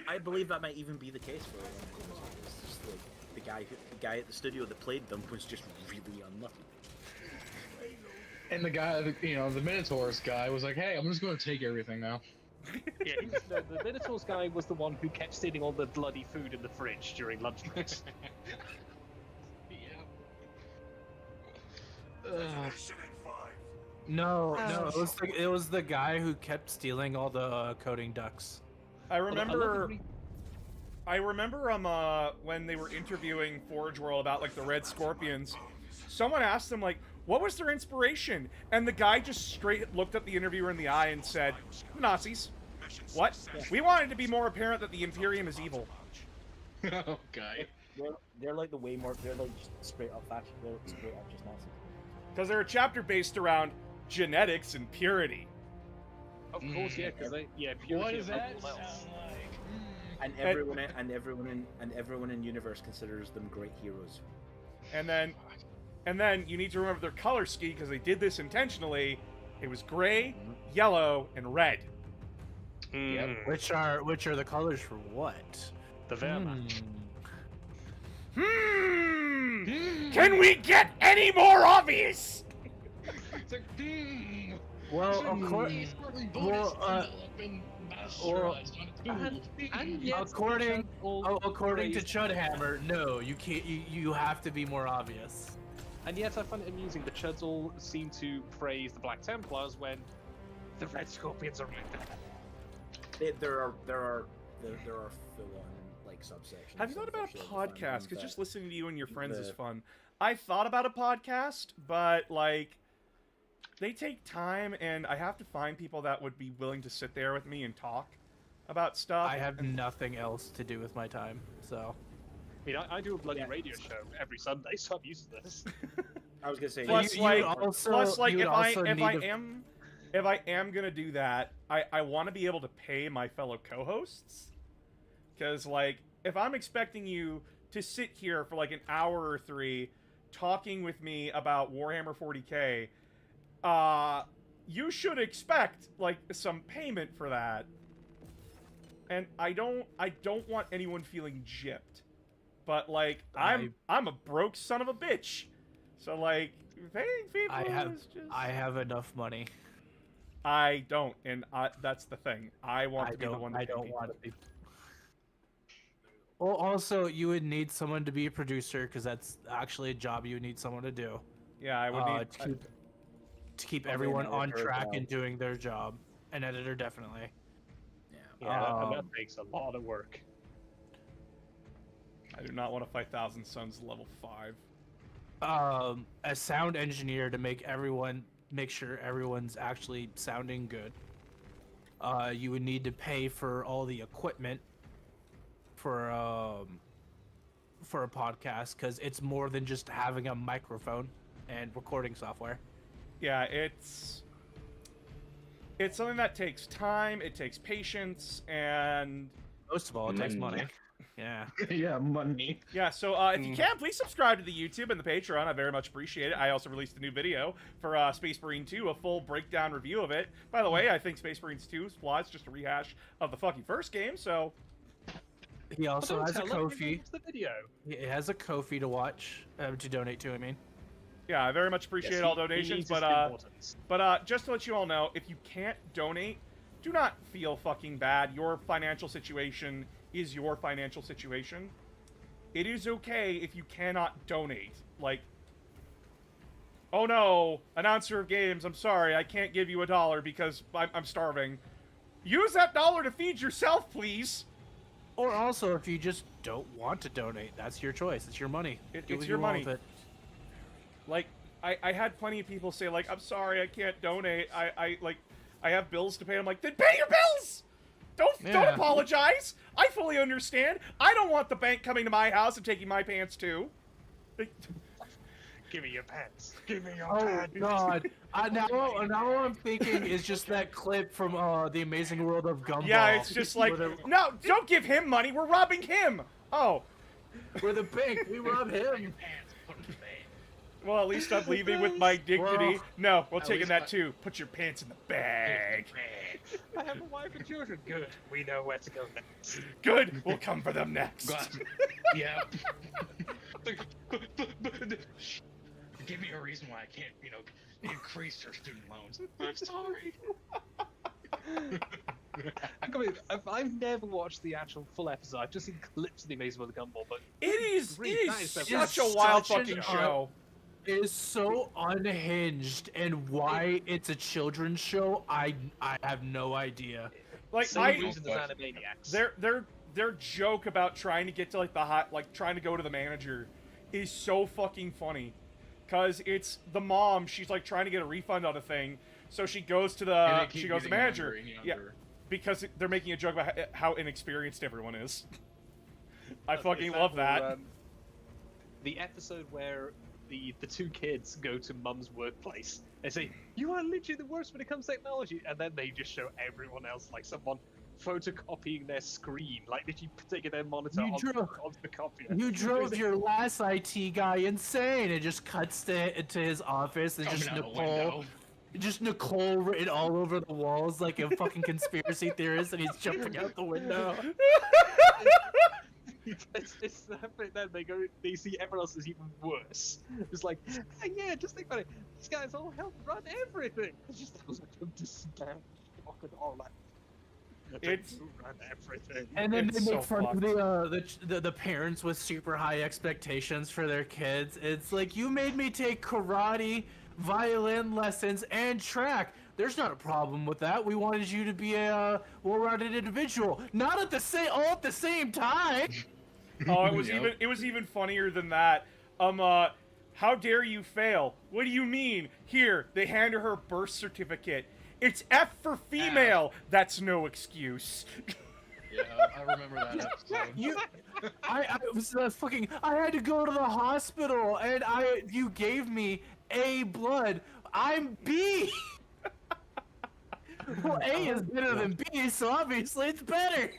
I believe that might even be the case for one of them. It's just like the guy at the studio that played them was just really unlucky. And the guy, the Minotaurs guy was like, hey, I'm just going to take everything now. Yeah, the Minotaurs guy was the one who kept stealing all the bloody food in the fridge during lunch breaks. No, it was the guy who kept stealing all the coding ducks. I remember I remember when they were interviewing Forge World about like the Red Scorpions, someone asked them like, what was their inspiration? And the guy just straight looked at the interviewer in the eye and said, the Nazis. What? We wanted to be more apparent that the Imperium is evil. Oh, guy. They're like the way more. They're like just straight up fascist. They're straight up just Nazis. Because they're a chapter based around genetics and purity. Of course, yeah, because purity What does above that all sound else. like? And everyone in universe considers them great heroes. And then you need to remember their color scheme because they did this intentionally. It was gray, yellow, and red. Yep. Which are the colors for what? The Wehrmacht. Can we get any more obvious? It's like, Well, according to Chudhammer, no, you can't. You have to be more obvious. And yet I find it amusing the Chuds all seem to praise the Black Templars when the Red Scorpions are right there. There are full-on like subsections. Have you thought about a unfortunately, that podcast? find Because that just listening to you and your friends is the- fun. I thought about a podcast, but like, they take time, and I have to find people that would be willing to sit there with me and talk about stuff. I have nothing else to do with my time, so. I mean, I do a bloody radio show every Sunday, so I'm used to this. I was gonna say. Plus, you like, also- plus, like, you would if also I need to- am gonna do that, I want to be able to pay my fellow co-hosts, because like, if I'm expecting you to sit here for like an hour or 3 talking with me about Warhammer 40K, you should expect like some payment for that. And I don't want anyone feeling gypped. But like, I'm a broke son of a bitch. So like, paying people is just... I have enough money. I don't, and that's the thing. I want to be the one to I pay don't people. want to be. Well, also, you would need someone to be a producer because that's actually a job you would need someone to do. Yeah, I would need to keep Probably an everyone on editor as track well. and doing their job. An editor, definitely. Yeah, and that takes a lot of work. I do not want to fight Thousand Suns level 5. A sound engineer to make sure everyone's actually sounding good. You would need to pay for all the equipment for a podcast because it's more than just having a microphone and recording software. Yeah, it's something that takes time, it takes patience, and Most of all, it takes money. Yeah. Yeah, money. yeah, so if you can, please subscribe to the YouTube and the Patreon. I very much appreciate it. I also released a new video for Space Marine 2, a full breakdown review of it. By the way, I think Space Marines 2's plot is just a rehash of the fucking first game, so... He also has a Ko-fi. What's the video? He has a Ko-fi to watch, to donate to, I mean. Yeah, I very much appreciate all donations, but just to let you all know, if you can't donate, do not feel fucking bad. Your financial situation is your financial situation. It is okay if you cannot donate. Like, oh no, announcer of games, I'm sorry, I can't give you $1 because I'm starving. Use that $1 to feed yourself, please. Or also, if you just don't want to donate, that's your choice. It's your money. Do It's what your you want money. with it. Like, I had plenty of people say, like, I'm sorry, I can't donate. I have bills to pay. I'm like, then pay your bills! Don't apologize! I fully understand. I don't want the bank coming to my house and taking my pants, too. Give me your pants. Give me your Oh pants. God! Now what I'm thinking is just that clip from The Amazing World of Gumball. Yeah, it's just like, no, don't give him money. We're robbing him. Oh, we're the bank. We rob him. well, at least I'm leaving with my dignity. Well, no, we're at taking least that too. Put your pants in the bag. I have a wife and children. Good. We know where to go next. Good. We'll come for them next. Yeah. Give me a reason why I can't, increase your student loans. I'm sorry. I've never watched the actual full episode. I've just seen clips of The Amazing World of Gumball, but It is That is such a wild such an fucking show. It is so unhinged, and why it's a children's show, I have no idea. Like same reason as Animaniacs. their joke about trying to get to like trying to go to the manager is so fucking funny. Cause it's the mom, she's like trying to get a refund on a thing, so she goes to the manager. Yeah, because they're making a joke about how inexperienced everyone is. I fucking love that. The episode where the two kids go to Mum's workplace. They say, "You are literally the worst when it comes to technology," and then they just show everyone else, like someone photocopying their screen, like literally taking their monitor onto the copier. You drove your last IT guy insane. It just cuts to his office and just Nicole written all over the walls like a fucking conspiracy theorist, and he's jumping out the window. It's happening. Then they see everyone else is even worse. It's like, hey, yeah, just think about it. These guys all help run everything. It's just I was like, understand fucking all that. It's run everything. And then It's they make so fun of the parents with super high expectations for their kids. It's like, you made me take karate, violin lessons, and track. There's not a problem with that. We wanted you to be a well-rounded individual, not at the all at the same time. Oh, it was even funnier than that. How dare you fail? What do you mean? Here, they hand her birth certificate. It's F for female. That's no excuse. Yeah, I remember that episode. I was fucking. I had to go to the hospital, and you gave me A blood. I'm B. Well, A is better than B, so obviously it's better.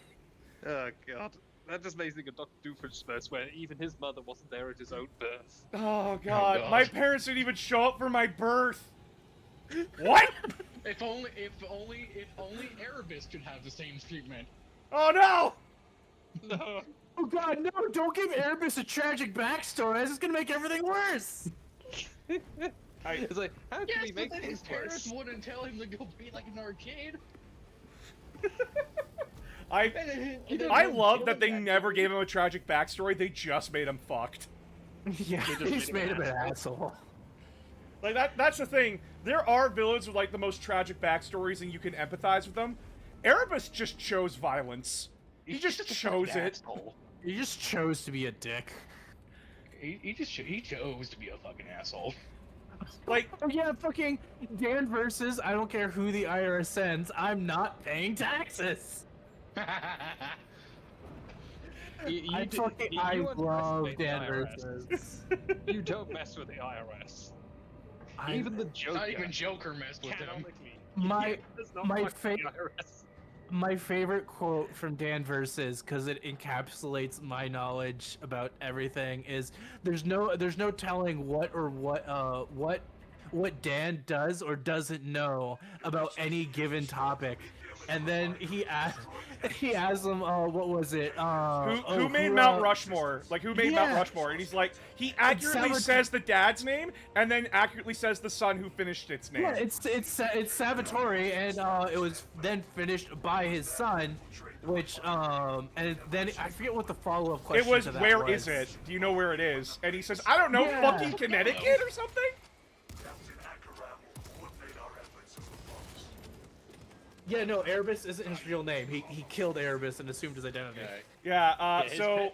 Oh god, that just makes me think of Dr. Doofenshmirtz, where even his mother wasn't there at his own birth. Oh god, my parents didn't even show up for my birth. What? If only Erebus could have the same treatment. Oh no! No. Oh god, no! Don't give Erebus a tragic backstory. This is gonna make everything worse. It's like, how can we make his things parents worse? wouldn't tell him to go be like an arcade. I love that they never gave him a tragic backstory. They just made him fucked. Yeah, they just made him an asshole. Like that's the thing. There are villains with like the most tragic backstories, and you can empathize with them. Erebus just chose violence. He just chose it. He just chose to be a dick. He chose to be a fucking asshole. Like, oh yeah, fucking Dan versus I don't care who the IRS sends. I'm not paying taxes. I love Dan versus. You don't mess with the IRS. Even the Joker. Not even Joker messed with him. My favorite quote from Dan versus, because it encapsulates my knowledge about everything, is there's no telling what Dan does or doesn't know about any given topic. And then he asked him, what was it? Who made Mount Rushmore? Like, who made Mount Rushmore? And he's like, he accurately says the dad's name, and then accurately says the son who finished its name. Yeah, it's Salvatore, and it was then finished by his son, which and then I forget what the follow-up question. It was, to that where was. is it? Do you know where it is? And he says, I don't know, fucking Connecticut or something. Yeah, no, Erebus isn't his real name. He killed Erebus and assumed his identity. So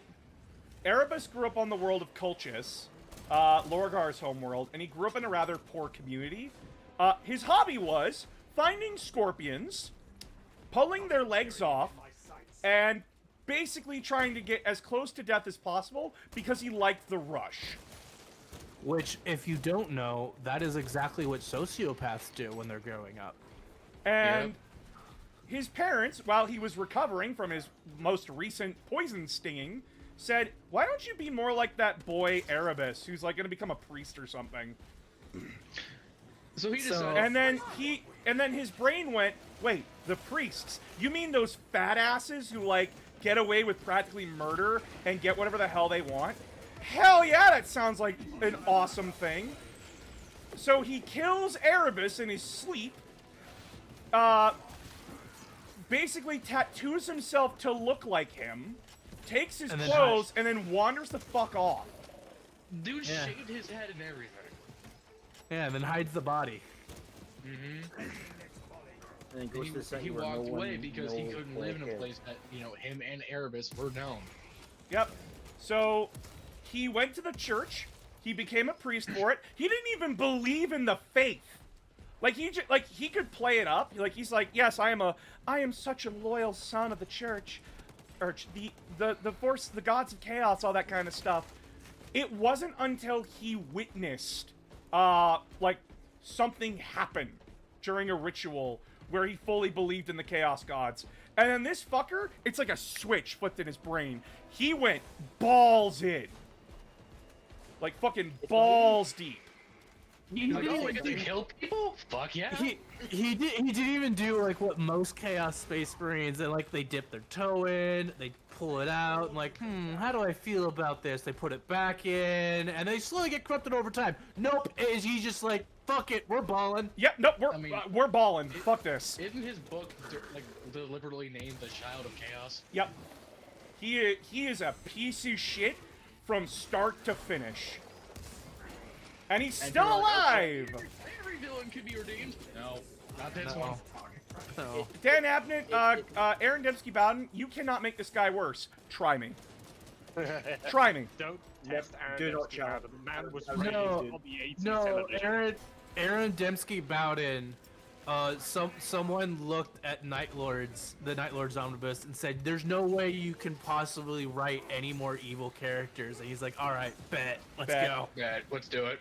Erebus grew up on the world of Colchis, Lorgar's homeworld, and he grew up in a rather poor community. His hobby was finding scorpions, pulling their legs off, and basically trying to get as close to death as possible because he liked the rush. Which, if you don't know, that is exactly what sociopaths do when they're growing up. And his parents, while he was recovering from his most recent poison stinging, said, why don't you be more like that boy Erebus, who's like going to become a priest or something? So he decided... And then his brain went, wait, the priests? You mean those fat asses who, like, get away with practically murder and get whatever the hell they want? Hell yeah, that sounds like an awesome thing. So he kills Erebus in his sleep, basically tattoos himself to look like him, takes his clothes, and then wanders the fuck off. Dude shaved his head and everything. Yeah, and then hides the body. And then goes to the city He where walked no away one because he knows couldn't where live in a it is. place that, you know, him and Erebus were known. Yep. So he went to the church. He became a priest for it. He didn't even believe in the faith. Like he could play it up. Like he's like, yes, I am such a loyal son of the church, or the force, the gods of chaos, all that kind of stuff. It wasn't until he witnessed, like something happened during a ritual where he fully believed in the chaos gods. And then this fucker, it's like a switch flipped in his brain. He went balls in. Like fucking balls deep. Like, oh, we get to kill people? Fuck yeah. He didn't even do like what most Chaos Space Marines, and like they dip their toe in, they pull it out, and like, how do I feel about this? They put it back in, and they slowly get corrupted over time. Nope, he's just like, fuck it, we're balling. Yep, nope, we're balling. it- Fuck this. Isn't his book like deliberately named The Child of Chaos? Yep. He is a piece of shit from start to finish. And he's still alive! Every villain can be redeemed. No, not this one. No. Dan Abnett, Aaron Dembski Bowden, you cannot make this guy worse. Try me. Try me. Don't test Aaron do not Dembski challenge. Bowden. The man was No, raised on the 80s No, television. Aaron Dembski Bowden. Someone looked at Night Lords, the Night Lords omnibus, and said, "There's no way you can possibly write any more evil characters." And he's like, "All right, bet, let's Bet. go." Yeah, let's do it.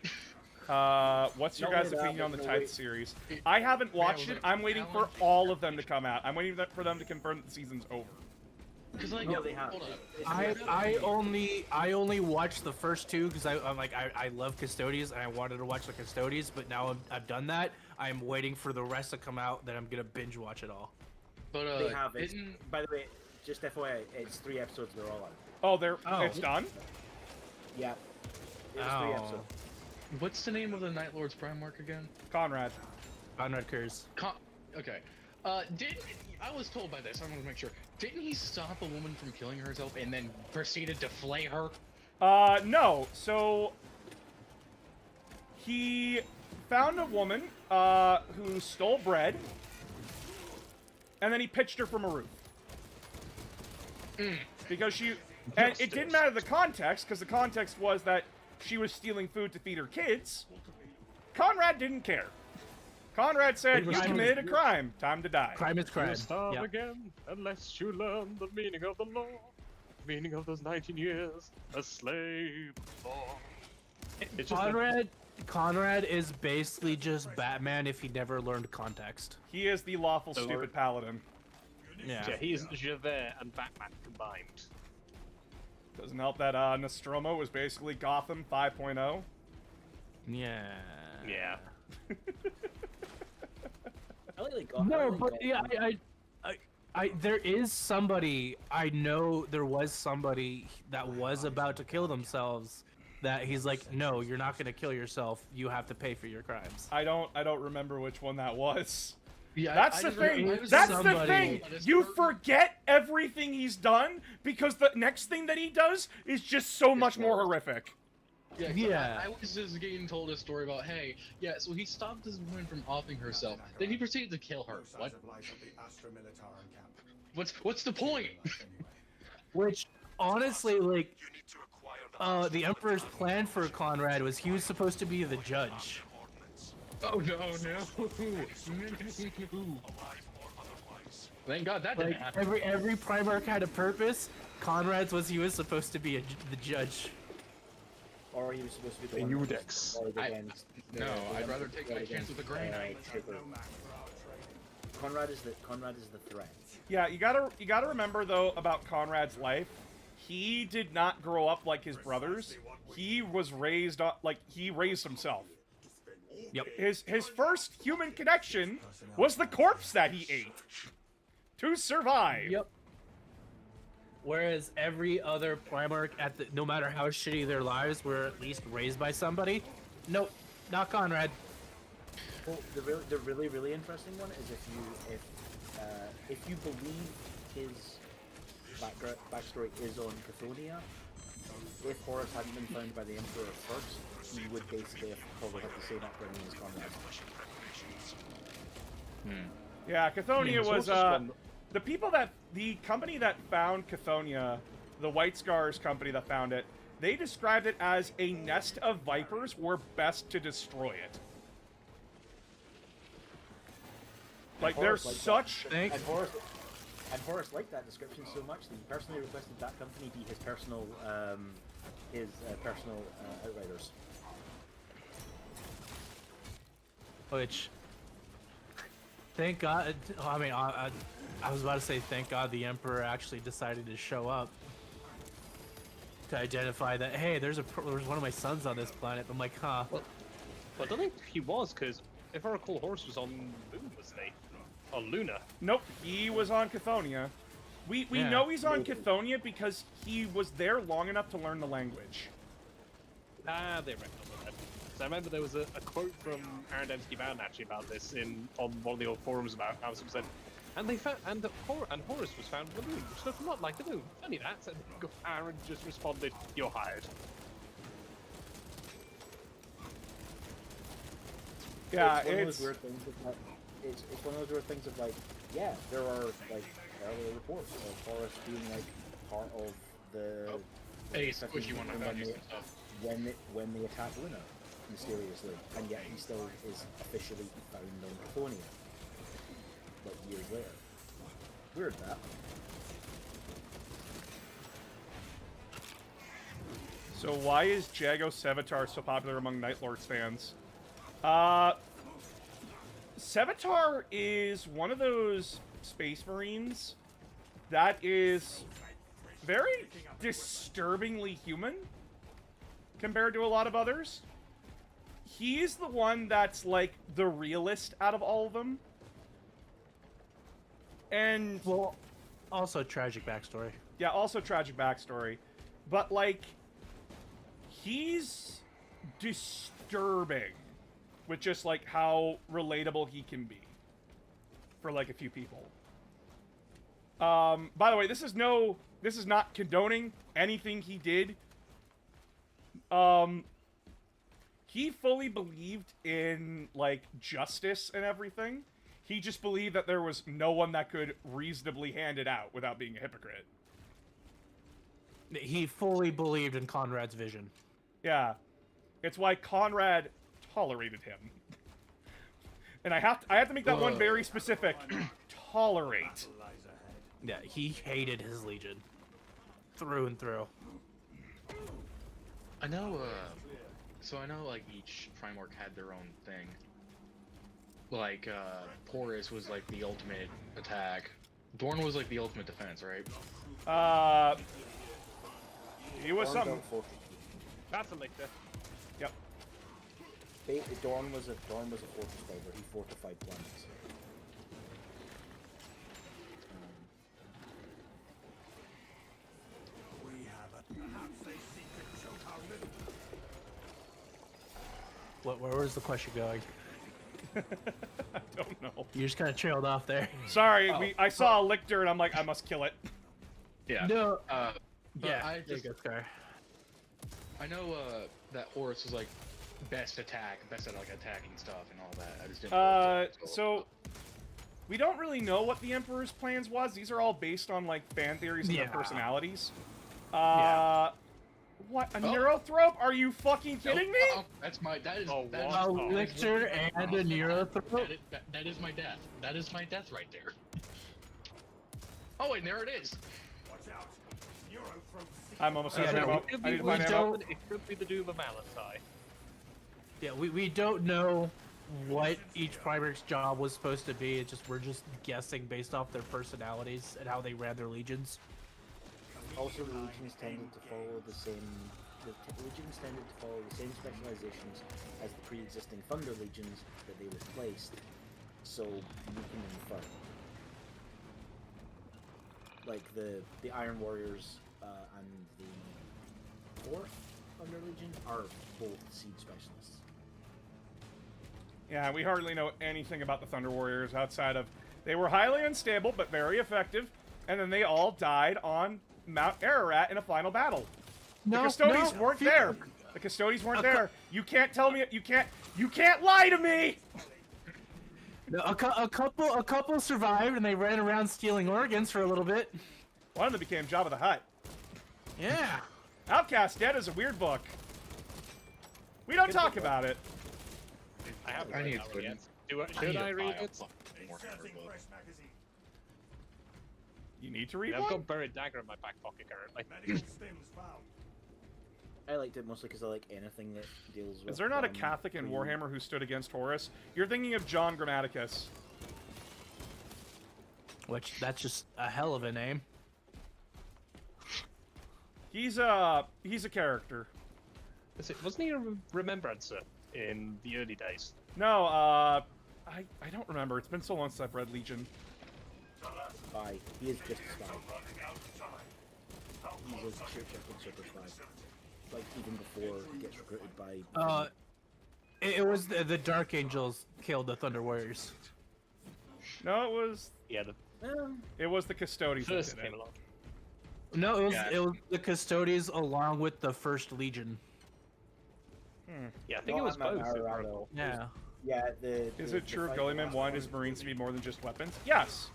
What's your Not guys' only that, opinion on the but no Tithe way- series? I haven't watched was it. it I'm waiting for Alan? all of them to come out. I'm waiting for them to confirm that the season's over. Because like, No, they have. hold up. I only watched the first two because I'm like I love Custodes and I wanted to watch the Custodes, but now I've done that. I'm waiting for the rest to come out. Then I'm gonna binge watch it all. But They have it. didn't By the way, just FYI, it's 3 episodes. They're all out. Oh, it's done? Yeah. It was 3 Oh. episodes. what's the name of the Night Lord's Primarch again? Conrad. Conrad Kurz. Okay. Didn't I was told by this? I want to make sure. Didn't he stop a woman from killing herself and then proceeded to flay her? No. So he found a woman who stole bread, and then he pitched her from a roof. Because she, and it didn't matter the context, because the context was that she was stealing food to feed her kids. Conrad didn't care. Conrad said, "You committed a crime. Time to die." Crime is crime. You'll starve Yeah. again unless you learn the meaning of the law. Meaning of those 19 years a slave for. It's just Conrad is basically just Batman if he never learned context. He is the lawful stupid paladin. yeah, he's Javert and Batman combined. Doesn't help that Nostromo was basically Gotham 5.0. Yeah. Yeah. I like Gotham. No, I like but Gotham. yeah, there is somebody, I know there was somebody that was about to kill themselves that he's like, no, you're not gonna kill yourself. You have to pay for your crimes. I don't remember which one that was. Yeah, That's I the just thing. remember- That's the somebody- thing. You forget everything he's done because the next thing that he does is just so much more horrific. Yeah, 'cause Yeah. I was just getting told a story about, hey, yeah, so he stopped this woman from offing herself. Then he proceeded to kill her. What? What's the point? Which, honestly, like, You need to acquire the the Emperor's plan for Conrad was he was supposed to be the judge. ordnance, Oh no, no. alive or otherwise. Thank God that Like, didn't happen. every Primarch had a purpose. Conrad's was he was supposed to be the judge. Or he was supposed to be the A one that Udex. was guard against the- No, the I'd one rather that take guard my chance against, with a grenade. Trigger. Conrad is the threat. Yeah, you gotta remember though about Conrad's life. He did not grow up like his brothers. He was raised up like he raised himself. Yep. His first human connection was the corpse that he ate to survive. Yep. Whereas every other Primarch, no matter how shitty their lives, were at least raised by somebody. Nope, not Conrad. Well, the really interesting one is if you believe his backstory is on Cathonia, if Horus hadn't been found by the Emperor first, he would basically have probably have the same upbringing as Conrad. Yeah, Cathonia It's was also one- the company that found Cathonia, the White Scars company that found it. They described it as a nest of vipers were best to destroy it. Like, there's Horus such... And Horus liked that description so much that he personally requested that company be his personal outriders. Which, thank God. I mean, I was about to say, thank God the Emperor actually decided to show up to identify that. Hey, there's one of my sons on this planet. I'm like, huh? Well, I don't think he was, because if I recall, Horus was on Moon, wasn't he? On Luna. Nope, he was on Cathonia. We Yeah. know he's on Cathonia because he was there long enough to learn the language. Ah, they reckon on that. So I remember there was a quote from Aaron Dembski Bowden actually about this on one of the old forums about how it said, and they found Horus was found on the moon, which looked a lot like the moon. Funny that. And Aaron just responded, "You're hired." Yeah, It's one of it's... those weird things of like, it's one of those weird things of like, yeah, there are like earlier reports of Horus being like part of the Hey, the squishy one, I when found you they- some stuff. when they attack Luna mysteriously, and yet he still is officially found on Cathonia, like years later. Weird that. So why is Jago Sevatar so popular among Night Lords fans? Sevatar is one of those Space Marines that is very disturbingly human compared to a lot of others. He's the one that's like the realist out of all of them. And Well, also tragic backstory. yeah, also tragic backstory. But like, he's disturbing with just like how relatable he can be for like a few people. By the way, this is not condoning anything he did. He fully believed in like justice and everything. He just believed that there was no one that could reasonably hand it out without being a hypocrite. He fully believed in Conrad's vision. Yeah. It's why Conrad tolerated him. And I have to make that one very specific. Tolerate. Yeah, he hated his legion through and through. I know, so I know, like, each Primorc had their own thing. Like, Porus was, like, the ultimate attack. Dorn was, like, the ultimate defense, right? He was something. That's a lictor. Yep. Dorn was a fortress fighter. He fortified planets. Where was the question going? I don't know. You just kind of trailed off there. Sorry, I saw a Lictor and I'm like, I must kill it. Yeah. No. But Yeah, I there you just, go, Scar. I know, that Horus was, like, best at, like, attacking stuff and all that. I just didn't know So we don't really know what the Emperor's plans was. These are all based on like fan theories and their Yeah. personalities. Yeah. What? A Neurothrope? Are you fucking kidding me? That is Oh, that is- what? A Lictor and a Neurothrope? that is my death. That is my death right there. Oh, and there it is. I'm almost Yeah, certain no, about. I need to find ammo. It could be the Doom of Malachi. Yeah, we don't know what each Primarch's job was supposed to be. It's just we're just guessing based off their personalities and how they ran their legions. Also, the legions tended to follow the same. The legions tended to follow the same specializations as the pre-existing Thunder legions that they replaced. So you can infer, like the Iron Warriors and the Fourth Thunder Legion are both Seed specialists. Yeah, we hardly know anything about the Thunder Warriors outside of they were highly unstable but very effective, and then they all died on Mount Ararat in a final battle. The Custodes weren't there. The Custodes weren't there. You can't tell me. You can't lie to me. No, a couple survived and they ran around stealing organs for a little bit. One of them became Jabba the Hutt. Yeah. Outcast Dead is a weird book. We don't talk about it. I haven't I read need that to one yet. I Should need I to read buy a it? fucking Warhammer book. You need to read I've one? got Buried Dagger in my back pocket currently. I liked it mostly because I like anything that deals with. Is there not a Catholic in the- Warhammer who stood against Horus? You're thinking of John Grammaticus. Which, that's just a hell of a name. He's a character. Wasn't he a remembrancer in the early days? No, I don't remember. It's been so long since I've read Legion. Spy. He is just a spy. He's a shapeshifting super spy. Like even before he gets recruited by. It was the Dark Angels killed the Thunder Warriors. No, Yeah, the it was the Custodians that first did came it. along. No, Yeah. it was the Custodians along with the First Legion. Yeah, I think it was both. if I recall. Arado. Yeah. Yeah, Is the it true fight Gulliman last wanted time- his Marines to be more than just weapons? Yes.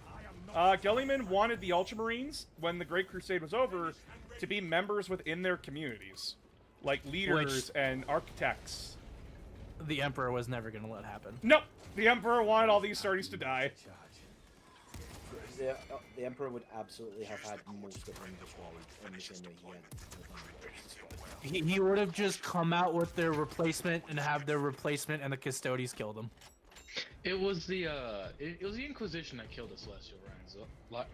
Gulliman wanted the Ultramarines, when the Great Crusade was over, to be members within their communities. Like leaders and architects. The Emperor was never gonna let happen. Nope! The Emperor wanted all these Astartes to die. The Emperor would absolutely have had most of them destroyed in the same way he had the Thunder Warriors destroyed. He would have just come out with their replacement and have their replacement and the Custodians kill them. It was the it was the Inquisition that killed the Celestial Rhines,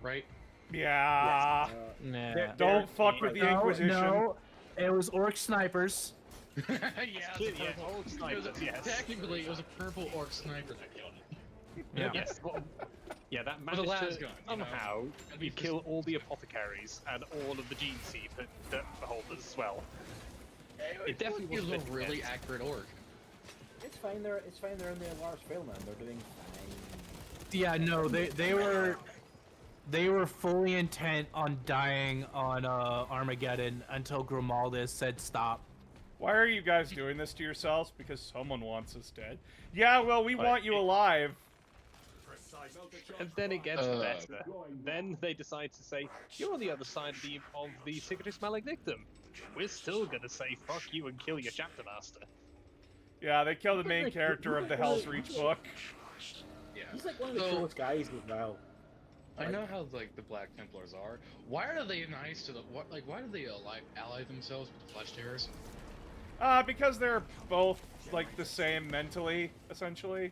right? Yeah. Nah. Don't fuck with the Inquisition. No, it was Orc snipers. Yeah, Yeah, old snipers, yes. Technically, it was a purple orc sniper that killed it. Yeah. Yes. Well, yeah, that With a managed to lasgun, you know? somehow Gotta be you kill all the apothecaries and all of the gene seed holders as well. It definitely was was a really accurate orc. It's fine. They're in the Lars Failman. They're doing fine. Yeah, no, they were fully intent on dying on Armageddon until Grimaldus said stop. Why are you guys doing this to yourselves? Because someone wants us dead. Yeah, well, we want you alive. And then it gets better. Then they decide to say, you're on the other side of the Signatus Maledictum. We're still gonna say fuck you and kill your chapter master. Yeah, they killed the main character of the Hell's Reach book. Yeah. He's like one of the So- coolest guys as well. I know how like the Black Templars are. Why are they nice to the why do they ally themselves with the Flesh Tearers? Because they're both, like, the same mentally, essentially.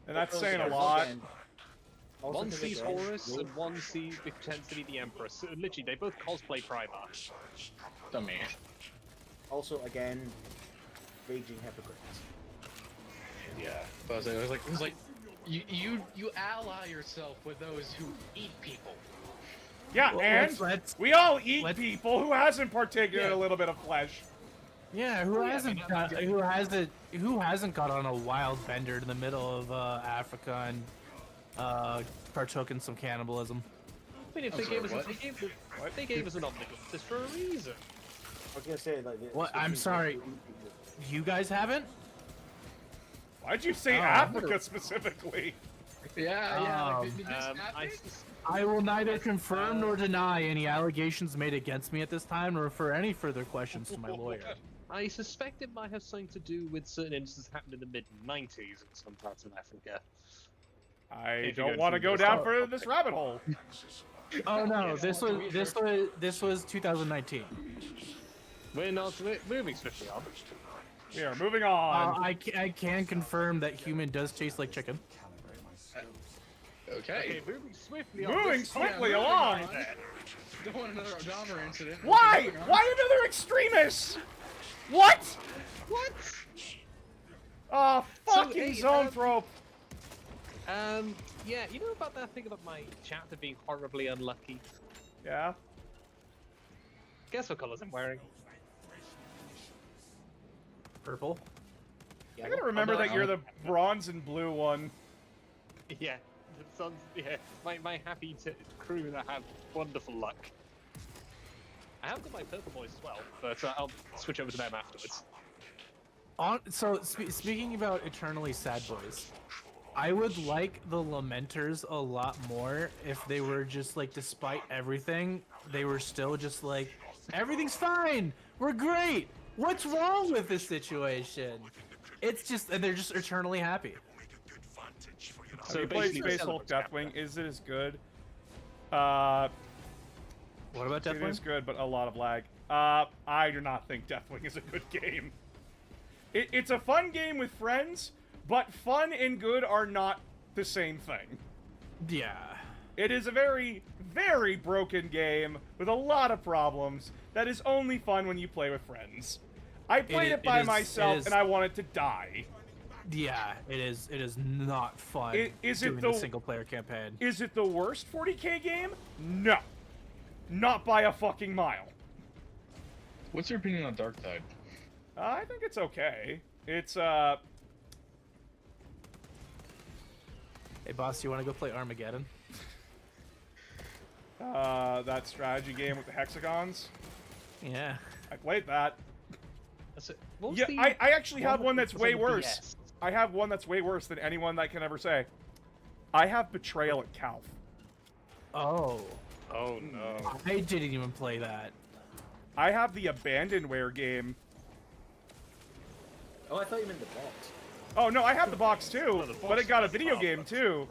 And that's saying a lot. Also One 'cause sees again, Horus Wolf- and one sees pretends to be the Emperor. So, literally, they both cosplay Primarch. I mean, Also, again, raging hypocrites. yeah. But it was like you ally yourself with those who eat people. Yeah, Well, and let's- we all eat let's- people. Who hasn't partaken in Yeah. a little bit of flesh? Yeah, who hasn't got on a wild bender in the middle of Africa and partook in some cannibalism? I mean, if I'm they gave sorry, us, what? they gave us an omnibus, it's for a reason. I was gonna say like. What? I'm sorry. You guys haven't? Why'd you say Oh, Africa specifically? Yeah, Um, Did this happen? I will neither confirm nor deny any allegations made against me at this time, or refer any further questions to my lawyer. I suspect it might have something to do with certain incidents that happened in the mid-90s in some parts of Africa. I If you don't go want to through go this- down further this rabbit hole. Oh no, this was 2019. We're moving swiftly on. We are moving on. I can confirm that human does taste like chicken. Okay. Moving swiftly on. Moving This- swiftly moving along. on. Don't want another Dahmer incident. Why? Moving on. Why another extremist? What? What? Oh, fucking hey, Zoanthrope. Yeah, you know about that thing about my chapter being horribly unlucky? Yeah. Guess what colours I'm wearing? Purple. I gotta remember that you're the bronze and blue one. Yeah, the sun's, yeah, my happy crew that have wonderful luck. I have got my purple boys as well, but I'll switch over to them afterwards. So speaking about eternally sad boys, I would like the Lamenters a lot more if they were just like, despite everything, they were still just like, everything's fine, we're great. What's wrong with this situation? It's just, and they're just eternally happy. So you played Space Hulk Deathwing. Is it as good? What about It is Deathwing? good, but a lot of lag. I do not think Deathwing is a good game. It's a fun game with friends, but fun and good are not the same thing. Yeah. It is a very, very broken game with a lot of problems that is only fun when you play with friends. I played it by myself and I wanted to die. Yeah, it is. It is not fun. Is doing it the a single player campaign? Is it the worst 40k game? No, not by a fucking mile. What's your opinion on Dark Tide? I think it's okay. It's Hey, boss, you want to go play Armageddon? that strategy game with the hexagons. Yeah. I played that. That's it. What was Yeah, the I actually have one that's was way on worse. DS? I have one that's way worse than anyone that I can ever say. I have Betrayal at Calf. Oh. Oh no. I didn't even play that. I have the Abandonware game. Oh, I thought you meant the box. Oh no, I have the box too, the but it got a box- video game too.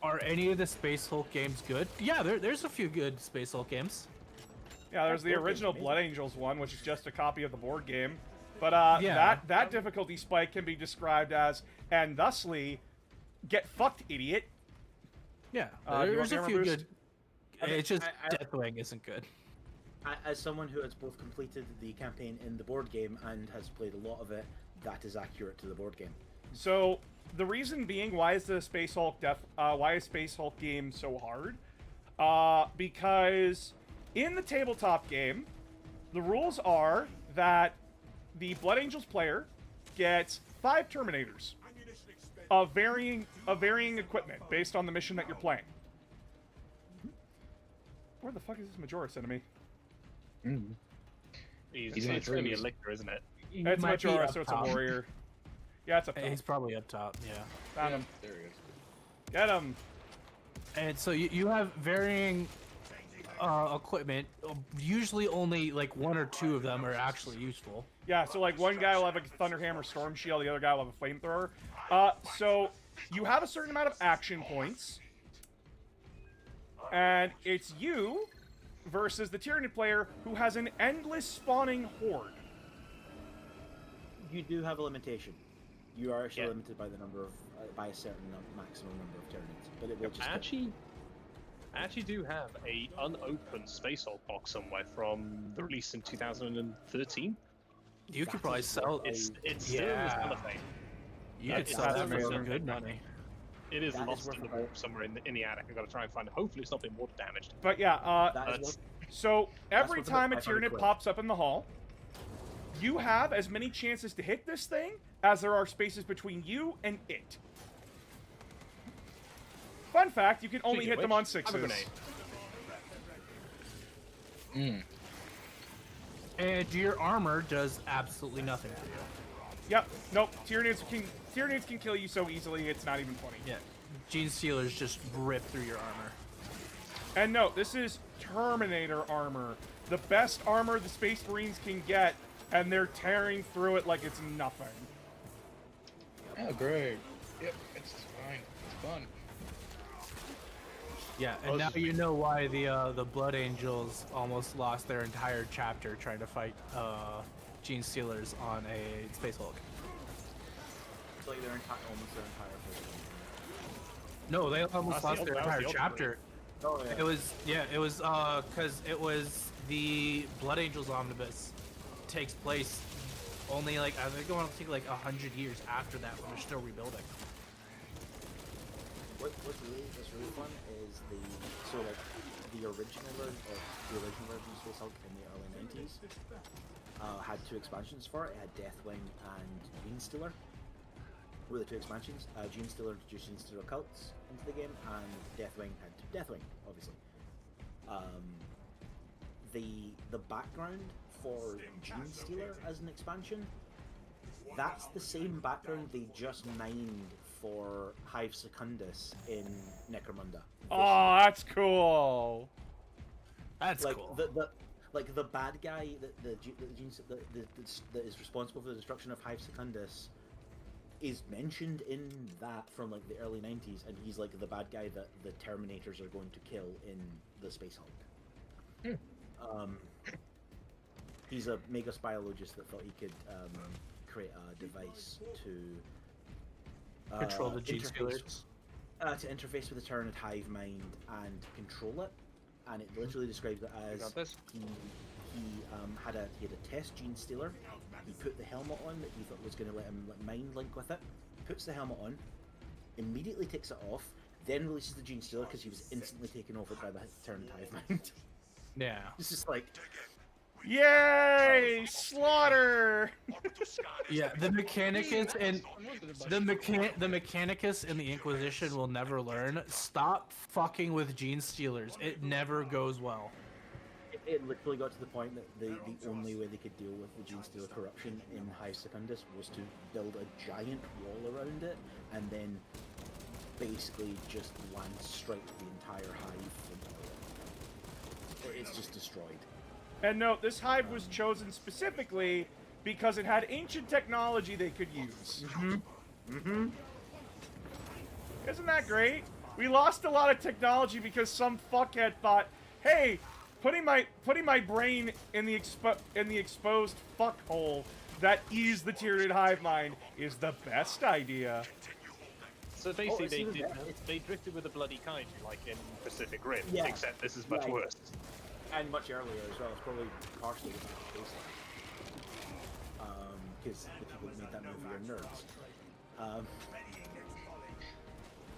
Are any of the Space Hulk games good? Yeah, there's a few good Space Hulk games. Yeah, there's the board game's original amazing. Blood Angels one, which is just a copy of the board game. But Yeah. that difficulty spike can be described as, and thusly, get fucked, idiot. Yeah, Do you there's want a the few armor good. It's just I- Deathwing isn't good. As someone who has both completed the campaign in the board game and has played a lot of it, that is accurate to the board game. So the reason being, why is the Space Hulk why is Space Hulk game so hard? Because in the tabletop game, the rules are that the Blood Angels player gets 5 Terminators of varying equipment based on the mission that you're playing. Where the fuck is this Majora's enemy? He's He's in it's the gonna be a trees. lictor, isn't it? It's Might be Majora, up so it's a top. warrior. Yeah, it's up top. He's probably up top. Yeah. Found him. There he is. Get him. And so you have varying equipment. Usually only like 1 or 2 of them are actually useful. Yeah, so like one guy will have a Thunderhammer Storm Shield, the other guy will have a Flamethrower. So you have a certain amount of action points, and it's you versus the Tyranid player who has an endless spawning horde. You do have a limitation. You are actually Yeah. limited by the number of by a certain maximum number of turns, but it will just. I actually do have a unopened Space Hulk box somewhere from the release in 2013. You could probably sell. It's still in the Yeah. cellophane. You Yeah, could it's sell that for amazing. some good money. It is That is lost worth in the about- warp somewhere in the attic. I've got to try and find it. Hopefully, it's not been water damaged. But yeah, That is That's- so every worth about time a 500 Tyranid quid. pops up in the hall, you have as many chances to hit this thing as there are spaces between you and it. Fun fact, you can only Speaking hit of them which, on have a 6s. grenade. And your armor does absolutely nothing for you. Yep. Nope. Tyranids can kill you so easily, it's not even funny. Yeah. Gene Stealers just rip through your armor. And no, this is Terminator armor. The best armor the Space Marines can get, and they're tearing through it like it's nothing. Oh, great. Yep, it's fine. It's fun. Yeah, and now you know why the Blood Angels almost lost their entire chapter trying to fight Gene Stealers on a Space Hulk. It's like their entire, almost their entire first one. No, they almost That's the lost old- their that was entire the old chapter. Oh yeah. It was because it was the Blood Angels omnibus takes place only like I think going to take like 100 years after that when they're still rebuilding. What's really fun is the original version of Space Hulk in the early 90s had 2 expansions for it. It had Deathwing and Gene Stealer. Were the 2 expansions. Gene Stealer introduced Gene Stealer cults into the game, and Deathwing had Deathwing, obviously. The background for Gene Stealer as an expansion, that's the same background they just mined for Hive Secundus in Necromunda. Oh, that's cool. That's like cool. the bad guy that is responsible for the destruction of Hive Secundus is mentioned in that from like the early 90s, and he's like the bad guy that the Terminators are going to kill in the Space Hulk. He's a Magus biologist that thought he could create a device to Control the gene stealers. To interface with the Tyranid hive mind and control it, and it literally describes it as he had a test gene stealer. He put the helmet on that he thought was going to let him mind link with it. Puts the helmet on, immediately takes it off, then releases the gene stealer because he was instantly taken over by the Tyranid hive mind. Yeah. It's just like, Yay! Slaughter! Yeah, the Mechanicus and the Mechanicus and the Inquisition will never learn. Stop fucking with gene stealers. It never goes well. it literally got to the point that the only way they could deal with the gene stealer corruption in Hive Secundus was to build a giant wall around it and then basically just land strike the entire hive from it. It's just destroyed. And note, this hive was chosen specifically because it had ancient technology they could use. Isn't that great? We lost a lot of technology because some fuckhead thought, hey, putting my brain in the exposed fuckhole that is the Tyranid hive mind is the best idea. So basically, Oh, they drifted with a bloody kaiju, like in Pacific Rim, Yeah. except this is much Right. worse. And much earlier as well. It's probably partially the case. Because the people that made that movie are nerds.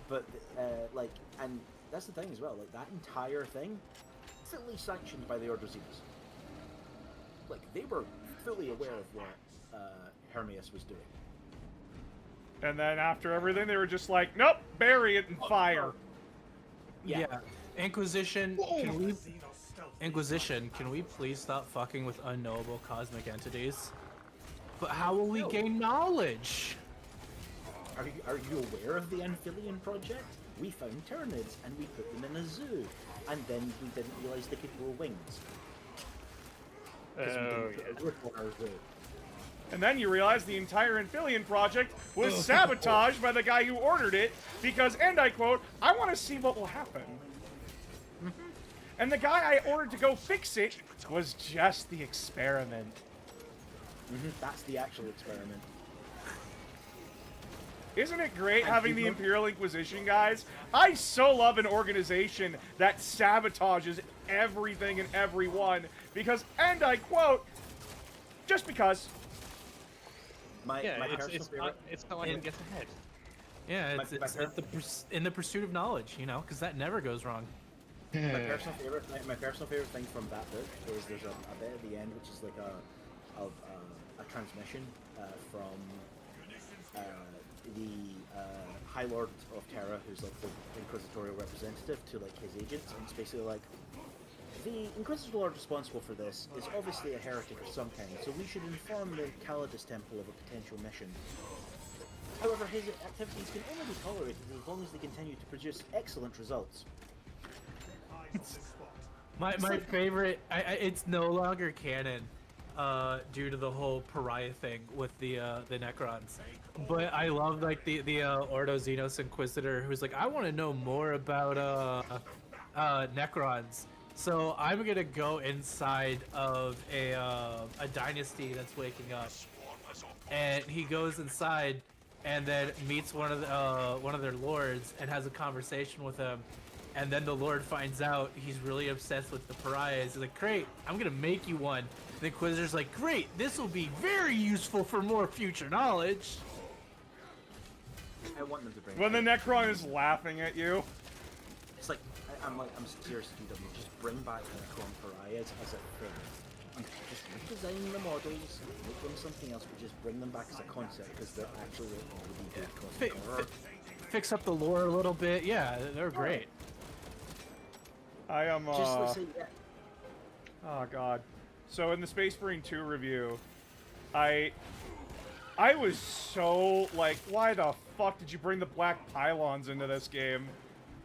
But like, and that's the thing as well. Like that entire thing, fully sanctioned by the Order of Xenos. Like they were fully aware of what Hermias was doing. And then after everything, they were just like, nope, bury it in fire. Yeah. Inquisition, can we please stop fucking with unknowable cosmic entities? But how will we gain knowledge? Are you aware of the Amphibian Project? We found Tyranids and we put them in a zoo, and then we didn't realize they could grow wings. And then you realize the entire Amphibian project was sabotaged by the guy who ordered it because, and I quote, I want to see what will happen. And the guy I ordered to go fix it was just the experiment. That's the actual experiment. Isn't it great having the Imperial Inquisition, guys? I so love an organization that sabotages everything and everyone because, and I quote, just because. My personal favorite. It's how I can get ahead. Yeah, My- it's in the pursuit of knowledge, you know, because that never goes wrong. My personal favorite thing from that book is there's a bit at the end which is like a transmission from the High Lord of Terra, who's like the inquisitorial representative, to like his agents, and it's basically like, the Inquisitor Lord responsible for this is obviously a heretic of some kind, so we should inform the Calidus Temple of a potential mission. However, his activities can only be tolerated as long as they continue to produce excellent results. My favorite, it's no longer canon, due to the whole pariah thing with the Necrons. But I love like the Ordo Xenos Inquisitor who's like, I want to know more about Necrons. So I'm gonna go inside of a dynasty that's waking up, and he goes inside, and then meets one of their lords and has a conversation with him. And then the Lord finds out he's really obsessed with the pariahs. He's like, great, I'm gonna make you one. The Inquisitor's like, great, this will be very useful for more future knowledge. I want them to bring. When the Necron is laughing at you. It's like I'm serious, DW. Just bring back the Necron pariahs as a thing. You just redesign the models, make them something else, but just bring them back as a concept because they're actually really good. Fix up the lore a little bit. Yeah, they're great. I am, Just let's say, yeah. Oh god. So in the Space Marine 2 review, I I was so like, why the fuck did you bring the black pylons into this game?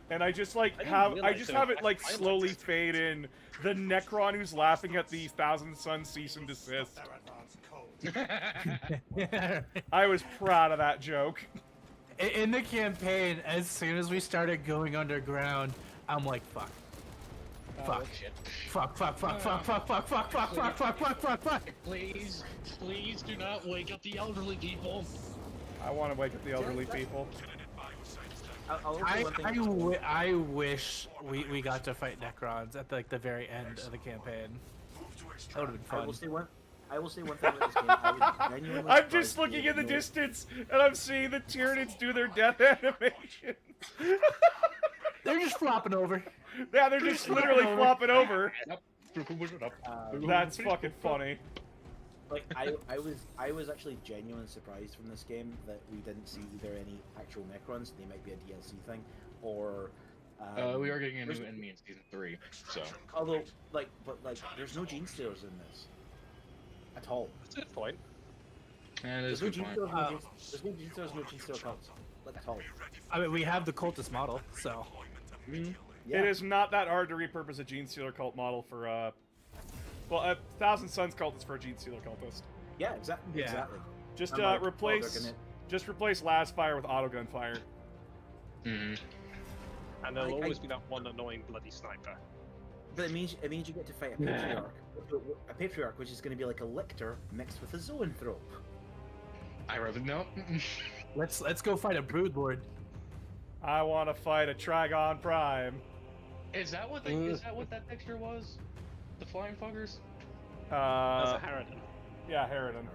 And I just like have it like slowly fade in the Necron who's laughing at the Thousand Suns cease and desist. I was proud of that joke. In the campaign, as soon as we started going underground, I'm like, fuck. Fuck. Shit. Fuck. Please do not wake up the elderly people. I want to wake up the elderly people. I'll say one thing. I wish we got to fight Necrons at the very end of the campaign. That would have been fun. I will say one thing about this game. I was genuinely I'm just surprised looking they in the ignored- distance, and I'm seeing the Tyranids do their death animations. They're just flopping over. Yeah, they're just literally flopping over. Uh, That's fucking funny. Like I was actually genuinely surprised from this game that we didn't see either any actual Necrons, they might be a DLC thing, or We are getting a new there's- enemy in season 3, so. although but there's no Gene Stealers in this at all. That's a good point. And There's it's no good Gene point. Stealers, there's no Gene Stealers, no Gene Stealer cults, like at all. I mean, we have the cultist model, so. Yeah. It is not that hard to repurpose a Gene Stealer cult model for Thousand Suns cult is for a Gene Stealer cultist. Yeah, exactly. Yeah. Exactly. Just I'm like, oh, they're replace gonna- just replace Last Fire with autogun fire. Mhm. And there'll I- always be that one annoying bloody sniper. But it means you get to fight a patriarch, which is going to be like a lictor mixed with a zoanthrope. I rather no. Let's go fight a broodlord. I want to fight a Trigon Prime. Is that what that picture was? The flying fuckers? That's a Harridan. Yeah, Harridan.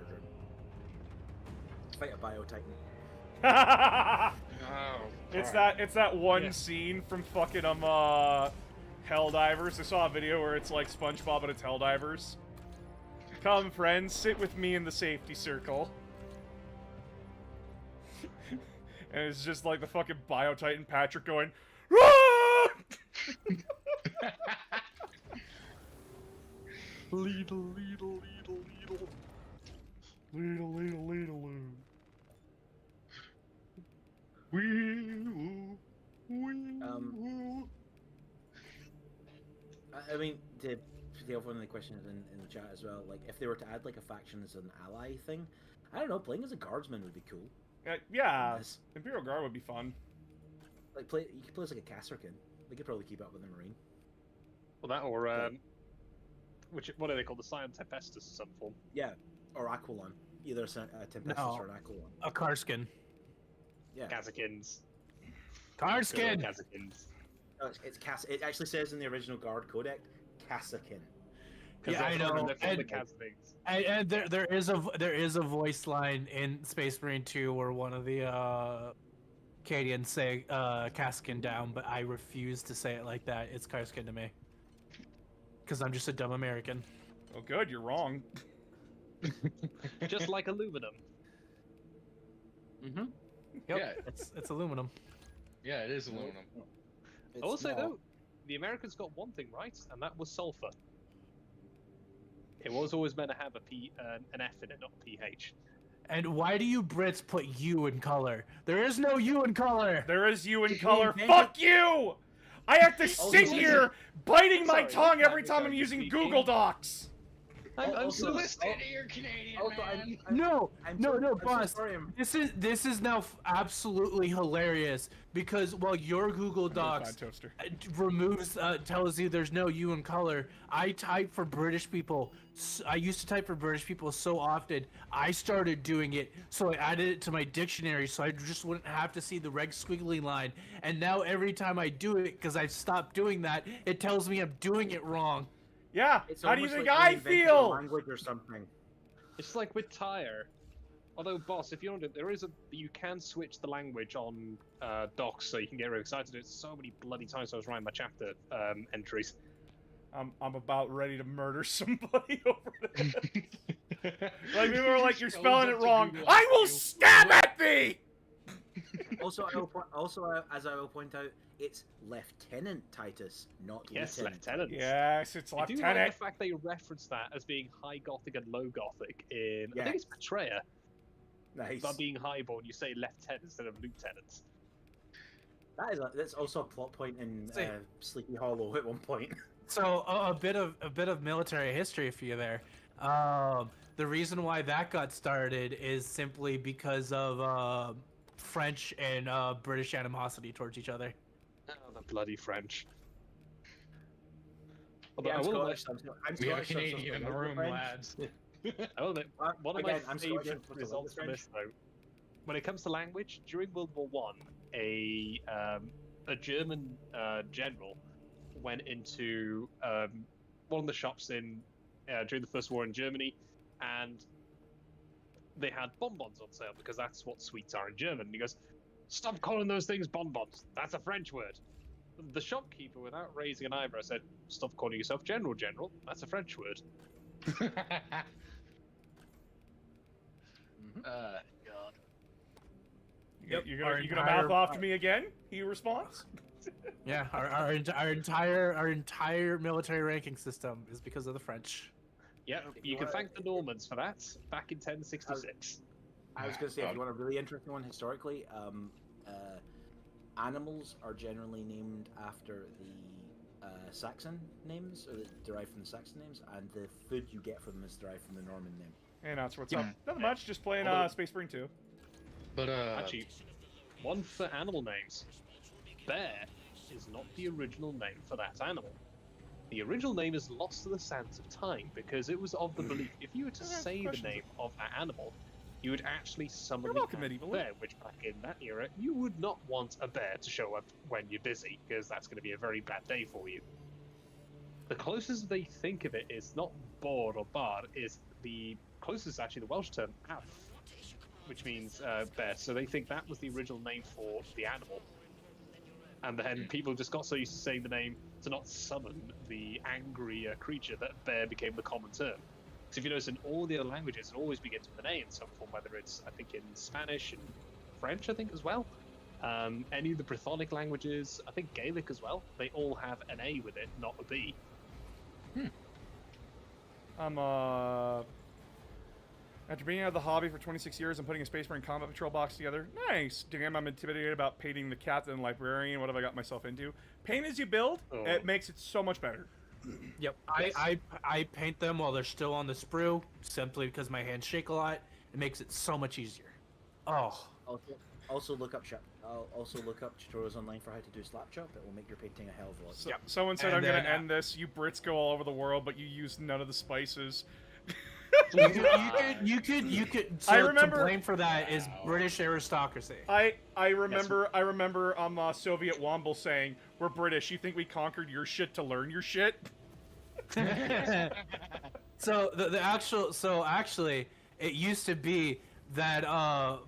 Fight a biotitan. Oh. It's that one scene from fucking Helldivers. I saw a video where it's like SpongeBob and it's Helldivers. Come, friends, sit with me in the safety circle. And it's just like the fucking Biotitan Patrick going, "Ah!" Leedle. I mean, to deal with one of the questions in the chat as well, like if they were to add like a faction as an ally thing, I don't know, playing as a guardsman would be cool. Yeah, Yes. Imperial Guard would be fun. Like you could play as like a Kasserkin. They could probably keep up with the Marine. Well, that or what are they called? The Scion Tempestus of some form. Yeah, or Aquilon. Either a Tempestus No. or an Aquilon. A Karskin. Yeah. Kazakins. Karskin! Kazakins. No, it's It actually says in the original Guard Codex, Kasserkin. Yeah, I know. They're from the And- Kaz things. And there is a voice line in Space Marine 2 where one of the Cadians say Kaskin down, but I refuse to say it like that. It's Karskin to me. Because I'm just a dumb American. Oh, good, you're wrong. Just like aluminum. Mm-hmm. Yep, Yeah. it's aluminum. Yeah, it is aluminum. I will say though, the Americans got one thing right, and that was sulfur. It was always meant to have an F in it, not a PH. And why do you Brits put U in color? There is no U in color! There is you in Did color. we invent Fuck you! I have to Also, sit listen- here biting my Sorry, tongue this every time I'm language using speaking. Google Docs. I'm Also, so Listen to your Canadian Also, man. No, I'm no, so- no, I'm so boss. sorry, This is now absolutely hilarious because while your Google Docs Fine toaster. removes tells you there's no U in color, I type for British people. I used to type for British people so often. I started doing it, so I added it to my dictionary so I just wouldn't have to see the red squiggly line. And now every time I do it, because I've stopped doing that, it tells me I'm doing it wrong. Yeah, It's how do you almost think like I they invented a feel? language or something. It's like with tire. Although, boss, if you want to, you can switch the language on docs, so you can get really excited. It's so many bloody times I was writing my chapter entries. I'm about ready to murder somebody over there. Like people are like, you're spelling it wrong. I will stab at thee. Also, as I will point out, it's Lieutenant Titus, not Yes, Lieutenant. Lieutenant. Yes, it's I do like Lieutenant. the fact they reference that as being high gothic and low gothic in. I Yeah. think it's Betrayer. Nice. That being highborn, you say lieutenant instead of lieutenant. That's also a plot point in Say- Sleepy Hollow at one point. So a bit of military history for you there. The reason why that got started is simply because of French and British animosity towards each other. Oh, the bloody French. Yeah, I'm I will Scottish. I'm We have a Scottish, so Canadian in the room, French. lads. I will admit, one of Again, my I'm Scottish, favorite so I love results the from this, though, when it comes to language, during World War One, a German general went into one of the shops in during the First War in Germany, and they had bonbons on sale because that's what sweets are in German. And he goes, "Stop calling those things bonbons. That's a French word." The shopkeeper, without raising an eyebrow, said, "Stop calling yourself General. General. That's a French word." God. You're Our gonna entire- mouth off to me again? He responds. Yeah, our entire military ranking system is because of the French. Yeah, you can thank the Normans for that back in 1066. I was going to say, if you want a really interesting one historically, animals are generally named after the Saxon names, or derived from the Saxon names, and the food you get from them is derived from the Norman name. Hey, Nuts, what's Yeah. up? Nothing much, just playing Although- Space Marine 2. But Actually, one for animal names. Bear is not the original name for that animal. The original name is lost to the sands of time because it was of the belief if you were to Yeah, say the questions. name of that animal, you would actually summon You're the welcome, animal Medieval. bear, which back in that era, you would not want a bear to show up when you're busy because that's going to be a very bad day for you. The closest they think of it is not boar or bard, is the closest actually the Welsh term af, which means bear. So they think that was the original name for the animal. And then people just got so used to saying the name to not summon the angry creature that bear became the common term. So if you notice in all the other languages, it always begins with an A in some form, whether it's, I think, in Spanish and French, I think, as well. Any of the Brythonic languages, I think Gaelic as well, they all have an A with it, not a B. After being out of the hobby for 26 years and putting a Space Marine combat patrol box together, nice. Damn, I'm intimidated about painting the captain and librarian. What have I got myself into? Paint as you build, Oh. it makes it so much better. Yep, I paint them while they're still on the sprue simply because my hands shake a lot. It makes it so much easier. Oh, Also look up tutorials online for how to do slap chop. It will make your painting a hell of a lot. So, Someone said, And I'm going to then, end this. You Brits go all over the world, but you use none of the spices. you could. So I remember- to blame for that is British aristocracy. I remember Soviet Womble saying, "We're British. You think we conquered your shit to learn your shit?" So actually, it used to be that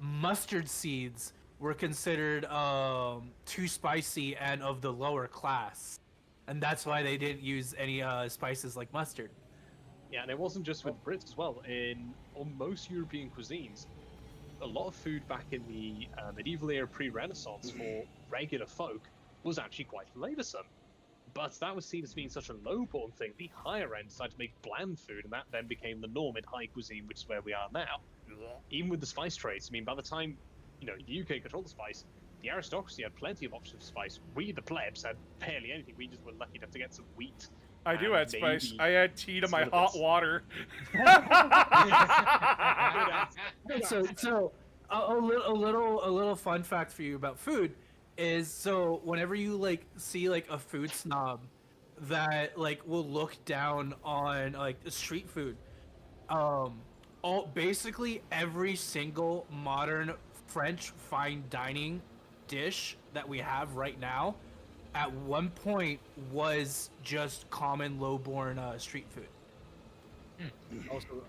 mustard seeds were considered too spicy and of the lower class, and that's why they didn't use any spices like mustard. Yeah, and it wasn't just with Brits as well. On most European cuisines, a lot of food back in the medieval era, pre-Renaissance, for regular folk was actually quite flavoursome. But that was seen as being such a low-born thing. The higher end decided to make bland food, and that then became the norm in high cuisine, which is where we are now. Even with the spice trades, I mean, by the time the UK controlled the spice, the aristocracy had plenty of options of spice. We, the plebs, had barely anything. We just were lucky enough to get some wheat. I do and add spice. maybe I add tea to my some of hot this. water. So a little fun fact for you about food is so whenever you see a food snob that will look down on street food, basically every single modern French fine dining dish that we have right now at one point was just common low-born street food.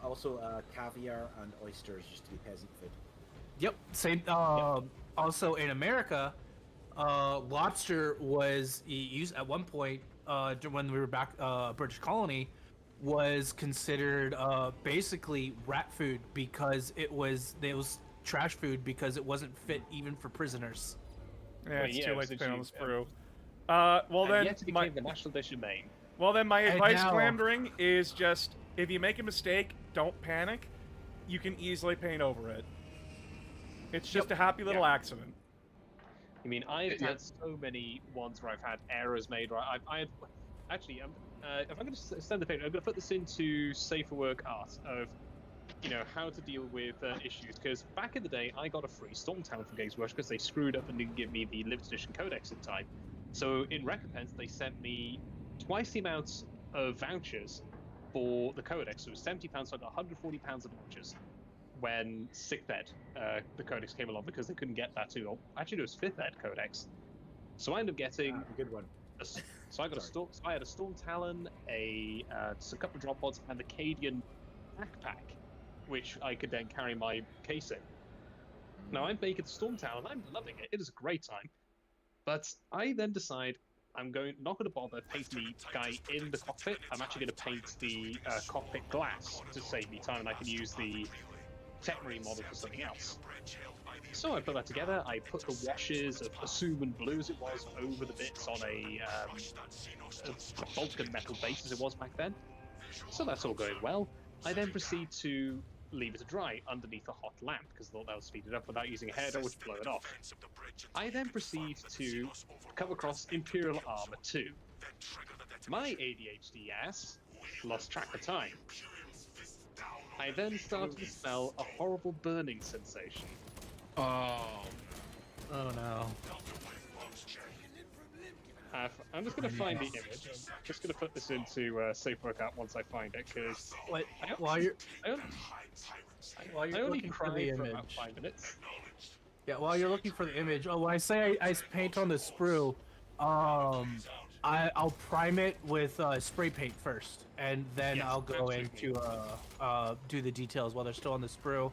Also, caviar and oysters used to be peasant food. Yep. Same. Also in America, lobster was used at one point when we were back British colony, was considered basically rat food because it was trash food because it wasn't fit even for prisoners. Yeah, it's too late to put on the essentially, sprue. Well And then, yet it became the national dish of Maine. my And advice, now- Glamdring, is just if you make a mistake, don't panic. You can easily paint over it. It's just a happy little accident. I mean, I've had so many ones where I've had errors made. Where I've actually, if I'm going to send the picture, I'm going to put this into Safer Work Art of, how to deal with issues. Because back in the day, I got a free Storm Talon from Games Workshop because they screwed up and didn't give me the limited edition codex in time. So in recompense, they sent me twice the amount of vouchers for the codex. So it was £70, so I got £140 of vouchers when 6th Ed, the codex came along, because they couldn't get that too. Actually, it was 5th Ed codex. So I ended up getting a good one. So I got I had a Storm Talon, a couple of drop pods, and the Cadian backpack, which I could then carry my case in. Now I'm making the Storm Talon, I'm loving it. It is a great time. But I then decide I'm not going to bother painting the guy in the cockpit. I'm actually going to paint the cockpit glass to save me time, and I can use the Techmarine model for something else. So I put that together. I put the washes of Assume and Blue, as it was, over the bits on a Vulcan metal base, as it was back then. So that's all going well. I then proceed to leave it to dry underneath a hot lamp, because I thought that would speed it up without using a header, which blow it off. I then proceed to come across Imperial Armor 2. My ADHD ass lost track of time. I then started to smell a horrible burning sensation. Oh no. I'm just going to find the image. I'm just going to put this into Safe Workout once I find it, because While you're only looking for the cried for about image. 5 minutes. Yeah, while you're looking for the image, when I say I paint on the sprue, I'll prime it with spray paint first, and then Yes, I'll go into do the details while they're still on the sprue,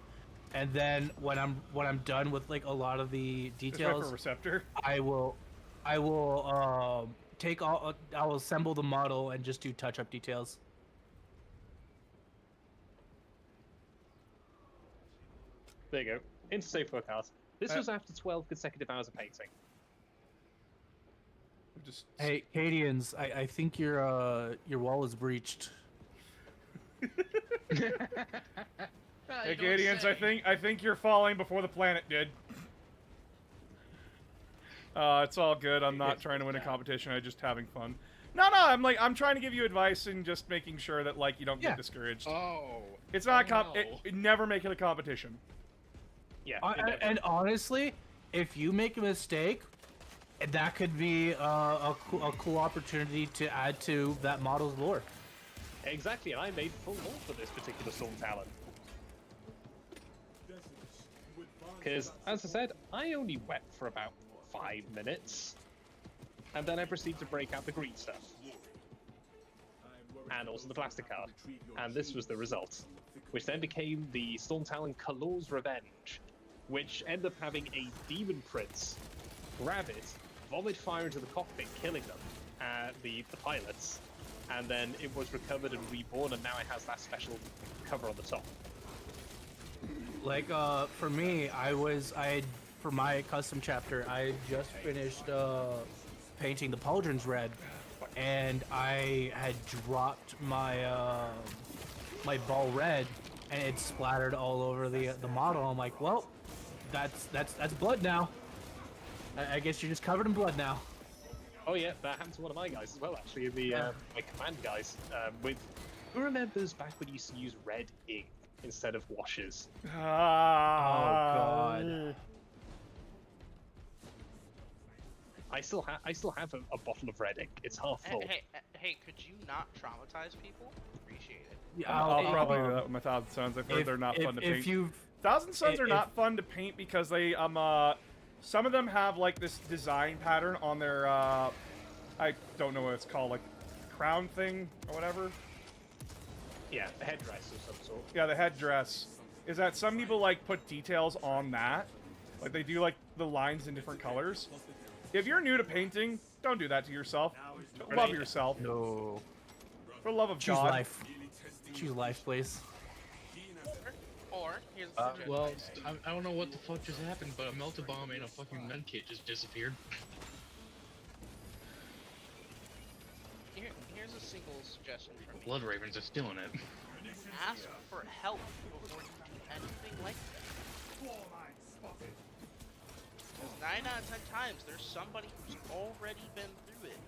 and then when I'm done with like a lot of the details, Receptor. I will I'll assemble the model and just do touch-up details. There you go. Into Safe Workout. This was after 12 consecutive hours of painting. Just Hey, Cadians, I think your wall is breached. Hey, Cadians, I think you're falling before the planet did. It's all good. I'm not trying to win a competition. I'm just having fun. No, I'm trying to give you advice and just making sure that you don't get discouraged. Oh. It's not no. never make it a competition. Yeah. And honestly, if you make a mistake, that could be a cool opportunity to add to that model's lore. Exactly, and I made full lore for this particular Storm Talon. Because, as I said, I only wept for about 5 minutes, and then I proceed to break out the green stuff. And also the plastic card. And this was the result, which then became the Storm Talon Kalor's Revenge, which ended up having a demon prince grab it, vomit fire into the cockpit, killing them, the pilots, and then it was recovered and reborn, and now it has that special cover on the top. Like, for me, for my custom chapter, I just finished painting the Pauldrons red, and I had dropped my my ball red, and it splattered all over the model. I'm like, well, that's blood now. I guess you're just covered in blood now. Oh yeah, that happened to one of my guys as well, actually, my command guys. Who remembers back when you used to use red ink instead of washes? Oh god. I still have a bottle of red ink. It's half full. Hey, could you not traumatize people? Appreciate it. Yeah, I'll probably do that with my Thousand Suns. I've heard they're not fun to paint. Thousand Suns are not fun to paint because they some of them have like this design pattern on their I don't know what it's called, like crown thing or whatever. Yeah, the headdress of some sort. Yeah, the headdress. Is that some people like put details on that? Like they do like the lines in different colors. If you're new to painting, don't do that to yourself. Love yourself. No. For the love of Choose God. life. Choose life, please. Or here's the suggestion. Well, I don't know what the fuck just happened, but a melta bomb and a fucking medkit just disappeared. Here's a single suggestion from me. Blood Ravens are stealing it. Ask for help before you do anything like that. Because 9 out of 10 times, there's somebody who's already been through it.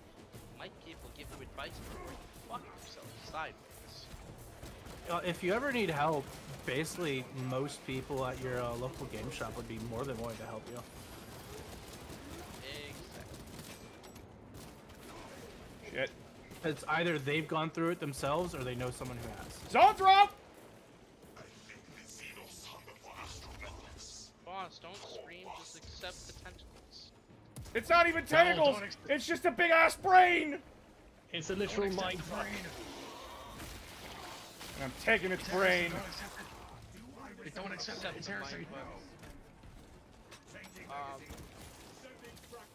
Might be able to give you advice before you fuck yourself sideways. If you ever need help, basically most people at your local game shop would be more than willing to help you. Exactly. Shit. It's either they've gone through it themselves or they know someone who has. Zone throw! Boss, don't scream, just accept the tentacles. It's not even tentacles! It's just a big ass brain! It's a literal mind fuck. And I'm taking its brain. Don't accept it. It's heresy.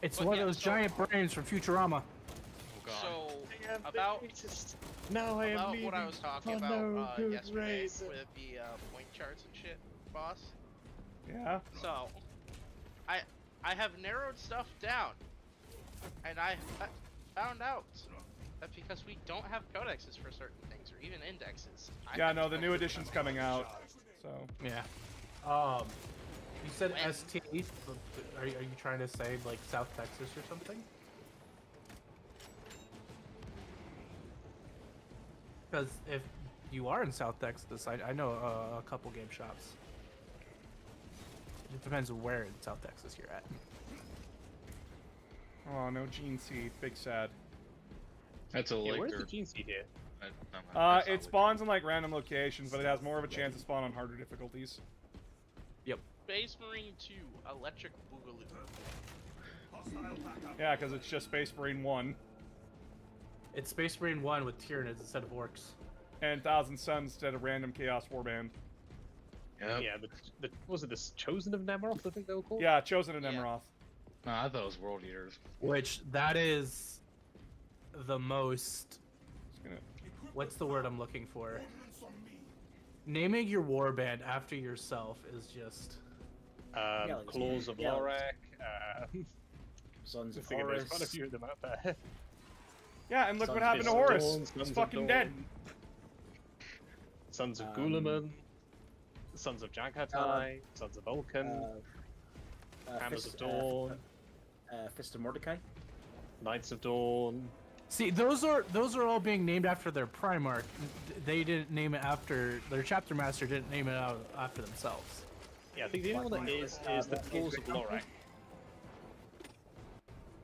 It's But one yeah, of those so- giant brains from Futurama. So, about No, I am what leaving. I was talking Oh, about no, good yesterday razor. with the point charts and shit, boss. Yeah? So, I have narrowed stuff down, and I found out that because we don't have codexes for certain things or even indexes. Yeah, no, the new edition's coming out. So. Yeah. You said When? ST. Are you trying to say like South Texas or something? Because if you are in South Texas, I know a couple game shops. It depends on where in South Texas you're at. Oh, no Gene Seed. Big sad. That's a Yeah, like. where's the gene seed here? It spawns in like random locations, but it has more of a chance to spawn on harder difficulties. Space Marine 2 Electric Boogaloo. Yeah, because it's just Space Marine 1 It's Space Marine 1 with Tyranids instead of orcs. and Thousand Suns instead of random Chaos Warband. Yep. Yeah, the was it the Chosen of Namaroth? I think they were called. Yeah, Chosen and Yeah. Emeroth. No, I thought it was World Eaters. Which that is the most. Just gonna... What's the word I'm looking for? Naming your warband after yourself is just. Yeah, like- Claws of yeah, Lorak. Sons I of think there's quite a Horus. few of them out there. Yeah, and look what Sons happened to of Horus. Dawn, He's Sons of fucking Dawn, dead. Sons of Um, Gulaman. Sons of Jaghatai. Sons of Vulcan. Hammers of Dawn. Fist of Mordecai. Knights of Dawn. See, those are all being named after their Primarch. They didn't name it after their chapter master. Didn't name it out after themselves. Yeah, I think the only one that is the Claws of Lorak.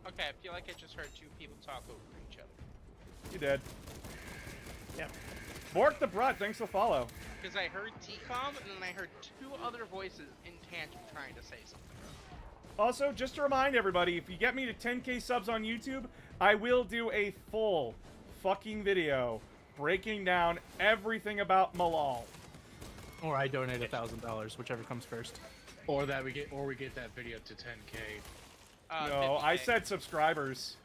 Okay, I feel like I just heard two people talk over each other. You dead. Yeah. Bork the Brut, thanks for the follow. Because I heard TCOM and then I heard two other voices in tandem trying to say something. Also, just to remind everybody, if you get me to 10k subs on YouTube, I will do a full fucking video breaking down everything about Malal. Or I donate $1,000, whichever comes first. Or we get that video to 10K. No, I 50K. said subscribers.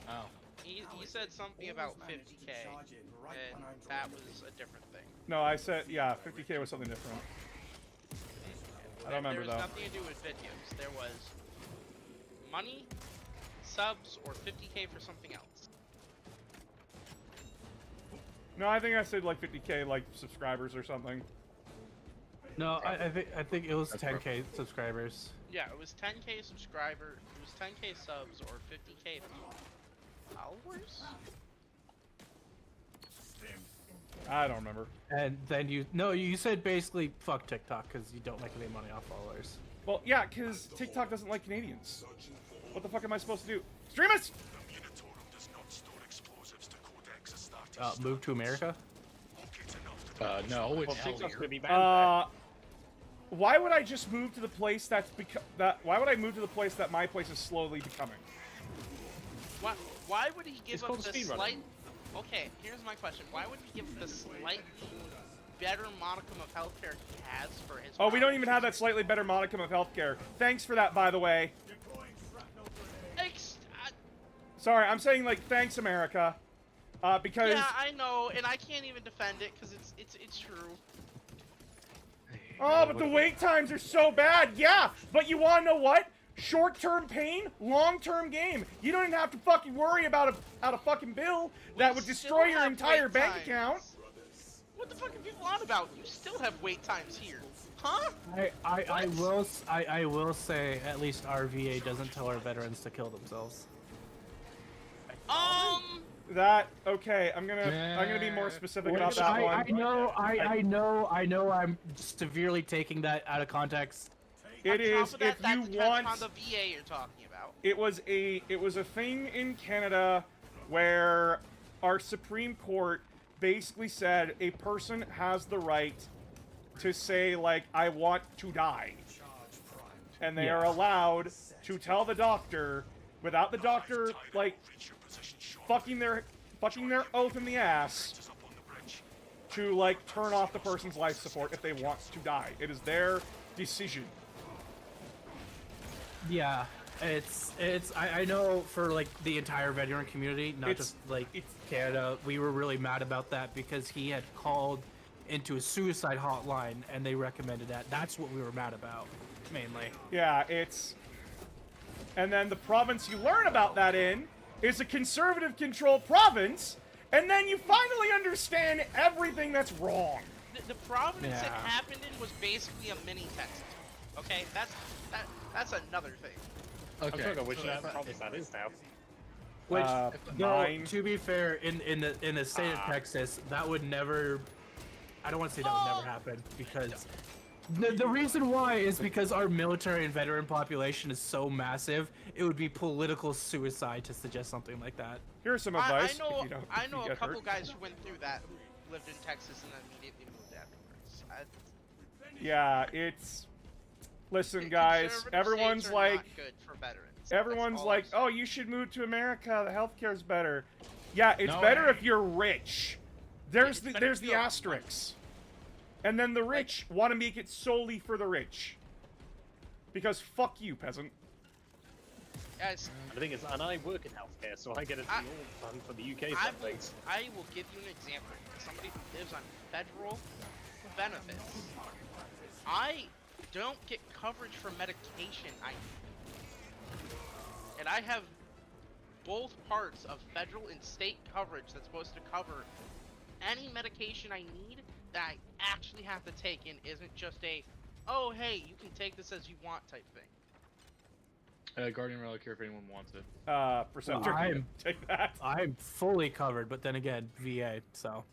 Oh. He said something about 50k, and that was a different thing. No, I said, yeah, 50k was something different. I don't remember, There was though. nothing to do with videos. There was money, subs, or 50k for something else. No, I think I said like 50k like subscribers or something. No, I think it was That's 10k subscribers. Yeah, it was 10k subscriber, it was 10k subs, or 50k followers? I don't remember. And then you said basically fuck TikTok because you don't make any money off followers. Well, yeah, because TikTok doesn't like Canadians. What the fuck am I supposed to do? Stream it! The Unitorum does not store explosives to Codex Astartes. Move to America. Locate enough to No, Well, it's hell TikTok's here. gonna be banned. Why would I just move to the place that's why would I move to the place that my place is slowly becoming? Why would he give It's up called the speedrunning. slight... Okay, here's my question. Why would he give the slightly better modicum of healthcare he has for his... Oh, we don't even have that slightly better modicum of healthcare. Thanks for that, by the way. Sorry, I'm saying like thanks, America, because Yeah, I know, and I can't even defend it because it's true. oh, but the wait times are so bad. Yeah, but you wanna know what? Short-term pain, long-term game. You don't even have to fucking worry about a fucking bill that would We destroy still your have entire wait bank times. account. What the fuck are people on about? You still have wait times here. Huh? I will say at least our VA doesn't tell our veterans to kill themselves. That okay? I'm gonna be more specific about that one. I know. I'm severely taking that out of context. It is if you want. On the VA you're talking about. It was a thing in Canada where our Supreme Court basically said a person has the right to say, like, I want to die. And they are allowed to tell the doctor, without the doctor, like, fucking their oath in the ass, to, like, turn off the person's life support if they want to die. It is their decision. Yeah, I know for, like, the entire veteran community, not just, like, Canada, we were really mad about that because he had called into a suicide hotline and they recommended that. That's what we were mad about, mainly. Yeah, and then the province you learn about that in is a conservative-controlled province, and then you finally understand everything that's wrong. The province it happened in was basically a mini Texas. Okay, that's another thing. Okay. I'm trying to which province that is now. Which, no, to be fair, in the state of Texas, that would never. I don't want to say that would never happen because the reason why is because our military and veteran population is so massive. It would be political suicide to suggest something like that. Here's some advice. I know a couple guys who went through that who lived in Texas and then immediately moved afterwards. Yeah, it's. Listen, guys. Everyone's like. Not good for veterans. Everyone's like, oh, you should move to America. The healthcare's better. Yeah, it's better if you're rich. There's the asterisks. And then the rich want to make it solely for the rich. Because fuck you, peasant. Yes. The thing is, and I work in healthcare, so I get a deal for the UK side of things. I will give you an example. Somebody who lives on federal benefits. I don't get coverage for medication I need. And I have both parts of federal and state coverage that's supposed to cover any medication I need that I actually have to take and isn't just a, oh hey, you can take this as you want type thing. Guardian Relic here if anyone wants it. Perceptor, take that. I'm fully covered, but then again, VA, so.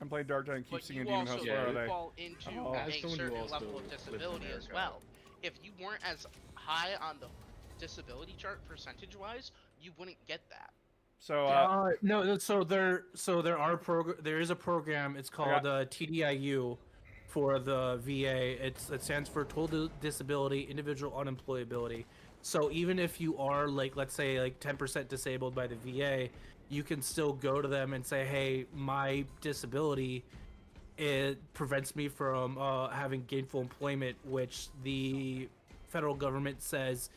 I'm playing Dark Giant, keep singing Demon House. Where are they? Fall into a certain level of disability as well. If you weren't as high on the disability chart percentage-wise, you wouldn't get that. So no, so there is a program. It's called TDIU for the VA. It stands for Total Disability Individual Unemployability. So even if you are like, let's say like 10% disabled by the VA, you can still go to them and say, hey, my disability, it prevents me from having gainful employment, which the federal government says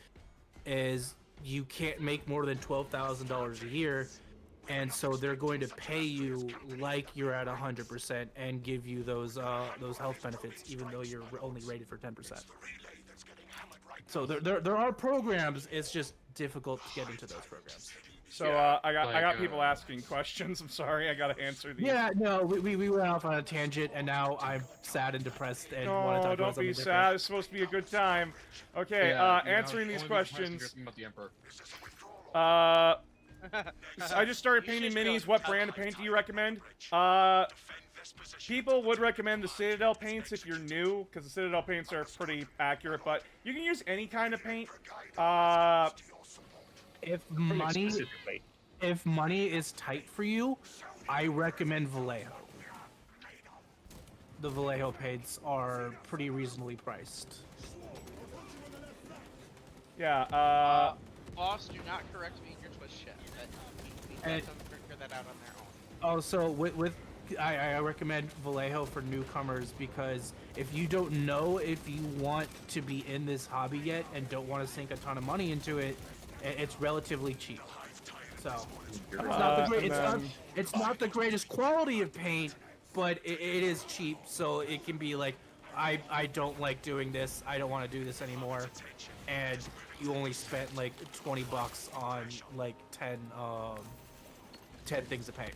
is you can't make more than $12,000 a year, and so they're going to pay you like you're at 100% and give you those health benefits, even though you're only rated for 10%. So there are programs. It's just difficult to get into those programs. So I got people asking questions. I'm sorry, I gotta answer these. Yeah, no, we went off on a tangent, and now I'm sad and depressed and want to talk about something don't be sad. It's supposed to be a good time. Okay, answering these questions. I just started painting minis. What brand of paint do you recommend? People would recommend the Citadel paints if you're new, because the Citadel paints are pretty accurate, but you can use any kind of paint. If money is tight for you, I recommend Vallejo. The Vallejo paints are pretty reasonably priced. Yeah, Boss, do not correct me in your Twitch chat. We let them figure that out on their own. Oh, so I recommend Vallejo for newcomers, because if you don't know if you want to be in this hobby yet and don't want to sink a ton of money into it, it's relatively cheap. So it's not the greatest quality of paint, but it is cheap, so it can be like, I don't like doing this, I don't want to do this anymore, and you only spent like $20 on like 10 things of paint.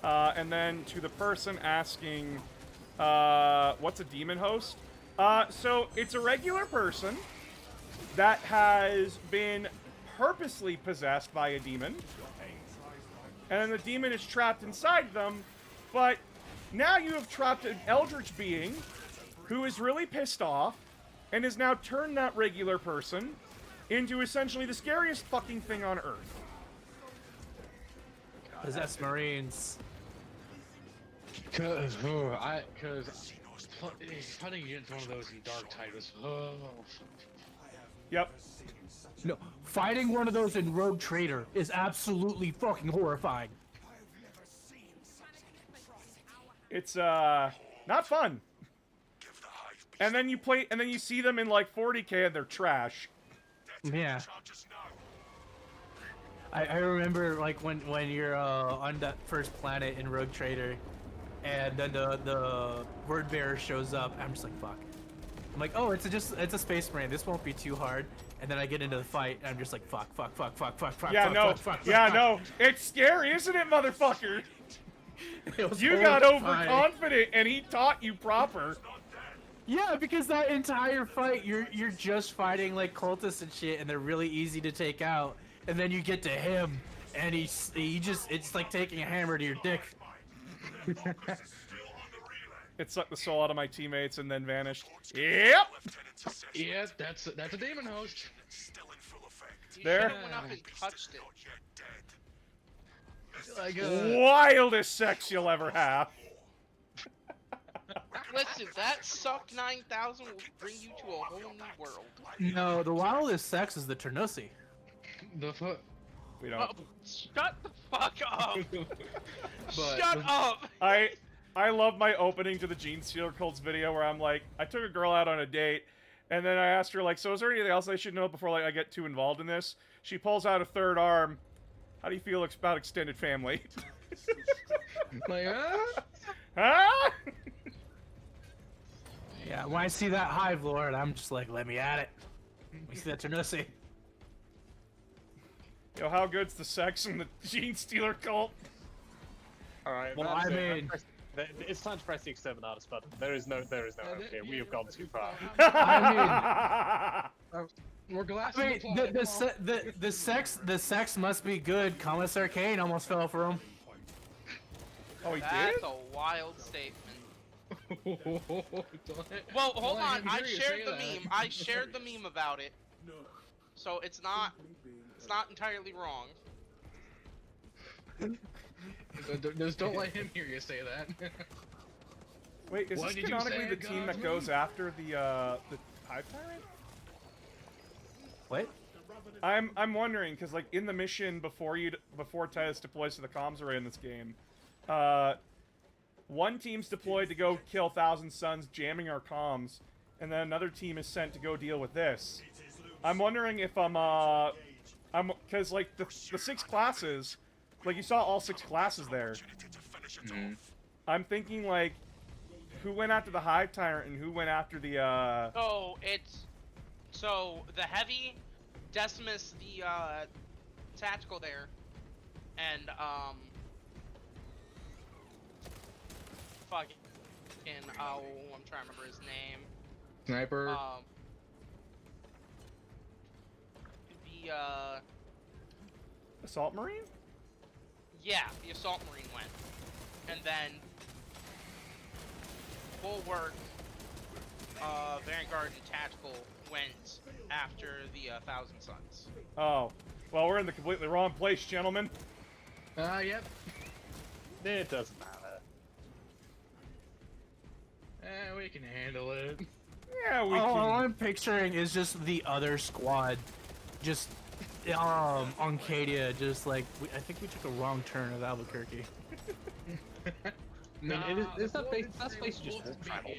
And then to the person asking, what's a demon host? So it's a regular person that has been purposely possessed by a demon. And then the demon is trapped inside them, but now you have trapped an eldritch being who is really pissed off and has now turned that regular person into essentially the scariest fucking thing on Earth. Possessed Marines. Cause fighting against one of those in Dark Tide was Yep. No, fighting one of those in Rogue Trader is absolutely fucking horrifying. It's not fun. And then you see them in like 40k and they're trash. Yeah. I remember like when you're on that first planet in Rogue Trader, and then the word bearer shows up. I'm just like, fuck. I'm like, oh, it's a space marine. This won't be too hard. And then I get into the fight, and I'm just like, fuck. Yeah, no. Yeah, no. It's scary, isn't it, motherfucker? You got overconfident, and he taught you proper. Yeah, because that entire fight, you're just fighting like cultists and shit, and they're really easy to take out. And then you get to him, and he just, it's like taking a hammer to your dick. It sucked the soul out of my teammates and then vanished. Yep. yeah, that's a demon host. You There. should've went up and touched it. Like, Wildest sex you'll ever have. Listen, that suck 9000 will bring you to a whole new world. No, the wildest sex is the Ternusi. the fuck. We don't. Oh, shut the fuck up! But Shut up! I love my opening to the Gene Stealer Cults video where I'm like, I took a girl out on a date, and then I asked her, like, so is there anything else I should know before like I get too involved in this? She pulls out a third arm. How do you feel about extended family? like, Huh? Yeah, when I see that Hive Lord, I'm just like, let me at it. We see that Ternusi. Yo, how good's the sex in the Gene Stealer Cult? Alright, Well, I mean- it's time to press the exterminatus button. There is no hope here. We have gone too far. I we're glass. mean, the sex must be good. Commissar Kane almost fell for him. Oh, he That's did? a wild statement. Well, Well, hold on. I shared the meme. I shared the meme about it. So it's not entirely wrong. Just don't let him hear you say that. Wait, is What this did you canonically say, the team that goes after the Hive Tyrant? What? I'm wondering because like in the mission before Titus deploys to the comms array in this game, one team's deployed to go kill Thousand Suns, jamming our comms, and then another team is sent to go deal with this. I'm wondering if because like the 6 classes, like you saw all 6 classes there. Mhm. I'm thinking like who went after the Hive Tyrant and who went after the So the heavy, Decimus, the tactical there, and fucking I'm trying to remember his name. Sniper. The Assault Marine? yeah, the assault marine went, and then Bulwark, Vanguard, and tactical went after the Thousand Suns. Oh. Well, we're in the completely wrong place, gentlemen. Yep. It doesn't matter. We can handle it. Yeah, we All can. I'm picturing is just the other squad, just on Cadia, just like I think we took a wrong turn at Albuquerque. That's basically just travel.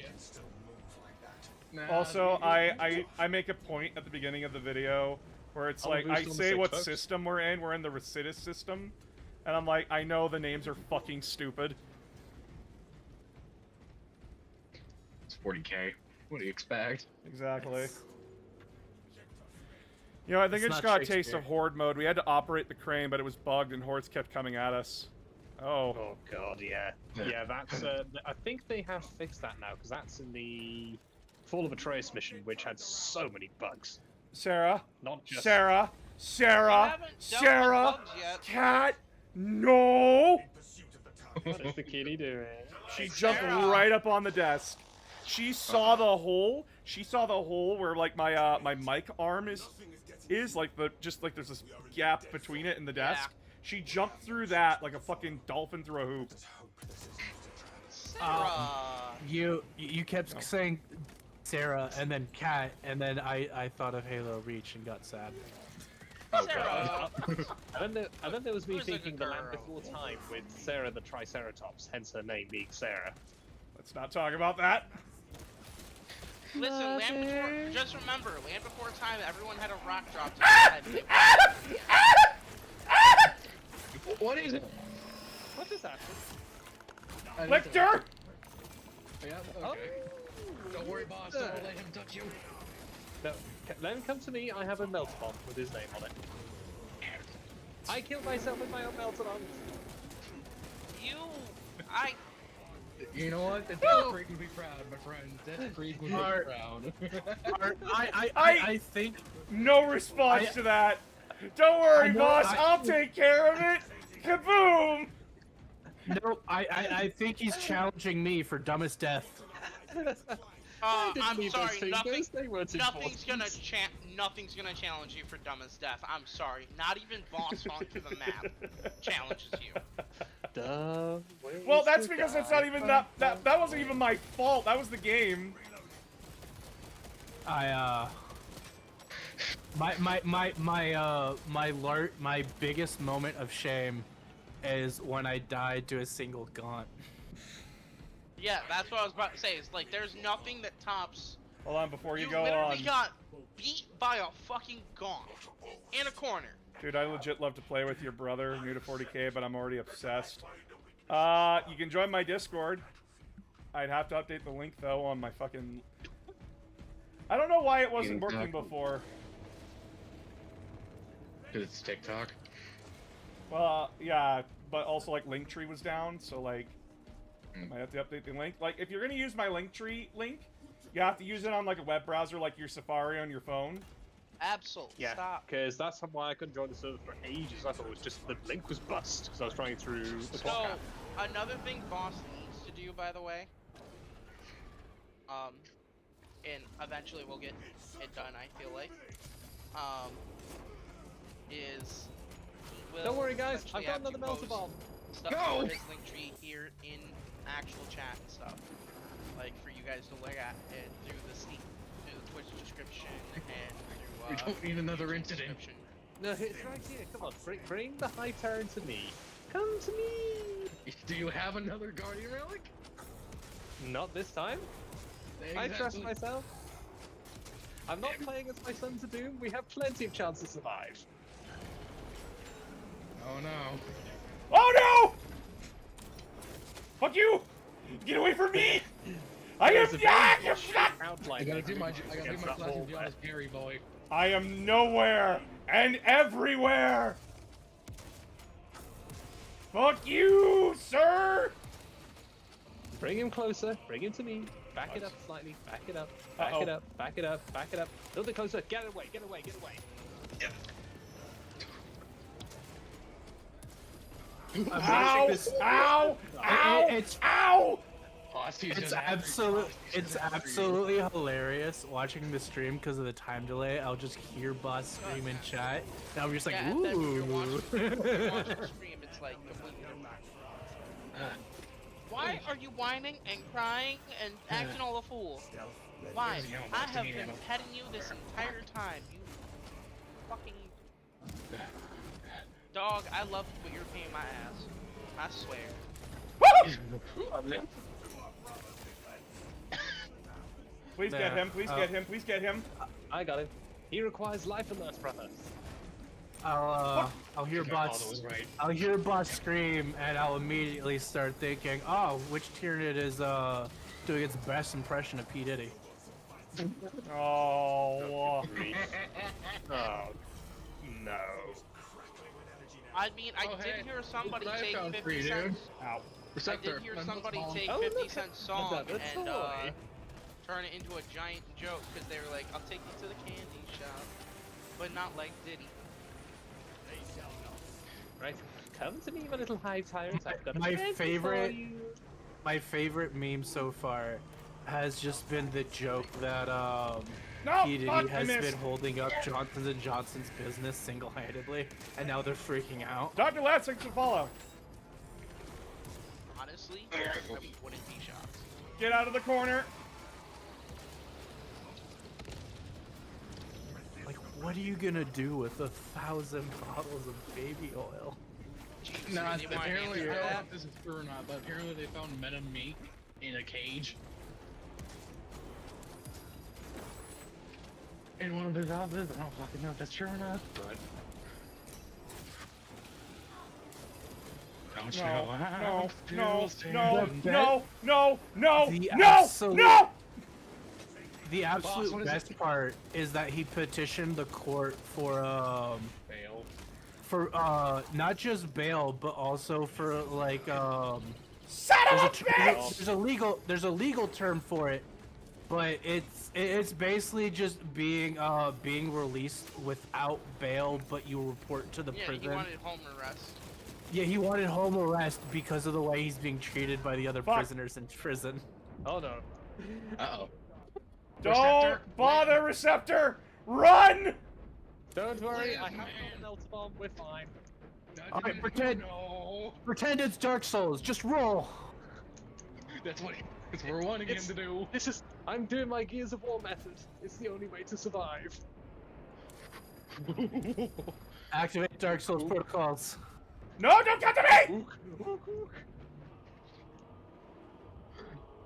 Also, I make a point at the beginning of the video where it's like, I say what system we're in. We're in the Recidus system. And I'm like, I know the names are fucking stupid. It's 40k. What do you expect? Exactly. You know, I think It's I just not got a taste Shakespeare. of Horde mode. We had to operate the crane, but it was bugged and hordes kept coming at us. Oh. Oh god, yeah. Yeah, that's. I think they have fixed that now because that's in the Fall of Atreus mission, which had so many bugs. Sarah. Not just. Sarah. You Sarah. haven't dealt with Sarah. bugs yet. Cat. No. What is the kitty doing? She jumped Sarah. right up on the desk. She saw the hole. She saw the hole where like my my mic arm is like the just like there's this gap between it and the desk. Yeah. She jumped through that like a fucking dolphin through a hoop. Sarah. You kept saying Sarah and then Cat, and then I thought of Halo Reach and got sad. Sarah. And then there was me Who's a thinking good the Land girl? Before Time with Sarah the Triceratops, hence her name being Sarah. Let's not talk about that. Listen, Land Before. Just remember, Land Before Time. Everyone had a rock drop. To What is it? What just happened? Lictor! Yeah, okay. Don't worry, boss. Don't let him touch you. No, let him come to me. I have a melt bomb with his name on it. I killed myself with my own melted on. You know what? That's Creek would be proud, my friend. That's Creek would be Art. proud. I think No response to that. Don't worry, I know, boss. I- I'll take care of it. Kaboom! no, I think he's challenging me for dumbest death. I'm sorry. Fingers, they weren't Nothing's important. nothing's gonna challenge you for dumbest death. I'm sorry. Not even Boss onto the map challenges you. Dumb. Well, that's because it's not even that wasn't even my fault. That was the game. My biggest moment of shame is when I died to a single gaunt. Yeah, that's what I was about to say. It's like there's nothing that tops. Hold on, before you You go literally on. got beat by a fucking gaunt in a corner. Dude, I legit love to play with your brother, new to 40k, but I'm already obsessed. You can join my Discord. I'd have to update the link, though, on my fucking... I don't know why it wasn't working before. Because it's TikTok. Well, yeah, but also, like, Linktree was down, so, like, I have to update the link. Like, if you're gonna use my Linktree link, you have to use it on, like, a web browser, like your Safari on your phone. Absolutely. Yeah, Stop. because that's why I couldn't join the server for ages. I thought it was just the link was bust because I was trying through the So, clock app. another thing Boss needs to do, by the way, and eventually we'll get it done, I feel like, is he will Don't worry, guys. eventually I've got have to another melter post bomb. stuff No! on his link tree here in actual chat and stuff, like for you guys to look at it through the Steam, through the Twitch description, and We through don't need another YouTube incident. description. No, it's right here. Come on, bring the High Terran to me. Come to me. Do you have another Guardian Relic? Not this time. I trust Exactly. myself. I'm not playing as my Sons of Doom. We have plenty of chance to survive. Oh no. Oh, no! Fuck you! Get away from me! I am I gotta do my classic job as Gary boy. I am nowhere and everywhere! Fuck you, sir! Bring him closer. Bring him to me. Back it up slightly. Back it up. Back it up. Back it up. Back it up. A little bit closer. Get away. Get away. Get away. Ow! Ow! Ow! It's Ow! Hosty's It's just absolutely hilarious watching the stream because of the time delay. I'll just hear Boss scream in chat, and I'm just like, Yeah, and then when you're watching, when you're ooh. watching the stream, it's like completely different. Why are you whining and crying and acting all a fool? Why? I have been petting you this entire time. You fucking dog. I love what you're paying my ass. I swear. Please get him, please get him, please get him. I got him. He requires life alert, brother. I'll hear Boss. right. I'll hear Boss scream, and I'll immediately start thinking, oh, which Tyranid is doing its best impression of P Diddy? Oh. Oh, no. I mean, I Oh, did hey, hear somebody look what I take found for 50 you, cents. dude. Ow. I Receptor. did hear I'm somebody not take Oh, 50 look, Cent song another and toy. turn it into a giant joke because they were like, "I'll take you to the candy shop," but not like Diddy. Right. Come to me, my little hive tyrant. I've got a My present for favorite- you. My favorite meme so far has just been the joke that No, P. Diddy fuck, I has missed. been holding up Johnson & Johnson's business single-handedly, and now they're freaking out. Dr. Lad, thanks for follow. Honestly, I wouldn't be shocked. Get out of the corner. Like, what are you gonna do with 1,000 bottles of baby oil? Nah, Do you want apparently, I answer don't know that? if this is true or not, but apparently they found men and meat in a cage. In one of his houses. I don't fucking know if that's true or not, but. Don't you No, have no, to no, stand no, up? no, no, no, The no, absolute- no! The Boss, absolute what is best it? part is that he petitioned the court Fail. for not just bail but also for like Son there's of a bitch! there's a legal term for it, but it's basically just being released without bail, but you report to the Yeah, prison. he wanted home arrest. Yeah, he wanted home arrest because of the way he's being treated by the other Fuck. prisoners in prison. Oh no. Uh-oh. Don't Receptor, bother, Receptor! Run! Don't worry, Live, I have man. an Elder Bomb. We're fine. Alright, pretend- No. Pretend it's Dark Souls. Just roll. That's what we're wanting him It's- to do. This is. I'm doing my Gears of War method. It's the only way to survive. Activate Dark Souls protocols. No, don't get to me! Ook, ook, ook.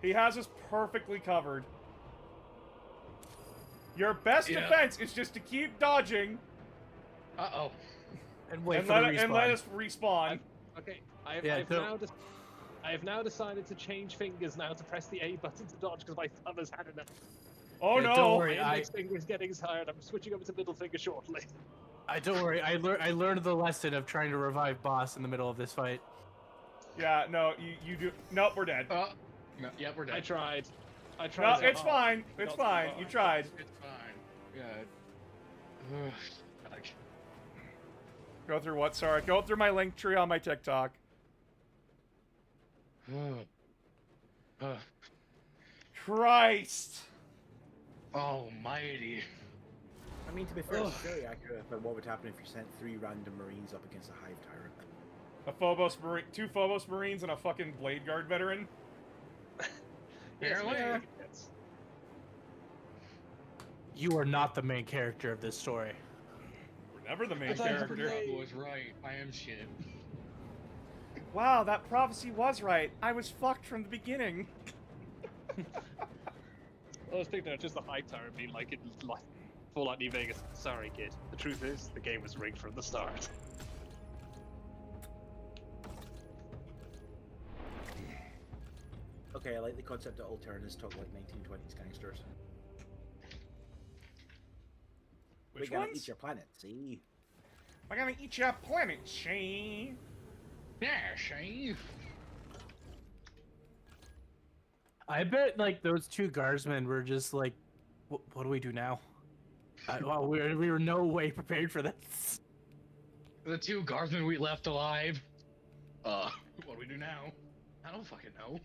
He has us perfectly covered. Your best Yeah. defense is just to keep dodging Uh-oh. And wait and for let, the respawn. and let us respawn. Okay, Yeah, I have now decided to change fingers now to press the A button to dodge because my thumb has had enough. Oh Yeah, no! don't worry. My index finger is getting tired. I'm switching over to middle finger shortly. Don't worry. I learned the lesson of trying to revive boss in the middle of this fight. Yeah, no, you do. Nope, we're dead. No, yeah, we're I dead. tried. I No, tried. so it's hard. fine. It's Not so fine. hard. You tried. It's fine. Yeah. Ugh. Like, Go through what? Sorry. Go through my link tree on my TikTok. Christ! Almighty. I mean, to be fair, it's very accurate about what would happen if you sent 3 random Marines up against a Hive Tyrant. A Phobos Marine, 2 Phobos Marines and a fucking Blade Guard veteran. Apparently. Yes, You are not the main character of this story. We're never the main But I have character. to Rob was right. I am shit. Wow, that prophecy was right. I was fucked from the beginning. I was thinking of just the Hive Tyrant being like in like Fallout New Vegas. Sorry, kid. The truth is, the game was rigged from the start. Okay, I like the concept that Alternatives talk like 1920s gangsters. Which We're gonna ones? eat your planet, see? I'm gonna eat your planet, Shane. Yeah, Shane. I bet like those 2 guardsmen were just like, what do we do now? Well, we were no way prepared for this. The 2 guardsmen we left alive. What do we do now? I don't fucking know.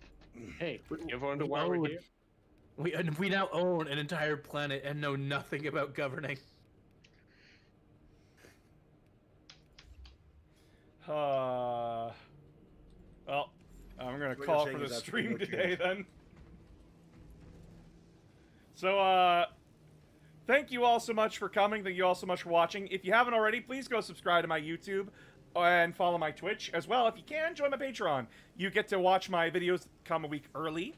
Hey, you ever wonder why we're own- here? We now own an entire planet and know nothing about governing. Well, I'm gonna What call you're for saying the is that's stream pretty much today it. then. So, thank you all so much for coming. Thank you all so much for watching. If you haven't already, please go subscribe to my YouTube and follow my Twitch as well. If you can, join my Patreon. You get to watch my videos come a week early,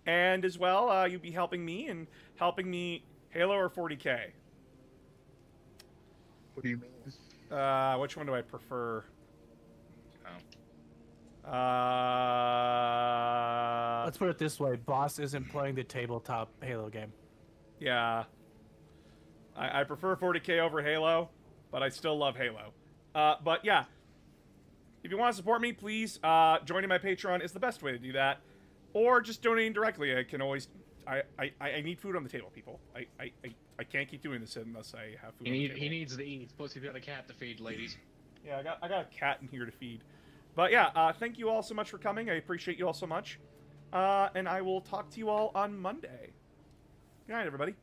and as well, you'll be helping me and helping me Halo or 40K. What do you mean? Which one do I prefer? Let's put it this way: Boss isn't playing the tabletop Halo game. Yeah. I prefer 40K over Halo, but I still love Halo. But yeah, if you want to support me, please, joining my Patreon is the best way to do that. Or just donating directly. I can always... I need food on the table, people. I can't keep doing this unless I have food on the table. He needs to eat. Plus, you've got a cat to feed, ladies. Yeah, I got a cat in here to feed. But yeah, thank you all so much for coming. I appreciate you all so much. And I will talk to you all on Monday. Good night, everybody.